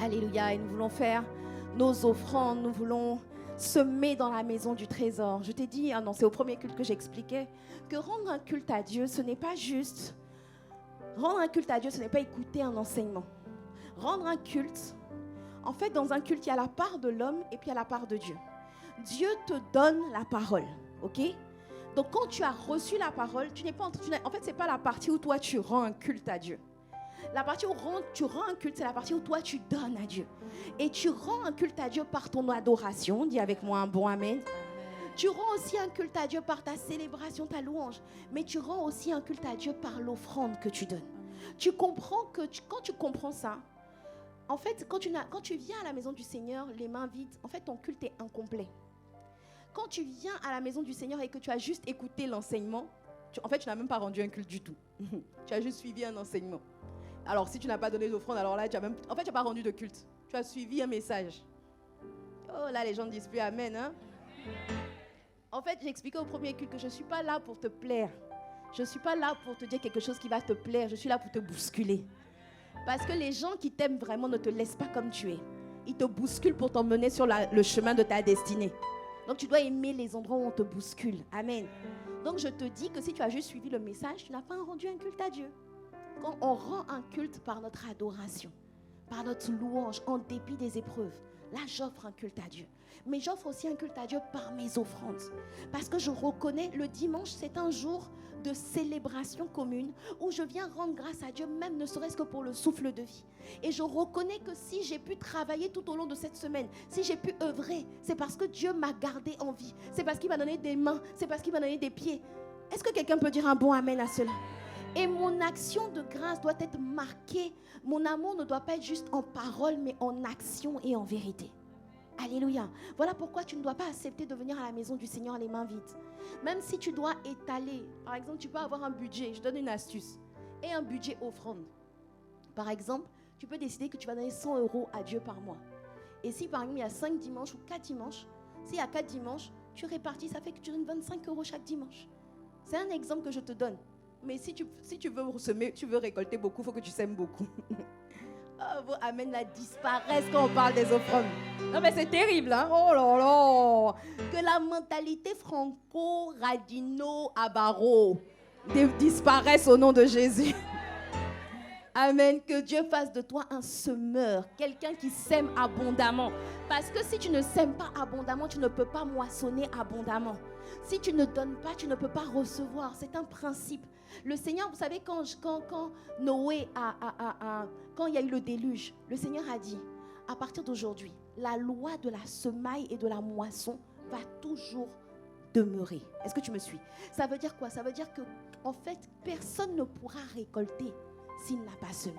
Alléluia, et nous voulons faire nos offrandes, nous voulons semer dans la maison du trésor. Je t'ai dit, non, c'est au premier culte que j'expliquais, que rendre un culte à Dieu, ce n'est pas juste... Rendre un culte à Dieu, ce n'est pas écouter un enseignement. Rendre un culte, en fait, dans un culte, il y a la part de l'homme et puis il y a la part de Dieu. Dieu te donne la parole, ok? Donc, quand tu as reçu la parole, tu n'es pas en fait, ce n'est pas la partie où toi, tu rends un culte à Dieu. La partie où tu rends un culte, c'est la partie où toi, tu donnes à Dieu. Et tu rends un culte à Dieu par ton adoration. Dis avec moi un bon Amen. Tu rends aussi un culte à Dieu par ta célébration, ta louange. Mais tu rends aussi un culte à Dieu par l'offrande que tu donnes. Tu comprends que quand tu comprends ça, en fait, quand tu viens à la maison du Seigneur, les mains vides, en fait, ton culte est incomplet. Quand tu viens à la maison du Seigneur et que tu as juste écouté l'enseignement, en fait, tu n'as même pas rendu un culte du tout. Tu as juste suivi un enseignement. Alors, si tu n'as pas donné d'offrande, alors là, tu n'as pas rendu de culte. Tu as suivi un message. Oh, là, les gens ne disent plus Amen, hein? En fait, j'ai expliqué au premier culte que je ne suis pas là pour te plaire. Je ne suis pas là pour te dire quelque chose qui va te plaire. Je suis là pour te bousculer. Parce que les gens qui t'aiment vraiment ne te laissent pas comme tu es. Ils te bousculent pour t'emmener sur le chemin de ta destinée. Donc, tu dois aimer les endroits où on te bouscule. Amen. Donc, je te dis que si tu as juste suivi le message, tu n'as pas rendu un culte à Dieu. Quand on rend un culte par notre adoration, par notre louange, en dépit des épreuves, là, j'offre un culte à Dieu. Mais j'offre aussi un culte à Dieu par mes offrandes. Parce que je reconnais, le dimanche, c'est un jour de célébration commune où je viens rendre grâce à Dieu, même ne serait-ce que pour le souffle de vie. Et je reconnais que si j'ai pu travailler tout au long de cette semaine, si j'ai pu œuvrer, c'est parce que Dieu m'a gardé en vie. C'est parce qu'il m'a donné des mains, c'est parce qu'il m'a donné des pieds. Est-ce que quelqu'un peut dire un bon amen à cela? Et mon action de grâce doit être marquée. Mon amour ne doit pas être juste en parole, mais en action et en vérité. Alléluia. Voilà pourquoi tu ne dois pas accepter de venir à la maison du Seigneur les mains vides. Même si tu dois étaler, par exemple, tu peux avoir un budget, je donne une astuce, et un budget offrande. Par exemple, tu peux décider que tu vas donner 100 € à Dieu par mois. Et si par exemple il y a 5 dimanches ou 4 dimanches, s'il y a 4 dimanches, tu répartis, ça fait que tu donnes 25 € chaque dimanche. C'est un exemple que je te donne. Mais si tu veux semer, tu veux récolter beaucoup, il faut que tu sèmes beaucoup. Amen, là, disparaissent quand on parle des offrandes. Non, mais c'est terrible, hein? Oh là là! Que la mentalité franco-radino-abaro disparaisse au nom de Jésus. Amen. Que Dieu fasse de toi un semeur, quelqu'un qui sème abondamment. Parce que si tu ne sèmes pas abondamment, tu ne peux pas moissonner abondamment. Si tu ne donnes pas, tu ne peux pas recevoir. C'est un principe. Le Seigneur, vous savez, quand Noé quand il y a eu le déluge, le Seigneur a dit, à partir d'aujourd'hui, la loi de la semaille et de la moisson va toujours demeurer. Est-ce que tu me suis? Ça veut dire quoi? Ça veut dire que, en fait, personne ne pourra récolter s'il n'a pas semé.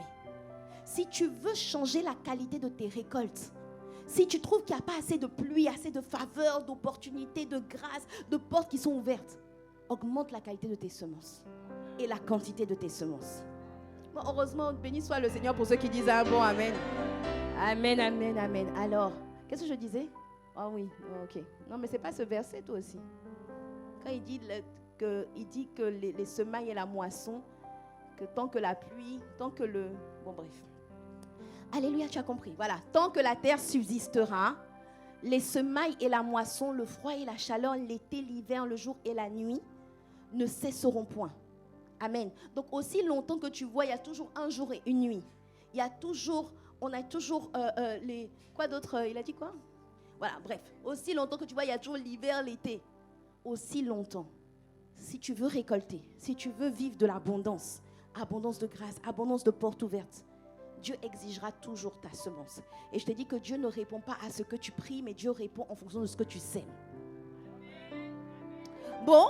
Si tu veux changer la qualité de tes récoltes, si tu trouves qu'il n'y a pas assez de pluie, assez de faveur, d'opportunités, de grâce, de portes qui sont ouvertes, augmente la qualité de tes semences et la quantité de tes semences. Bon, heureusement, béni soit le Seigneur pour ceux qui disent un bon amen. Amen, amen, amen. Alors, qu'est-ce que je disais? Ah oui, ok. Non, mais ce n'est pas ce verset, toi aussi. Quand il dit que les semailles et la moisson, que tant que la pluie, tant que le... Bon, bref. Alléluia, tu as compris. Voilà. Tant que la terre subsistera, les semailles et la moisson, le froid et la chaleur, l'été, l'hiver, le jour et la nuit ne cesseront point. Amen. Donc, aussi longtemps que tu vois, il y a toujours un jour et une nuit. Il y a toujours... On a toujours les... Quoi d'autre? Il a dit quoi? Voilà, bref. Aussi longtemps que tu vois, il y a toujours l'hiver, l'été. Aussi longtemps. Si tu veux récolter, si tu veux vivre de l'abondance, abondance de grâce, abondance de portes ouvertes, Dieu exigera toujours ta semence. Et je te dis que Dieu ne répond pas à ce que tu pries, mais Dieu répond en fonction de ce que tu sèmes. Bon,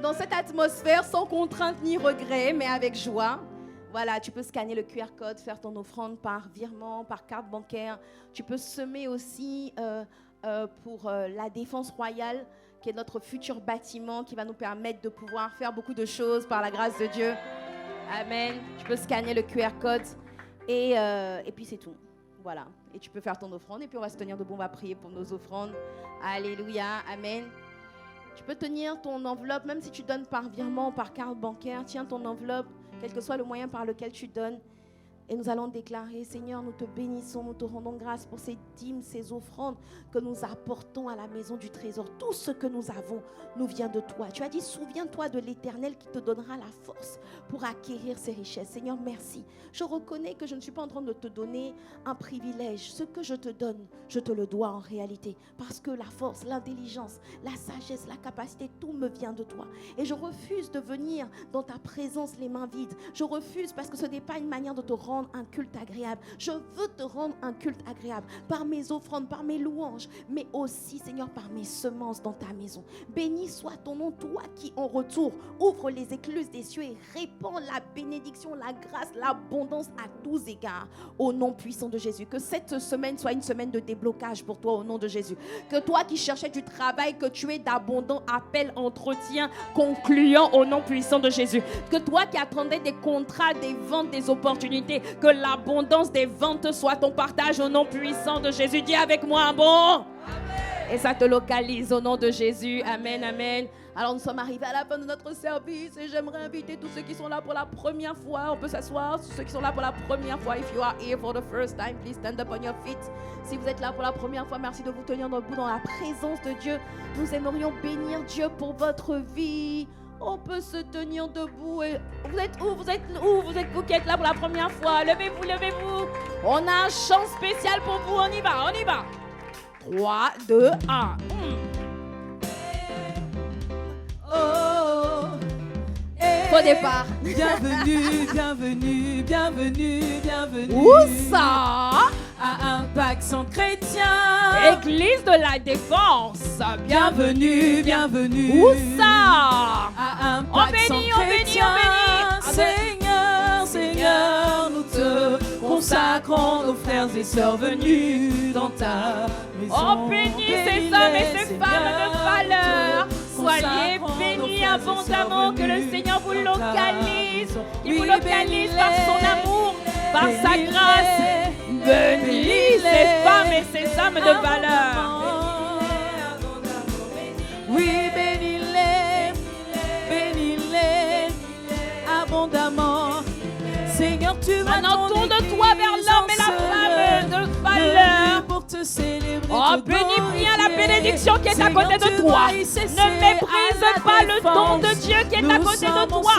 dans cette atmosphère, sans contrainte ni regret, mais avec joie, voilà, tu peux scanner le QR code, faire ton offrande par virement, par carte bancaire. Tu peux semer aussi pour la Défense Royale, qui est notre futur bâtiment qui va nous permettre de pouvoir faire beaucoup de choses par la grâce de Dieu. Amen. Tu peux scanner le QR code et puis c'est tout. Voilà. Et tu peux faire ton offrande et puis on va se tenir debout, on va prier pour nos offrandes. Alléluia. Amen. Tu peux tenir ton enveloppe, même si tu donnes par virement ou par carte bancaire. Tiens ton enveloppe, quel que soit le moyen par lequel tu donnes. Et nous allons déclarer, Seigneur, nous te bénissons, nous te rendons grâce pour ces dîmes, ces offrandes que nous apportons à la maison du trésor. Tout ce que nous avons nous vient de toi. Tu as dit, souviens-toi de l'Éternel qui te donnera la force pour acquérir ces richesses. Seigneur, merci. Je reconnais que je ne suis pas en train de te donner un privilège. Ce que je te donne, je te le dois en réalité. Parce que la force, l'intelligence, la sagesse, la capacité, tout me vient de toi. Et je refuse de venir dans ta présence les mains vides. Je refuse parce que ce n'est pas une manière de te rendre un culte agréable. Je veux te rendre un culte agréable par mes offrandes, par mes louanges, mais aussi, Seigneur, par mes semences dans ta maison. Béni soit ton nom, toi qui en retour ouvre les écluses des cieux et répand la bénédiction, la grâce, l'abondance à tous égards au nom puissant de Jésus. Que cette semaine soit une semaine de déblocage pour toi au nom de Jésus. Que toi qui cherchais du travail, que tu aies d'abondants appels, entretiens concluants au nom puissant de Jésus. Que toi qui attendais des contrats, des ventes, des opportunités, que l'abondance des ventes soit ton partage au nom puissant de Jésus. Dis avec moi, bon. Amen. Et ça te localise au nom de Jésus. Amen, amen. Alors nous sommes arrivés à la fin de notre service et j'aimerais inviter tous ceux qui sont là pour la première fois. On peut s'asseoir. Ceux qui sont là pour la première fois. If you are here for the first time, please stand up on your feet. Si vous êtes là pour la première fois, merci de vous tenir debout dans la présence de Dieu. Nous aimerions bénir Dieu pour votre vie. On peut se tenir debout. Et vous êtes où? Vous êtes où? Vous êtes vous qui êtes là pour la première fois? Levez-vous, levez-vous. On a un chant spécial pour vous. On y va, on y va. 3, 2, 1. Au départ. Bienvenue, bienvenue, bienvenue, bienvenue. Où ça? À Impact Centre Chrétien. Église de la Défense. Bienvenue, bienvenue. Où ça? À Impact Centre Chrétien. Seigneur, Seigneur, nous te consacrons nos frères et sœurs venus dans ta maison. Oh, bénis ces hommes et ces femmes de valeur. Soyez bénis abondamment, que le Seigneur vous localise. Il vous localise par son amour, par sa grâce. Bénis ces femmes et ces hommes de valeur. Oui, bénis-les abondamment. Seigneur, tu vas maintenant tourne-toi vers l'homme Oh, bénis bien la bénédiction qui est à côté de toi. Ne méprise pas le don de Dieu qui est à côté de toi.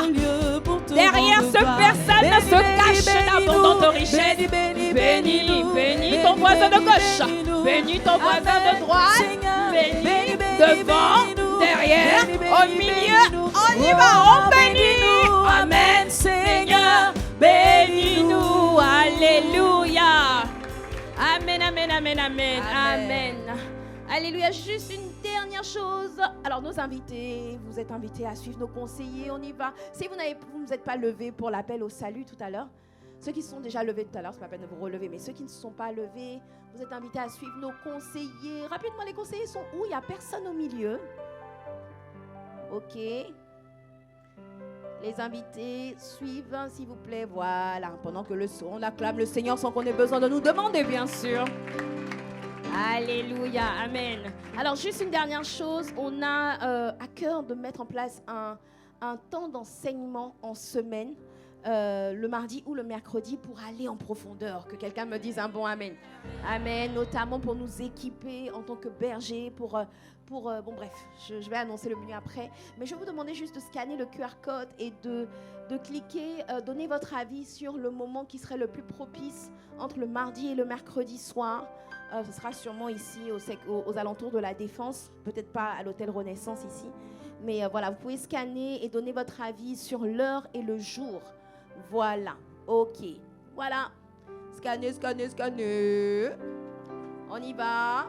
Derrière ce personne se cache l'abondante richesse. Bénis ton voisin de gauche. Bénis ton voisin de droite. Bénis devant, derrière, au milieu. On y va, on bénit. Amen, Seigneur. Bénis-nous. Alléluia. Amen, amen, amen, amen, amen. Alléluia. Juste une dernière chose. Alors, nos invités, vous êtes invités à suivre nos conseillers. On y va. Si vous ne vous êtes pas levés pour l'appel au salut tout à l'heure, ceux qui se sont déjà levés tout à l'heure, c'est pas la peine de vous relever, mais ceux qui ne se sont pas levés, vous êtes invités à suivre nos conseillers. Rapidement, les conseillers sont où? Il n'y a personne au milieu. Ok. Les invités suivent, s'il vous plaît. Voilà. Pendant que on acclame le Seigneur sans qu'on ait besoin de nous demander, bien sûr. Alléluia. Amen. Alors, juste une dernière chose. On a à cœur de mettre en place un temps d'enseignement en semaine, le mardi ou le mercredi, pour aller en profondeur. Que quelqu'un me dise un bon amen. Amen. Notamment pour nous équiper en tant que berger, bon bref, je vais annoncer le menu après, mais je vais vous demander juste de scanner le QR code et de cliquer, donner votre avis sur le moment qui serait le plus propice entre le mardi et le mercredi soir. Ce sera sûrement ici aux alentours de la Défense, peut-être pas à l'hôtel Renaissance ici, mais voilà, vous pouvez scanner et donner votre avis sur l'heure et le jour. Voilà, ok, voilà, scanner, on y va,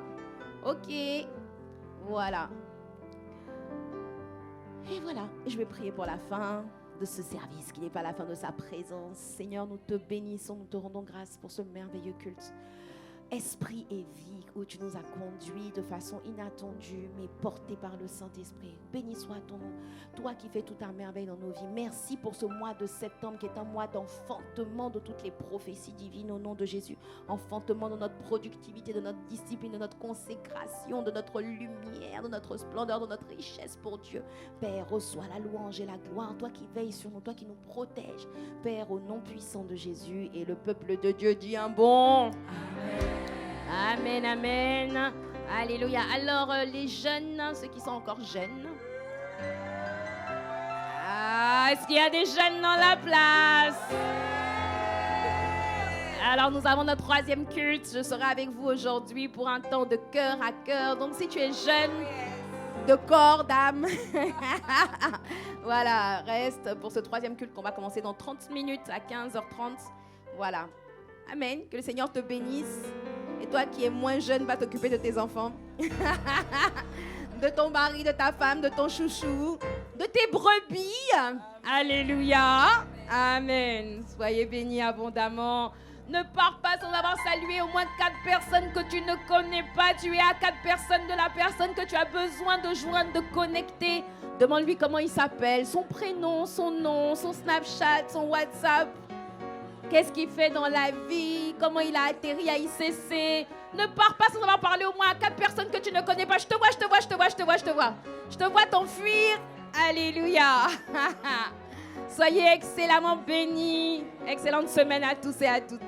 ok. Voilà. Et voilà, je vais prier pour la fin de ce service, qui n'est pas la fin de sa présence. Seigneur, nous te bénissons, nous te rendons grâce pour ce merveilleux culte. Esprit et vie, où tu nous as conduits de façon inattendue, mais portés par le Saint-Esprit. Béni soit ton nom, toi qui fais toute ta merveille dans nos vies. Merci pour ce mois de septembre qui est un mois d'enfantement de toutes les prophéties divines au nom de Jésus. Enfantement de notre productivité, de notre discipline, de notre consécration, de notre lumière, de notre splendeur, de notre richesse pour Dieu. Père, reçois la louange et la gloire, toi qui veilles sur nous, toi qui nous protèges. Père, au nom puissant de Jésus, et le peuple de Dieu dit un bon Amen, amen. Alléluia. Alors, les jeunes, ceux qui sont encore jeunes. Est-ce qu'il y a des jeunes dans la place? Alors, nous avons notre troisième culte. Je serai avec vous aujourd'hui pour un temps de cœur à cœur. Donc, si tu es jeune, de corps, d'âme, voilà, reste pour ce troisième culte qu'on va commencer dans 30 minutes à 15h30. Voilà. Amen. Que le Seigneur te bénisse. Et toi qui es moins jeune, va t'occuper de tes enfants, de ton mari, de ta femme, de ton chouchou, de tes brebis. Alléluia. Amen. Soyez bénis abondamment. Ne pars pas sans avoir salué au moins 4 personnes que tu ne connais pas. Tu es à 4 personnes de la personne que tu as besoin de joindre, de connecter. Demande-lui comment il s'appelle, son prénom, son nom, son Snapchat, son WhatsApp. Qu'est-ce qu'il fait dans la vie? Comment il a atterri à ICC? Ne pars pas sans avoir parlé au moins à 4 personnes que tu ne connais pas. Je te vois. Je te vois t'enfuir. Alléluia. Soyez excellemment bénis. Excellente semaine à tous et à toutes.